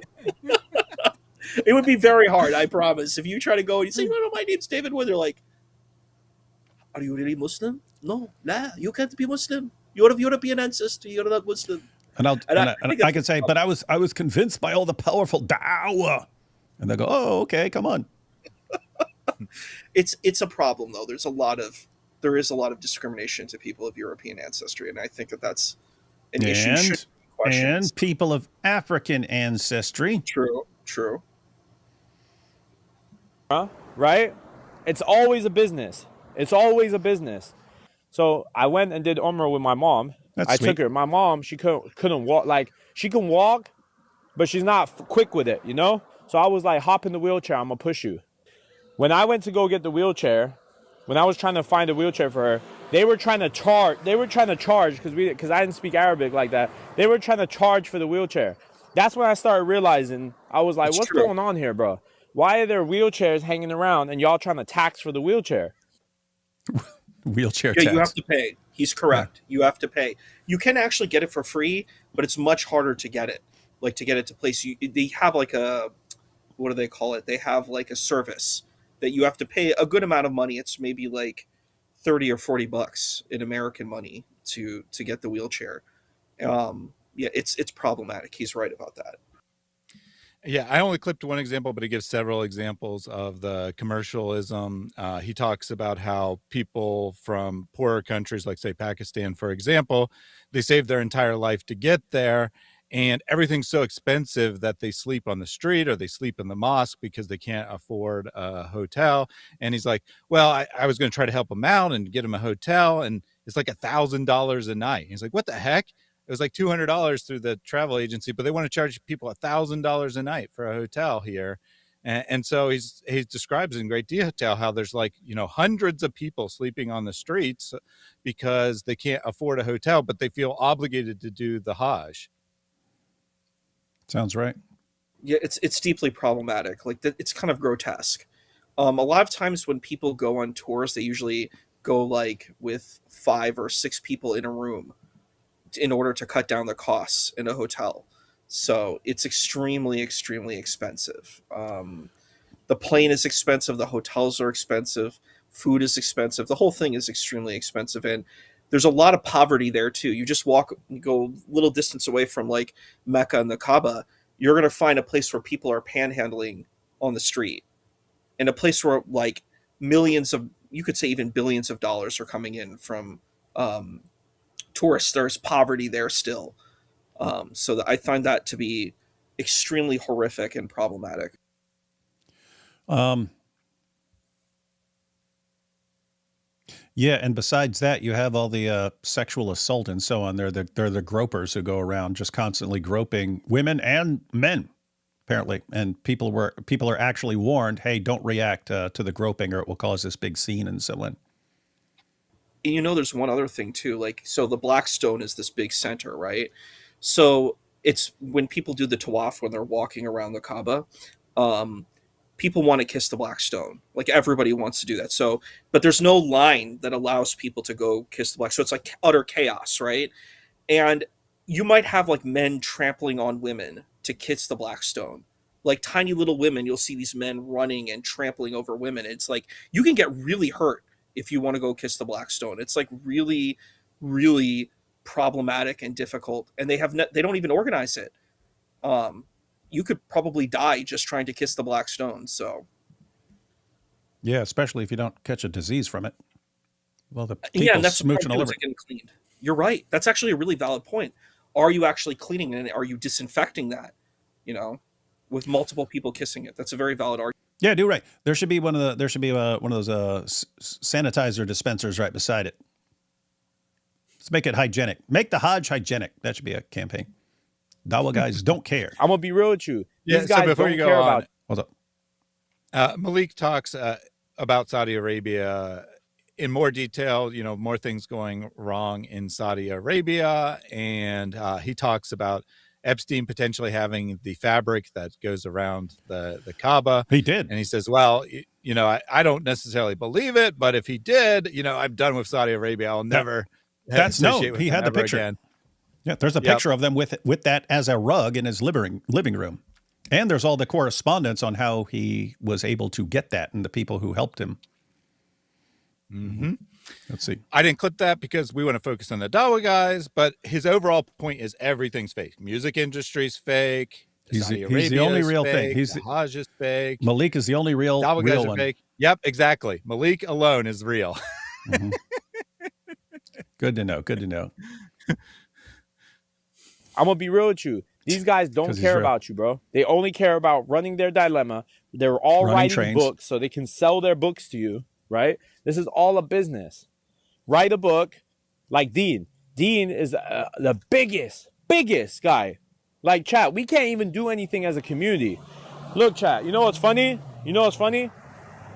It would be very hard, I promise. If you try to go and you say, "No, my name's David Wood," they're like, "Are you really Muslim? No, nah, you can't be Muslim. You're of European ancestry. You're not Muslim." And I can say, but I was convinced by all the powerful da'wah. And they go, "Oh, okay, come on." It's a problem though. There is a lot of discrimination to people of European ancestry, and I think that's an issue. Should be questioned. And people of African ancestry. True. Right? It's always a business. So I went and did Umrah with my mom. I took her. My mom, she couldn't walk. Like, she can walk, but she's not quick with it, you know? So I was like, hop in the wheelchair. I'm going to push you. When I went to go get the wheelchair, when I was trying to find a wheelchair for her, they were trying to charge because I didn't speak Arabic like that. They were trying to charge for the wheelchair. That's when I started realizing, I was like, what's going on here, bro? Why are there wheelchairs hanging around and y'all trying to tax for the wheelchair? Wheelchair tax. You have to pay. He's correct. You have to pay. You can actually get it for free, but it's much harder to get it. Like, to get it to place. They have like a, what do they call it? They have like a service that you have to pay a good amount of money. It's maybe like $30 or $40 in American money to get the wheelchair. Yeah, it's problematic. He's right about that. Yeah, I only clipped one example, but he gives several examples of the commercialism. He talks about how people from poorer countries, like say Pakistan, for example, they save their entire life to get there, and everything's so expensive that they sleep on the street or they sleep in the mosque because they can't afford a hotel. And he's like, well, I was going to try to help him out and get him a hotel, and it's like $1,000 a night. He's like, what the heck? It was like $200 through the travel agency, but they want to charge people $1,000 a night for a hotel here. And so he describes in great detail how there's like, hundreds of people sleeping on the streets because they can't afford a hotel, but they feel obligated to do the Hajj. Sounds right. Yeah, it's deeply problematic. Like, it's kind of grotesque. A lot of times when people go on tours, they usually go like with 5 or 6 people in a room in order to cut down the costs in a hotel. So it's extremely, extremely expensive. The plane is expensive. The hotels are expensive. Food is expensive. The whole thing is extremely expensive. And there's a lot of poverty there too. You just go a little distance away from like Mecca and the Kaaba, you're going to find a place where people are panhandling on the street, and a place where like millions of, you could say even billions of dollars are coming in from tourists. There's poverty there still. So I find that to be extremely horrific and problematic. Yeah, and besides that, you have all the sexual assault and so on. They're the gropers who go around just constantly groping women and men, apparently. And people are actually warned, hey, don't react to the groping or it will cause this big scene and so on. There's one other thing too. Like, so the Black Stone is this big center, right? So it's when people do the tawaf, when they're walking around the Kaaba, people want to kiss the Black Stone. Like, everybody wants to do that. So, but there's no line that allows people to go kiss the Black Stone. So it's like utter chaos, right? And you might have like men trampling on women to kiss the Black Stone. Like tiny little women, you'll see these men running and trampling over women. It's like, you can get really hurt if you want to go kiss the Black Stone. It's like really, really problematic and difficult. And they don't even organize it. You could probably die just trying to kiss the Black Stone. So, yeah, especially if you don't catch a disease from it. Well, the people and that's smooching all over. Getting cleaned. You're right. That's actually a really valid point. Are you actually cleaning it? Are you disinfecting that? With multiple people kissing it. That's a very valid argument. Yeah, do right. There should be one of those sanitizer dispensers right beside it. Let's make it hygienic. Make the Hajj hygienic. That should be a campaign. Dawa guys don't care. I'm gonna be real with you. Yeah, These guys so before don't you go care on, about. What's up? Malik talks about Saudi Arabia in more detail. More things going wrong in Saudi Arabia, and he talks about Epstein potentially having the fabric that goes around the Kaaba. He did. And he says, well, I don't necessarily believe it, but if he did, I'm done with Saudi Arabia. I'll never That's no. He had the picture. Again. Yeah, there's a picture of them with that as a rug in his living room. And there's all the correspondence on how he was able to get that and the people who helped him. Mm-hmm. Let's see. I didn't clip that because we want to focus on the Dawa guys, but his overall point is everything's fake. Music industry's fake. He's the only real thing. The Hajj is fake. Malik is the only real guys are one. fake. Yep, exactly. Malik alone is real. Mm-hmm. Good to know. Good to know. I'm gonna be real with you. These guys don't care about you, bro. They only care about running their dilemma. They're all writing books so they can sell their books to you, right? This is all a business. Write a book like Dean. Dean is the biggest guy. Like, chat, we can't even do anything as a community. Look, chat, you know what's funny?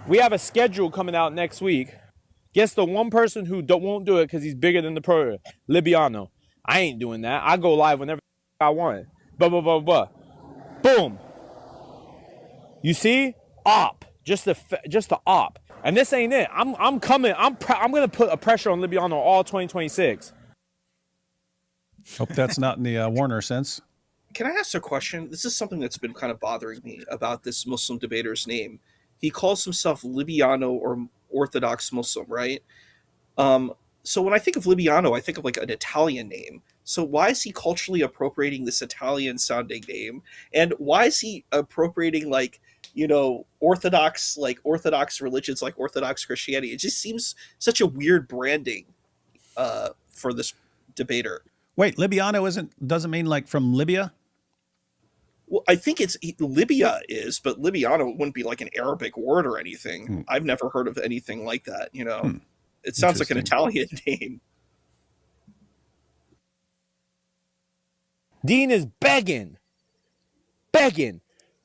We have a schedule coming out next week. Guess the one person who won't do it because he's bigger than the program? Libiano. I ain't doing that. I go live whenever I want. Boom. You see? Op. Just the op. And this ain't it. I'm coming. I'm gonna put a pressure on Libiano all 2026. Hope that's not in the Warner sense. Can I ask a question? This is something that's been kind of bothering me about this Muslim debater's name. He calls himself Libiano or Orthodox Muslim, right? So when I think of Libiano, I think of like an Italian name. So why is he culturally appropriating this Italian-sounding name? And why is he appropriating Orthodox religions like Orthodox Christianity? It just seems such a weird branding for this debater. Wait, Libiano doesn't mean like from Libya? Well, I think Libya is, but Libiano wouldn't be like an Arabic word or anything. I've never heard of anything like that, It sounds like an Italian name. Dean is begging.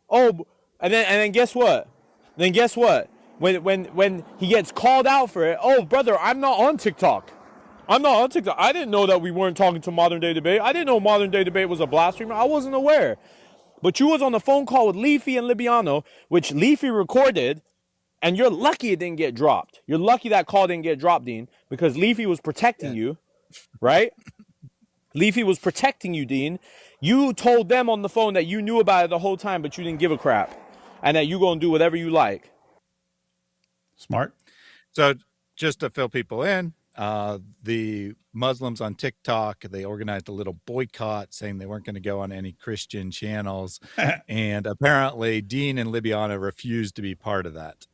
Oh, and then guess what? When he gets called out for it, oh brother, I'm not on TikTok. I didn't know that we weren't talking to Modern Day Debate. I didn't know Modern Day Debate was a blasphemer. I wasn't aware. But you was on the phone call with Leafy and Libiano, which Leafy recorded, and you're lucky it didn't get dropped. You're lucky that call didn't get dropped, Dean, because Leafy was protecting you, right? Leafy was protecting you, Dean. You told them on the phone that you knew about it the whole time, but you didn't give a crap, and that you're going to do whatever you like. Smart. So just to fill people in, the Muslims on TikTok, they organized a little boycott saying they weren't going to go on any Christian channels. And apparently Dean and Libiano refused to be part of that.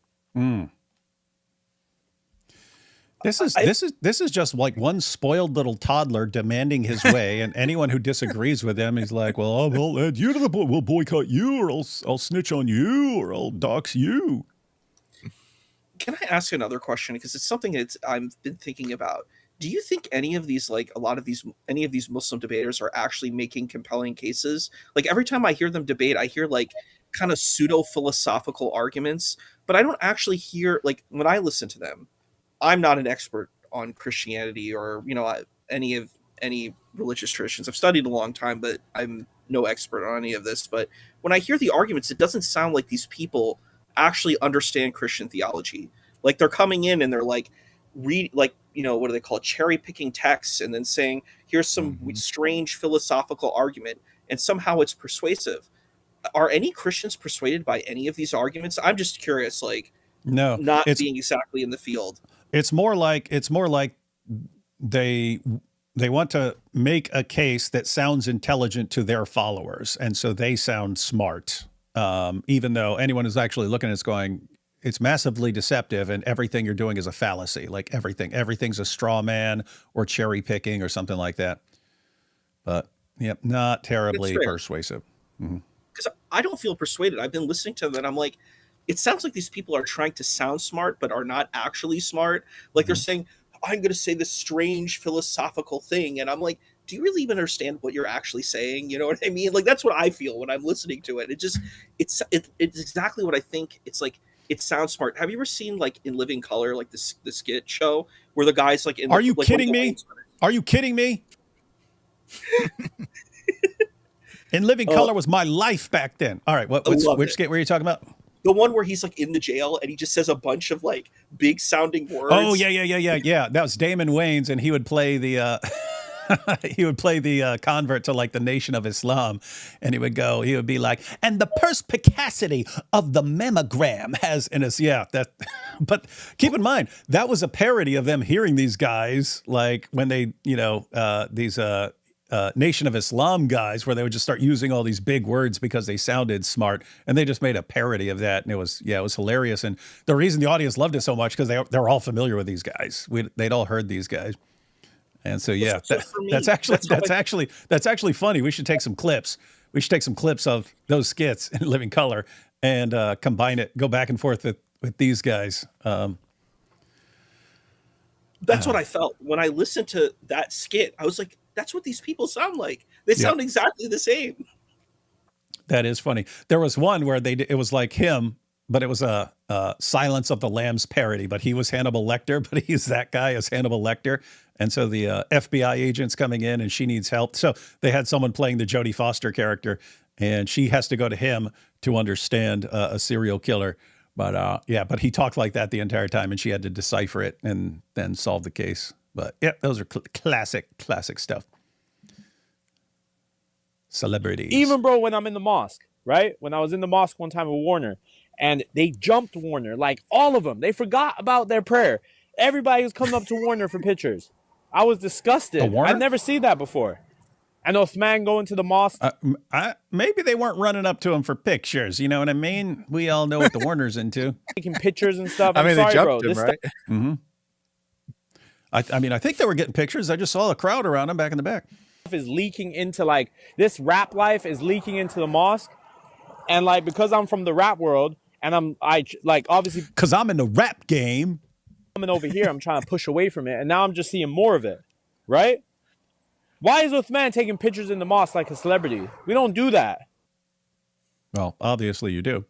This is just like one spoiled little toddler demanding his way, and anyone who disagrees with him, he's like, well, I'll add you to the we'll boycott you, or I'll snitch on you, or I'll dox you. Can I ask another question? Because it's something that I've been thinking about. Do you think any of these Muslim debaters are actually making compelling cases? Like every time I hear them debate, I hear like kind of pseudo philosophical arguments, but I don't actually hear, like, when I listen to them, I'm not an expert on Christianity or, any religious traditions. I've studied a long time, but I'm no expert on any of this. But when I hear the arguments, it doesn't sound like these people actually understand Christian theology. Like they're coming in and they're like, what do they call it? Cherry picking texts and then saying, here's some strange philosophical argument, and somehow it's persuasive. Are any Christians persuaded by any of these arguments? I'm just curious, no, not being exactly in the field. It's more like they want to make a case that sounds intelligent to their followers, and so they sound smart. Even though anyone who's actually looking at it's going, it's massively deceptive, and everything you're doing is a fallacy. Like everything's a straw man or cherry picking or something like that. But not terribly persuasive. Because I don't feel persuaded. I've been listening to them and I'm like, it sounds like these people are trying to sound smart, but are not actually smart. Like they're saying, I'm going to say this strange philosophical thing. And I'm like, do you really even understand what you're actually saying? You know what I mean? Like, that's what I feel when I'm listening to it. It's exactly what I think. It's like, it sounds smart. Have you ever seen, like, in Living Color, like the skit show where the guy's like, Are you kidding me? Are you kidding me? In Living Color was my life back then. All right. Which skit were you talking about? The one where he's like in the jail and he just says a bunch of like big sounding words. Oh yeah. That was Damon Wayans, and he would play the he would play the convert to like the Nation of Islam, and he would be like, and the perspicacity of the mammogram has in us. Yeah, that. But keep in mind, that was a parody of them hearing these guys, like when they, these Nation of Islam guys, where they would just start using all these big words because they sounded smart, and they just made a parody of that, and it was hilarious. And the reason the audience loved it so much because they're all familiar with these guys. They'd all heard these guys. And so, yeah, that's actually funny. We should take some clips. We should take some clips of those skits in living color and combine it, go back and forth with these guys. That's what I felt when I listened to that skit. I was like, that's what these people sound like. They sound exactly the same. That is funny. There was one where it was like him, but it was a Silence of the Lambs parody, but he was Hannibal Lecter, but he's that guy as Hannibal Lecter. And so the FBI agent's coming in and she needs help. So they had someone playing the Jodie Foster character, and she has to go to him to understand a serial killer. But but he talked like that the entire time, and she had to decipher it and then solve the case. But yeah, those are classic stuff. Celebrities. Even, bro, when I'm in the mosque, right? When I was in the mosque one time with Warner, and they jumped Warner, like all of them. They forgot about their prayer. Everybody was coming up to Warner for pictures. I was disgusted. I've never seen that before. And Uthman going to the mosque. Maybe they weren't running up to him for pictures. You know what I mean? We all know what the Warner's into. Taking pictures and stuff. I mean, sorry, they jumped bro. him, right? Mm-hmm. I think they were getting pictures. I just saw a crowd around him back in the back. Is leaking into, like, this rap life is leaking into the mosque. And, like, because I'm from the rap world, and obviously, because I'm in the rap game. Coming over here, I'm trying to push away from it, and now I'm just seeing more of it, right? Why is Uthman taking pictures in the mosque like a celebrity? We don't do that. Well, obviously you do.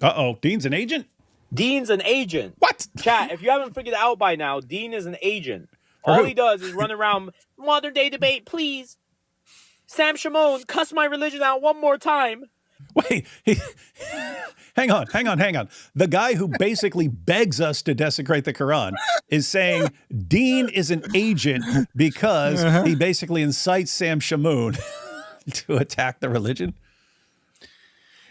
Uh-oh, Dean's an agent? Dean's an agent. What? Chat, if you haven't figured it out by now, Dean is an agent. All he does is run around, modern day debate, please. Sam Shimon, cuss my religion out one more time. Wait, hang on. The guy who basically begs us to desecrate the Quran is saying Dean is an agent because he basically incites Sam Shamoon to attack the religion.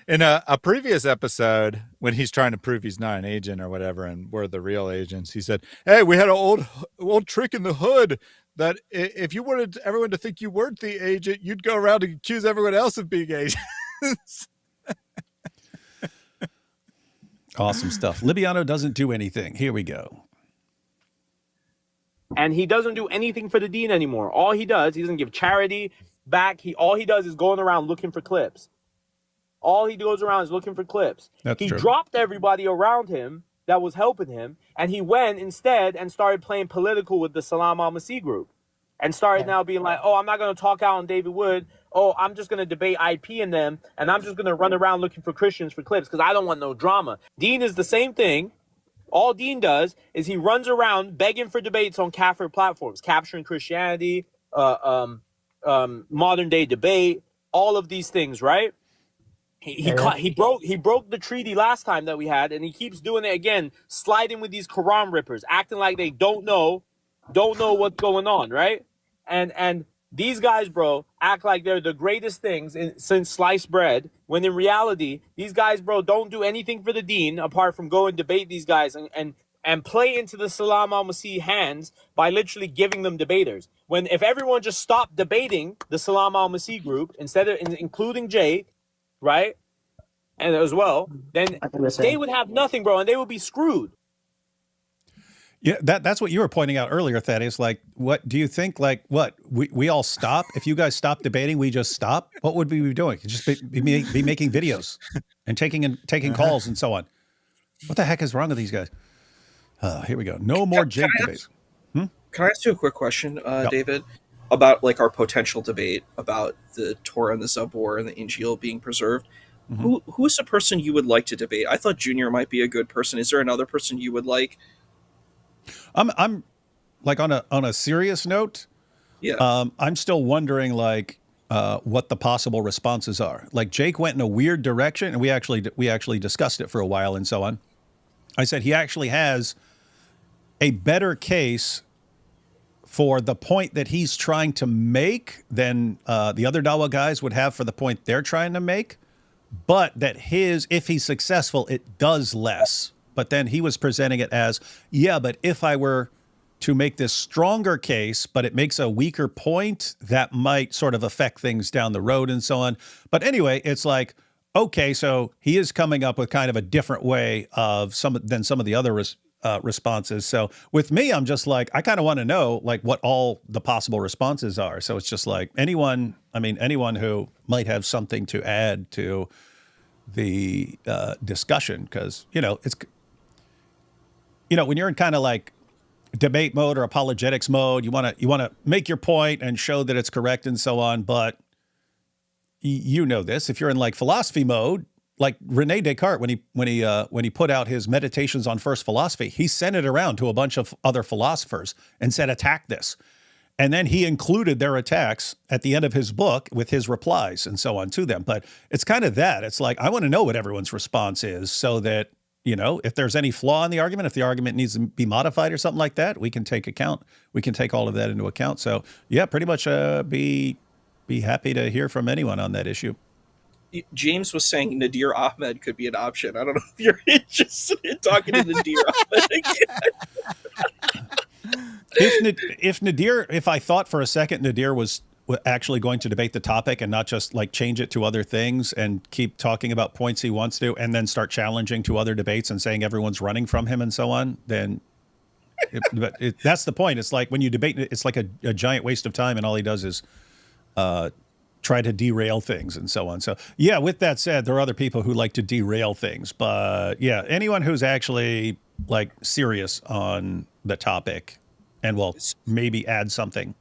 In a previous episode, when he's trying to prove he's not an agent or whatever, and we're the real agents, he said, hey, we had an old trick in the hood that if you wanted everyone to think you weren't the agent, you'd go around and accuse everyone else of being agents. Awesome stuff. Libiano doesn't do anything. Here we go. And he doesn't do anything for the Dean anymore. All he does, he doesn't give charity back. All he does is going around looking for clips. All he goes around is looking for clips. That's true. Dropped everybody around him that was helping him, and he went instead and started playing political with the Salam al-Masih group, and started now being like, oh, I'm not going to talk out on David Wood. Oh, I'm just going to debate IP in them, and I'm just going to run around looking for Christians for clips because I don't want no drama. Dean is the same thing. All Dean does is he runs around begging for debates on Kafir platforms, capturing Christianity, modern day debate, all of these things, right? He broke the treaty last time that we had, and he keeps doing it again, sliding with these Quran rippers, acting like they don't know what's going on, right? And these guys, bro, act like they're the greatest things since sliced bread, when in reality, these guys, bro, don't do anything for the Deen apart from go and debate these guys and play into the Salam al-Masih hands by literally giving them debaters. If everyone just stopped debating the Salam al-Masih group, instead of including Jay, right, and as well, then they would have nothing, bro, and they would be screwed. Yeah, that's what you were pointing out earlier, Thaddeus. Like, what do you think? Like, what we all stop? If you guys stop debating, we just stop. What would we be doing? Just be making videos and taking calls and so on. What the heck is wrong with these guys? Here we go. No more Jake debates. Can I ask you a quick question, David, about like our potential debate about the Torah and the Zabur and the Injil being preserved? Mm-hmm. Who is the person you would like to debate? I thought Junior might be a good person. Is there another person you would like? I'm like on a serious note. Yeah. I'm still wondering like what the possible responses are. Like Jake went in a weird direction, and we actually discussed it for a while and so on. I said he actually has a better case for the point that he's trying to make than the other Dawa guys would have for the point they're trying to make. But that if he's successful, it does less. But then he was presenting it as, yeah, but if I were to make this stronger case, but it makes a weaker point, that might sort of affect things down the road and so on. But anyway, it's like, okay, so he is coming up with kind of a different way of than some of the other responses. So with me, I'm just like, I kind of want to know like what all the possible responses are. So it's just like anyone who might have something to add to the discussion, because, it's, when you're in kind of like debate mode or apologetics mode, you want to make your point and show that it's correct and so on. But this, if you're in like philosophy mode, like Rene Descartes, when he put out his Meditations on First Philosophy, he sent it around to a bunch of other philosophers and said, attack this. And then he included their attacks at the end of his book with his replies and so on to them. But it's kind of that. It's like, I want to know what everyone's response is so that, if there's any flaw in the argument, if the argument needs to be modified or something like that, we can take all of that into account. So yeah, pretty much be happy to hear from anyone on that issue. James was saying Nadir Ahmed could be an option. I don't know if you're interested in talking to Nadir Ahmed again. If I thought for a second Nadir was actually going to debate the topic and not just like change it to other things and keep talking about points he wants to, and then start challenging to other debates and saying everyone's running from him and so on, then that's the point. It's like when you debate, it's like a giant waste of time, and all he does is try to derail things and so on. So yeah, with that said, there are other people who like to derail things, but yeah, anyone who's actually like serious on the topic and will maybe add something.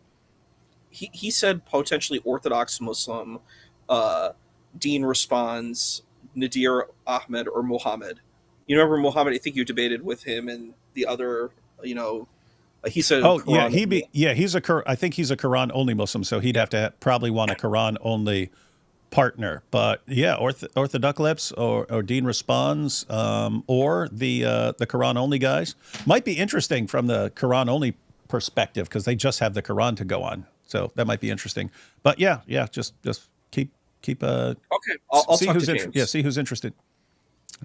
He said potentially Orthodox Muslim. Dean responds Nadir Ahmed or Muhammad. You remember Muhammad? I think you debated with him and the other, he said, oh Quran. I think he's a Quran only Muslim, so he'd have to probably want a Quran only partner. But yeah, Orthodox or Dean responds, or the Quran only guys might be interesting from the Quran only perspective, because they just have the Quran to go on. So that might be interesting. But yeah, just keep okay. I'll see talk who's to James. see who's interested.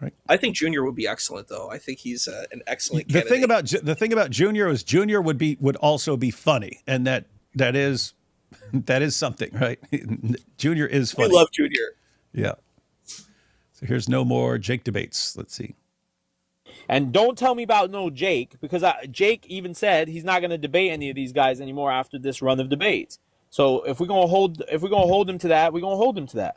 All right. I think Junior would be excellent, though. I think he's an excellent candidate. The thing about Junior is Junior would also be funny, and that is something, right? Junior is funny. We love Junior. Yeah. So here's no more Jake debates. Let's see. And don't tell me about no Jake, because Jake even said he's not going to debate any of these guys anymore after this run of debates. So if we're gonna hold him to that, we're gonna hold him to that.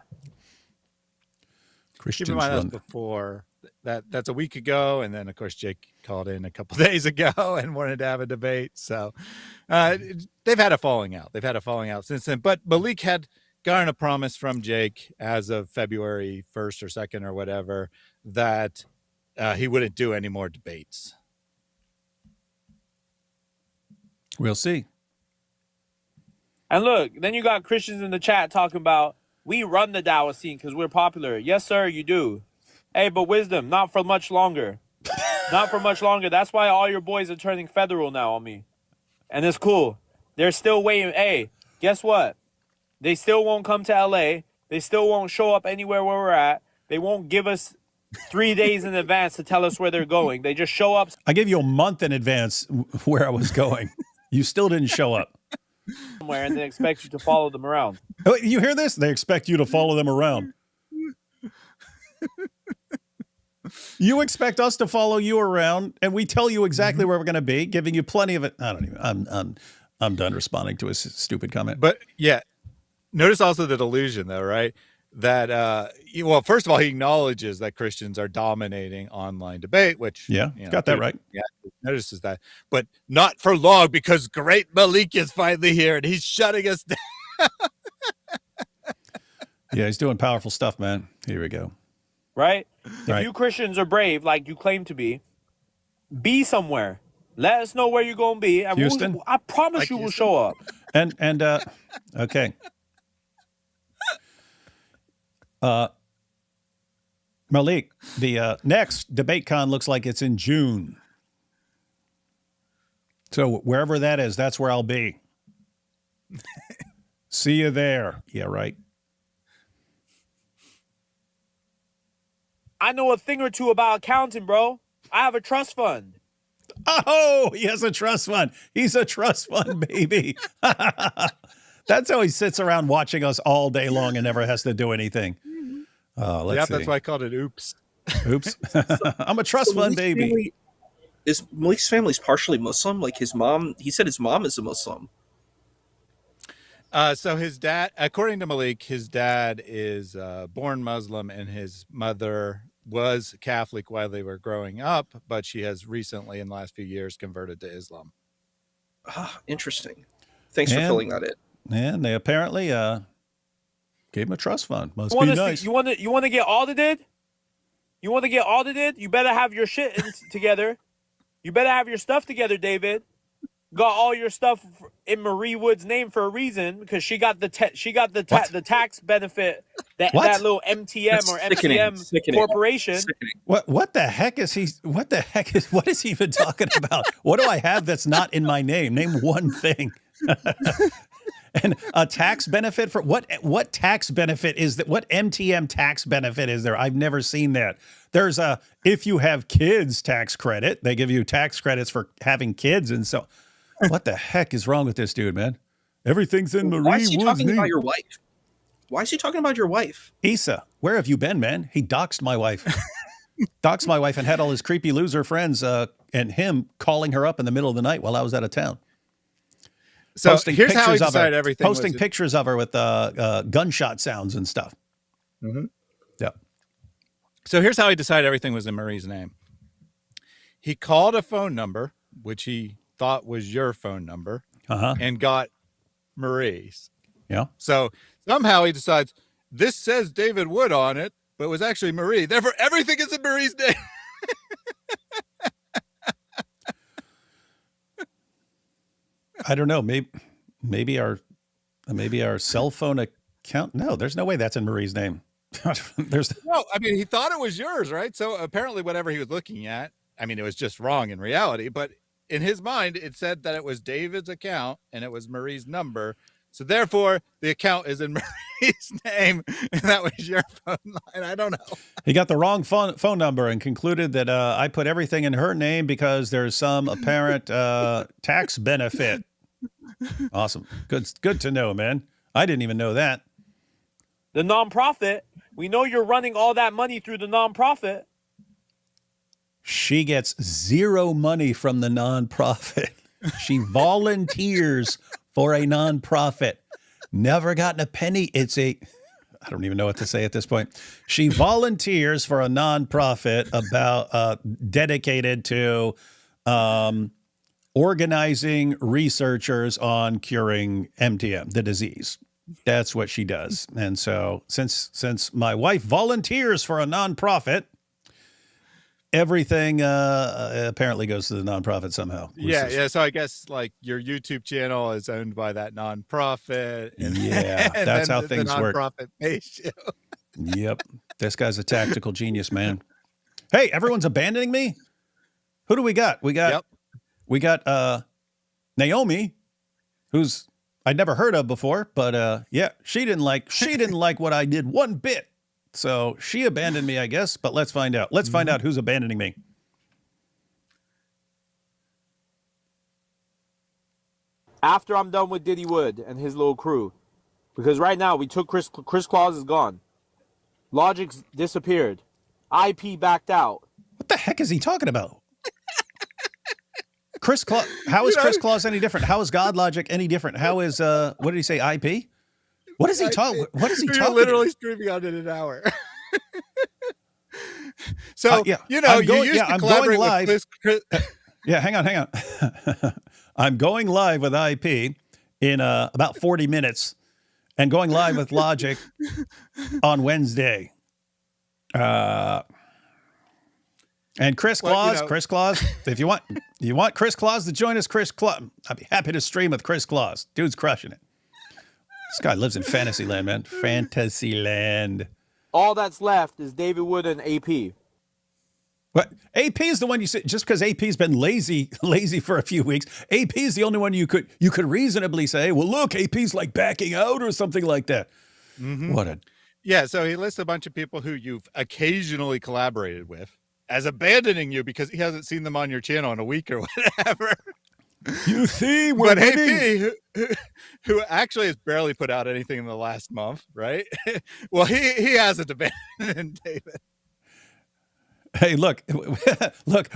Keep in mind that was before that's a week ago, and then of course Jake called in a couple days ago and wanted to have a debate. So they've had a falling out. They've had a falling out since then. But Malik had gotten a promise from Jake as of February 1st or 2nd or whatever that he wouldn't do any more debates. We'll see. And look, then you got Christians in the chat talking about, we run the Dawa scene because we're popular. Yes, sir, you do. Hey, but wisdom, not for much longer. Not for much longer. That's why all your boys are turning federal now on me. And it's cool. They're still waiting. Hey, guess what? They still won't come to LA. They still won't show up anywhere where we're at. They won't give us 3 days in advance to tell us where they're going. They just show up. I gave you a month in advance where I was going. You still didn't show up. Somewhere, and they expect you to follow them around. Oh, you hear this? They expect you to follow them around. You expect us to follow you around, and we tell you exactly where we're going to be, giving you plenty of it. I'm done responding to his stupid comment. But yeah, notice also the delusion, though, right? That well, first of all, he acknowledges that Christians are dominating online debate, which got that right. Yeah, notices that, but not for long, because great Malik is finally here and he's shutting us down. Yeah, he's doing powerful stuff, man. Here we go. Right? If you Christians are brave, like you claim to be somewhere. Let us know where you're going to be. And Houston? I promise you will show up. And okay. Malik, the next debate con looks like it's in June. So wherever that is, that's where I'll be. See you there. Yeah, right. I know a thing or two about accounting, bro. I have a trust fund. Oh, he has a trust fund. He's a trust fund baby. That's how he sits around watching us all day long and never has to do anything. Let's see. That's why I called it oops. Oops. I'm a trust fund baby. Malik's family's partially Muslim? Like his mom, he said his mom is a Muslim. So his dad, according to Malik, his dad is born Muslim and his mother was Catholic while they were growing up, but she has recently, in the last few years, converted to Islam. Ah, interesting. Thanks for filling that in. And they apparently gave him a trust fund. Must be nice. You want to get audited? You want to get audited? You better have your shit together. You better have your stuff together, David. Got all your stuff in Marie Wood's name for a reason, because she got the the tax benefit that little MTM or MCM corporation. What the heck is he? What is he even talking about? What do I have that's not in my name? Name one thing. And a tax benefit for what tax benefit is that? What MTM tax benefit is there? I've never seen that. There's a if you have kids tax credit. They give you tax credits for having kids, and so what the heck is wrong with this dude, man? Everything's in Marie Wood's name. Why is he talking about your wife? Why is he talking about your wife? Issa, where have you been, man? He doxed my wife. Doxed my wife and had all his creepy loser friends and him calling her up in the middle of the night while I was out of town. So here's how he decided everything. Posting pictures of her with gunshot sounds and stuff. Mm-hmm. Yeah. So here's how he decided everything was in Marie's name. He called a phone number, which he thought was your phone number, and got Marie's. Yeah. So somehow he decides this says David Wood on it, but it was actually Marie. Therefore, everything is in Marie's name. I don't know. Maybe our cell phone account. No, there's no way that's in Marie's name. No, I mean, he thought it was yours, right? So apparently whatever he was looking at, I mean, it was just wrong in reality, but in his mind, it said that it was David's account and it was Marie's number. So therefore, the account is in Marie's name, and that was your phone line. I don't know. He got the wrong phone number and concluded that I put everything in her name because there's some apparent tax benefit. Awesome. Good to know, man. I didn't even know that. The nonprofit. We know you're running all that money through the nonprofit. She gets zero money from the nonprofit. She volunteers for a nonprofit. Never gotten a penny. I don't even know what to say at this point. She volunteers for a nonprofit dedicated to organizing researchers on curing MTM, the disease. That's what she does. And so since my wife volunteers for a nonprofit, everything apparently goes to the nonprofit somehow. Yeah. So I guess like your YouTube channel is owned by that nonprofit. Yeah, and that's how things work. The nonprofit pays you. Yep. This guy's a tactical genius, man. Hey, everyone's abandoning me? Who do we got? We got Naomi, who's I'd never heard of before, but yeah, she didn't like what I did one bit. So she abandoned me, I guess, but let's find out. Let's find out who's abandoning me. After I'm done with Diddy Wood and his little crew. Because right now we took Chris Claus is gone. Logic's disappeared. IP backed out. What the heck is he talking about? Chris Claus, how is Chris Claus any different? How is God Logic any different? How is what did he say? IP? What is he talking? What is he talking? Literally streaming on in an hour. So yeah, you know, I'm going live. With Chris. Yeah, hang on. I'm going live with IP in about 40 minutes, and going live with Logic on Wednesday. And Chris Claus, if you want Chris Claus to join us, Chris Claus, I'd be happy to stream with Chris Claus. Dude's crushing it. This guy lives in Fantasyland, man. Fantasyland. All that's left is David Wood and AP. But AP is the one you said, just because AP's been lazy for a few weeks, AP is the only one you could reasonably say, well, look, AP's like backing out or something like that. Mm-hmm. Yeah, so he lists a bunch of people who you've occasionally collaborated with as abandoning you because he hasn't seen them on your channel in a week or whatever. You see, but AP, who actually has barely put out anything in the last month, right? Well, he hasn't abandoned David. Hey, look,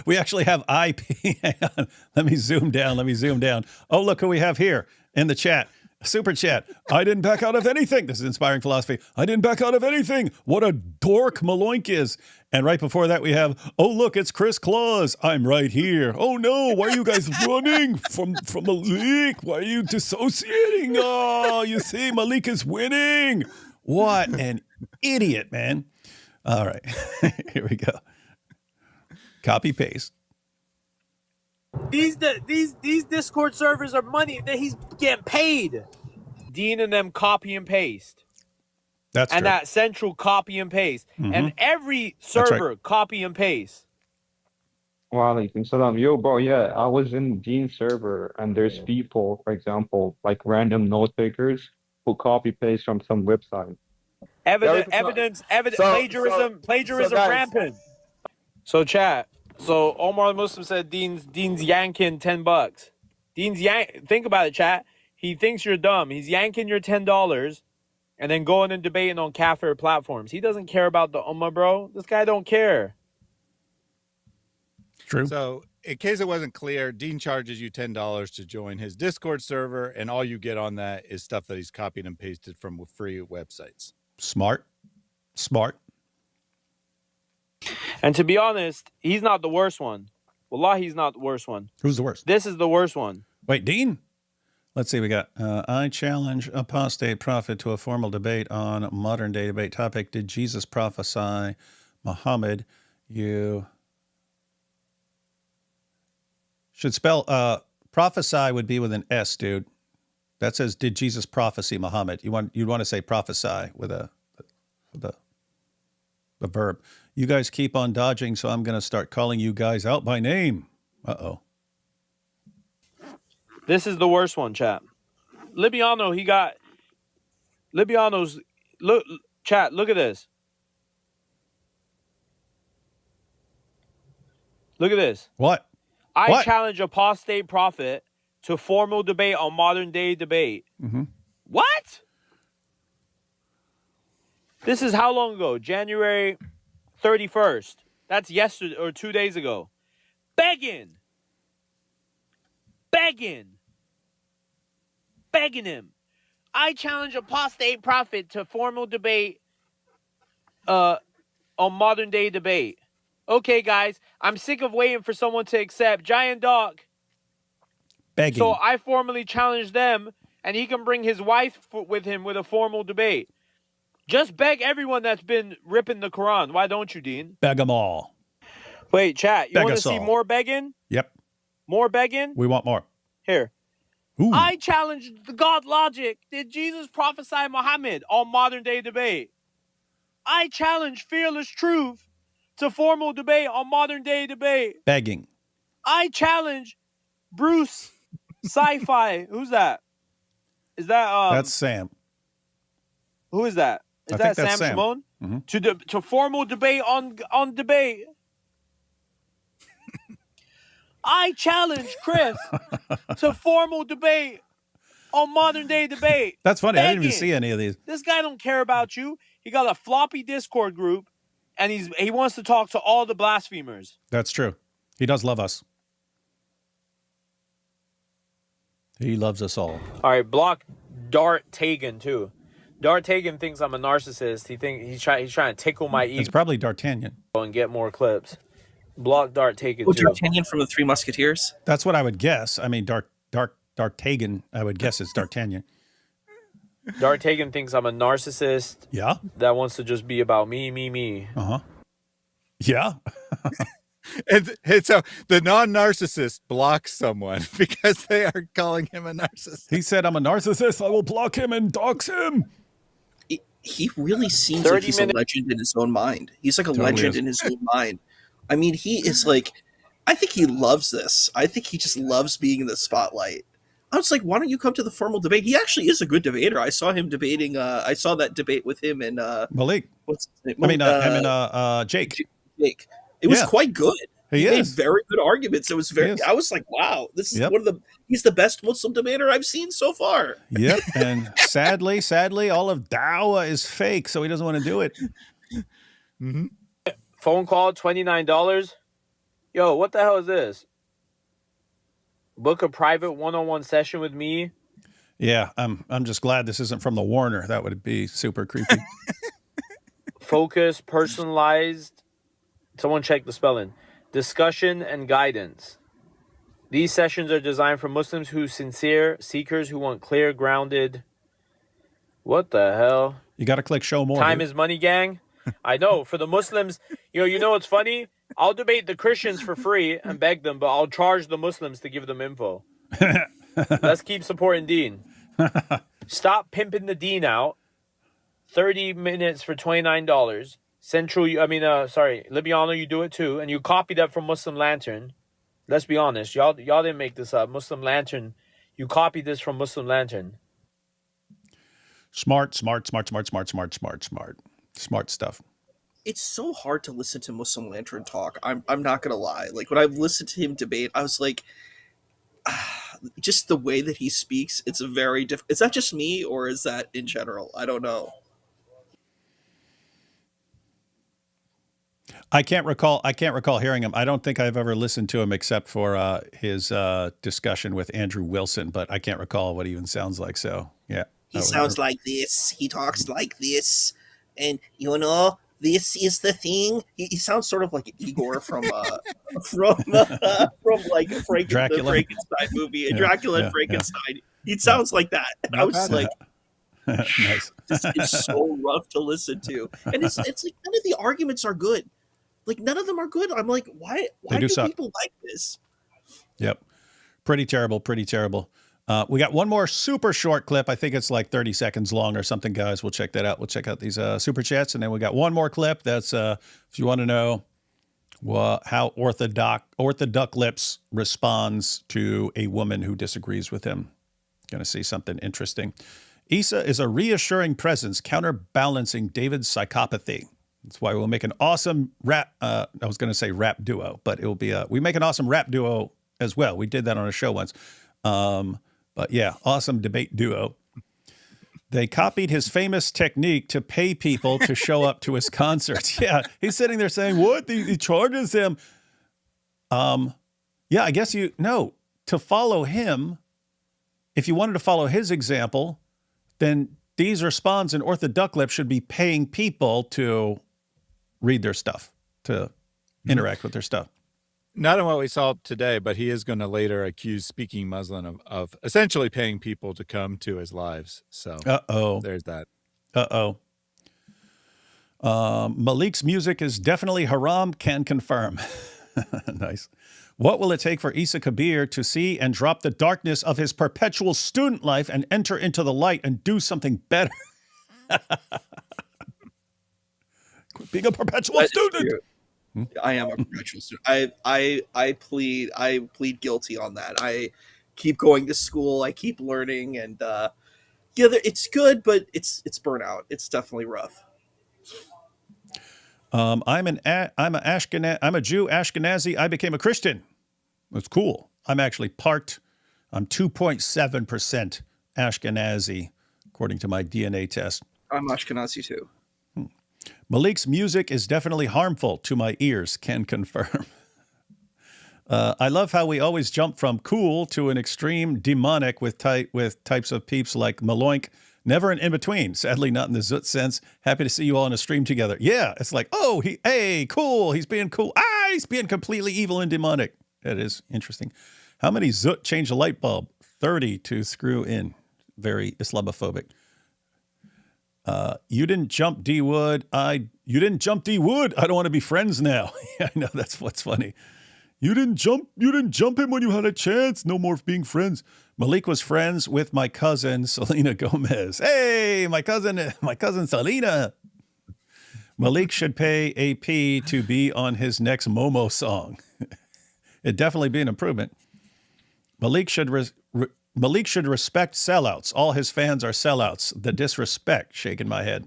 we actually have IP. Hang on. Let me zoom down. Oh, look who we have here in the chat. Super chat. I didn't back out of anything. This is Inspiring Philosophy. I didn't back out of anything. What a dork Maloink is. And right before that, we have, oh, look, it's Chris Claus. I'm right here. Oh, no. Why are you guys running from Malik? Why are you dissociating? Oh, you see, Malik is winning. What an idiot, man. All right. Here we go. Copy paste. These Discord servers are money that he's getting paid. Dean and them copy and paste. That's and true. that central copy and paste. Mm-hmm. And every server copy and paste. Walaikum salam. Yo, bro, yeah, I was in Dean's server, and there's people, for example, like random note takers who copy paste from some website. Evidence, plagiarism rampant. So chat. So Omar the Muslim said Dean's yanking $10. Think about it, chat. He thinks you're dumb. He's yanking your $10 and then going and debating on kafir platforms. He doesn't care about the Ummah, bro. This guy don't care. True. So in case it wasn't clear, Dean charges you $10 to join his Discord server, and all you get on that is stuff that he's copied and pasted from free websites. Smart. And to be honest, he's not the worst one. Wallah, he's not the worst one. Who's the worst? This is the worst one. Wait, Dean? Let's see. We got, I challenge apostate prophet to a formal debate on modern day debate topic. Did Jesus prophesy Muhammad? You should spell, prophesy would be with an S, dude. That says, did Jesus prophesy Muhammad? You'd want to say prophesy with a verb. You guys keep on dodging, so I'm going to start calling you guys out by name. Uh-oh. This is the worst one, chat. Libiano's, look, chat, look at this. Look at this. What? I challenge apostate prophet to formal debate on modern day debate. Mm-hmm. What? This is how long ago? January 31st. That's yesterday or 2 days ago. Begging him. I challenge apostate prophet to formal debate on modern day debate. Okay, guys, I'm sick of waiting for someone to accept. Giant Dog. Begging. So I formally challenge them, and he can bring his wife with him with a formal debate. Just beg everyone that's been ripping the Quran. Why don't you, Dean? Beg them all. Wait, chat. You Beg want to us see all. more begging? Yep. More begging? We want more. Here. Ooh. I challenge the God logic. Did Jesus prophesy Muhammad on modern day debate? I challenge Fearless Truth to formal debate on modern day debate. Begging. I challenge Bruce Sci-Fi. Who's that? Is that That's Sam. Who is that? Is I that think that's Sam Sam. Shimon? Mm-hmm. To formal debate on debate. I challenge Chris to formal debate on modern day debate. That's funny. I didn't even Begging. see any of these. This guy don't care about you. He got a floppy Discord group, and he wants to talk to all the blasphemers. That's true. He does love us. He loves us all. All right, block Dart Tagan too. Dart Tagan thinks I'm a narcissist. He's trying to tickle my ego. It's probably D'Artagnan. And get more clips. Block Dart Tagan Oh, too. D'Artagnan from the Three Musketeers? That's what I would guess. I mean, D'Artagnan, I would guess it's D'Artagnan. Dart Tagan thinks I'm a narcissist. Yeah. That wants to just be about me. Uh-huh. Yeah. And so the non-narcissist blocks someone because they are calling him a narcissist. He said, I'm a narcissist. I will block him and dox him. He really seems like he's a legend in his own mind. He's like a legend in his own mind. I mean, he is like, I think he loves this. I think he just loves being in the spotlight. I was like, why don't you come to the formal debate? He actually is a good debater. I saw him debating. I saw that debate with him and Malik. What's his name? I mean, him and Jake. Jake. It was Yeah. quite good. He made is. very good arguments. It was very. I was like, wow, this is one of the. He's the best Muslim debater I've seen so far. Yep. And sadly, all of Dawah is fake, so he doesn't want to do it. Mm-hmm. Phone call, $29. Yo, what the hell is this? Book a private one-on-one session with me. Yeah, I'm just glad this isn't from the Warner. That would be super creepy. Focus, personalized. Someone check the spelling. Discussion and guidance. These sessions are designed for Muslims who sincere seekers who want clear, grounded. What the hell? You got to click show more. Time is money, gang. I know. For the Muslims, you know what's funny? I'll debate the Christians for free and beg them, but I'll charge the Muslims to give them info. Let's keep supporting Deen. Stop pimping the Deen out. 30 minutes for $29. Libiano, you do it too, and you copy that from Muslim Lantern. Let's be honest, y'all didn't make this up. Muslim Lantern, you copied this from Muslim Lantern. Smart stuff. It's so hard to listen to Muslim Lantern talk. I'm not gonna lie. Like when I've listened to him debate, I was like, just the way that he speaks. It's a very different. Is that just me, or is that in general? I don't know. I can't recall hearing him. I don't think I've ever listened to him except for his discussion with Andrew Wilson, but I can't recall what he even sounds like. So yeah, he sounds like this. He talks like this, and this is the thing. He sounds sort of like Igor from like Dracula. The Frankenstein movie, Dracula and Frankenstein. He sounds like that. And I was just like, nice. It's so rough to listen to, and it's like none of the arguments are good. Like none of them are good. I'm like, why do people like this? Yep. Pretty terrible. We got one more super short clip. I think it's like 30 seconds long or something, guys. We'll check that out. We'll check out these super chats. And then we got one more clip. That's if you want to know how Orthodox Lips responds to a woman who disagrees with him. Going to see something interesting. Issa is a reassuring presence, counterbalancing David's psychopathy. That's why we'll make an awesome rap. I was going to say rap duo, but it will be we make an awesome rap duo as well. We did that on a show once. But yeah, awesome debate duo. They copied his famous technique to pay people to show up to his concerts. Yeah, he's sitting there saying, what? He charges him. Yeah, I guess to follow him, if you wanted to follow his example, then Deez Responds and Orthodox Lips should be paying people to read their stuff, to interact with their stuff. Not in what we saw today, but he is going to later accuse Speaking Muslim of essentially paying people to come to his lives. So there's that. Malik's music is definitely haram, can confirm. Nice. What will it take for Issa Kabeer to see and drop the darkness of his perpetual student life and enter into the light and do something better? Quit being a perpetual student. I am a perpetual student. I plead guilty on that. I keep going to school. I keep learning, and it's good, but it's burnout. It's definitely rough. I'm a Jew Ashkenazi. I became a Christian. That's cool. I'm actually I'm 2.7% Ashkenazi, according to my DNA test. I'm Ashkenazi too. Malik's music is definitely harmful to my ears, can confirm. I love how we always jump from cool to an extreme demonic with types of peeps like Maloink. Never an in-between. Sadly, not in the Zut sense. Happy to see you all on a stream together. Yeah, it's like, cool. He's being cool. He's being completely evil and demonic. That is interesting. How many Zut change a light bulb? 30 to screw in. Very Islamophobic. You didn't jump D Wood. You didn't jump D Wood. I don't want to be friends now. Yeah, I know, that's what's funny. You didn't jump him when you had a chance. No more being friends. Malik was friends with my cousin, Selena Gomez. Hey, my cousin Selena. Malik should pay AP to be on his next Momo song. It'd definitely be an improvement. Malik should respect sellouts. All his fans are sellouts. The disrespect, shaking my head.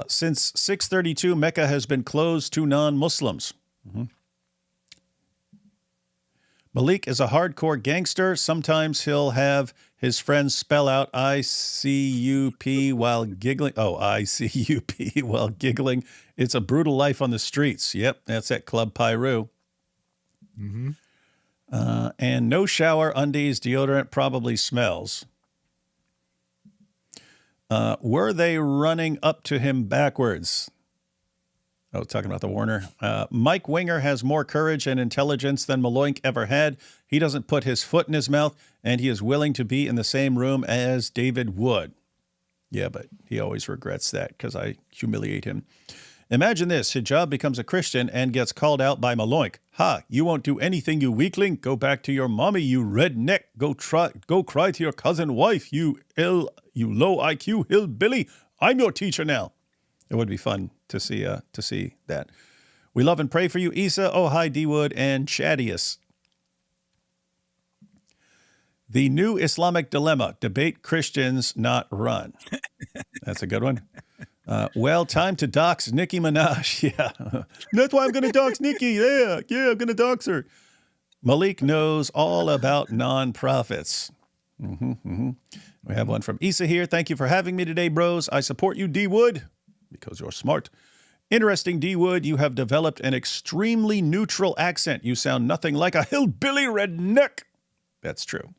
Since 632, Mecca has been closed to non-Muslims. Malik is a hardcore gangster. Sometimes he'll have his friends spell out ICUP while giggling. Oh, ICUP while giggling. It's a brutal life on the streets. Yep, that's at Club Pyru. And no shower, undies, deodorant, probably smells. Were they running up to him backwards? Oh, talking about the Warner. Mike Winger has more courage and intelligence than Maloink ever had. He doesn't put his foot in his mouth, and he is willing to be in the same room as David Wood. Yeah, but he always regrets that because I humiliate him. Imagine this. Hijab becomes a Christian and gets called out by Maloink. Ha, you won't do anything, you weakling. Go back to your mommy, you redneck. Go cry to your cousin wife, you low IQ hillbilly. I'm your teacher now. It would be fun to see that. We love and pray for you, Issa. Oh, hi, D Wood and Thaddeus. The new Islamic dilemma: debate Christians, not run. That's a good one. Well, time to dox Nicki Minaj. Yeah, that's why I'm going to dox Nicki. Yeah, I'm going to dox her. Malik knows all about non-profits. We have one from Issa here. Thank you for having me today, bros. I support you, D Wood, because you're smart. Interesting, D Wood. You have developed an extremely neutral accent. You sound nothing like a hillbilly redneck. That's true.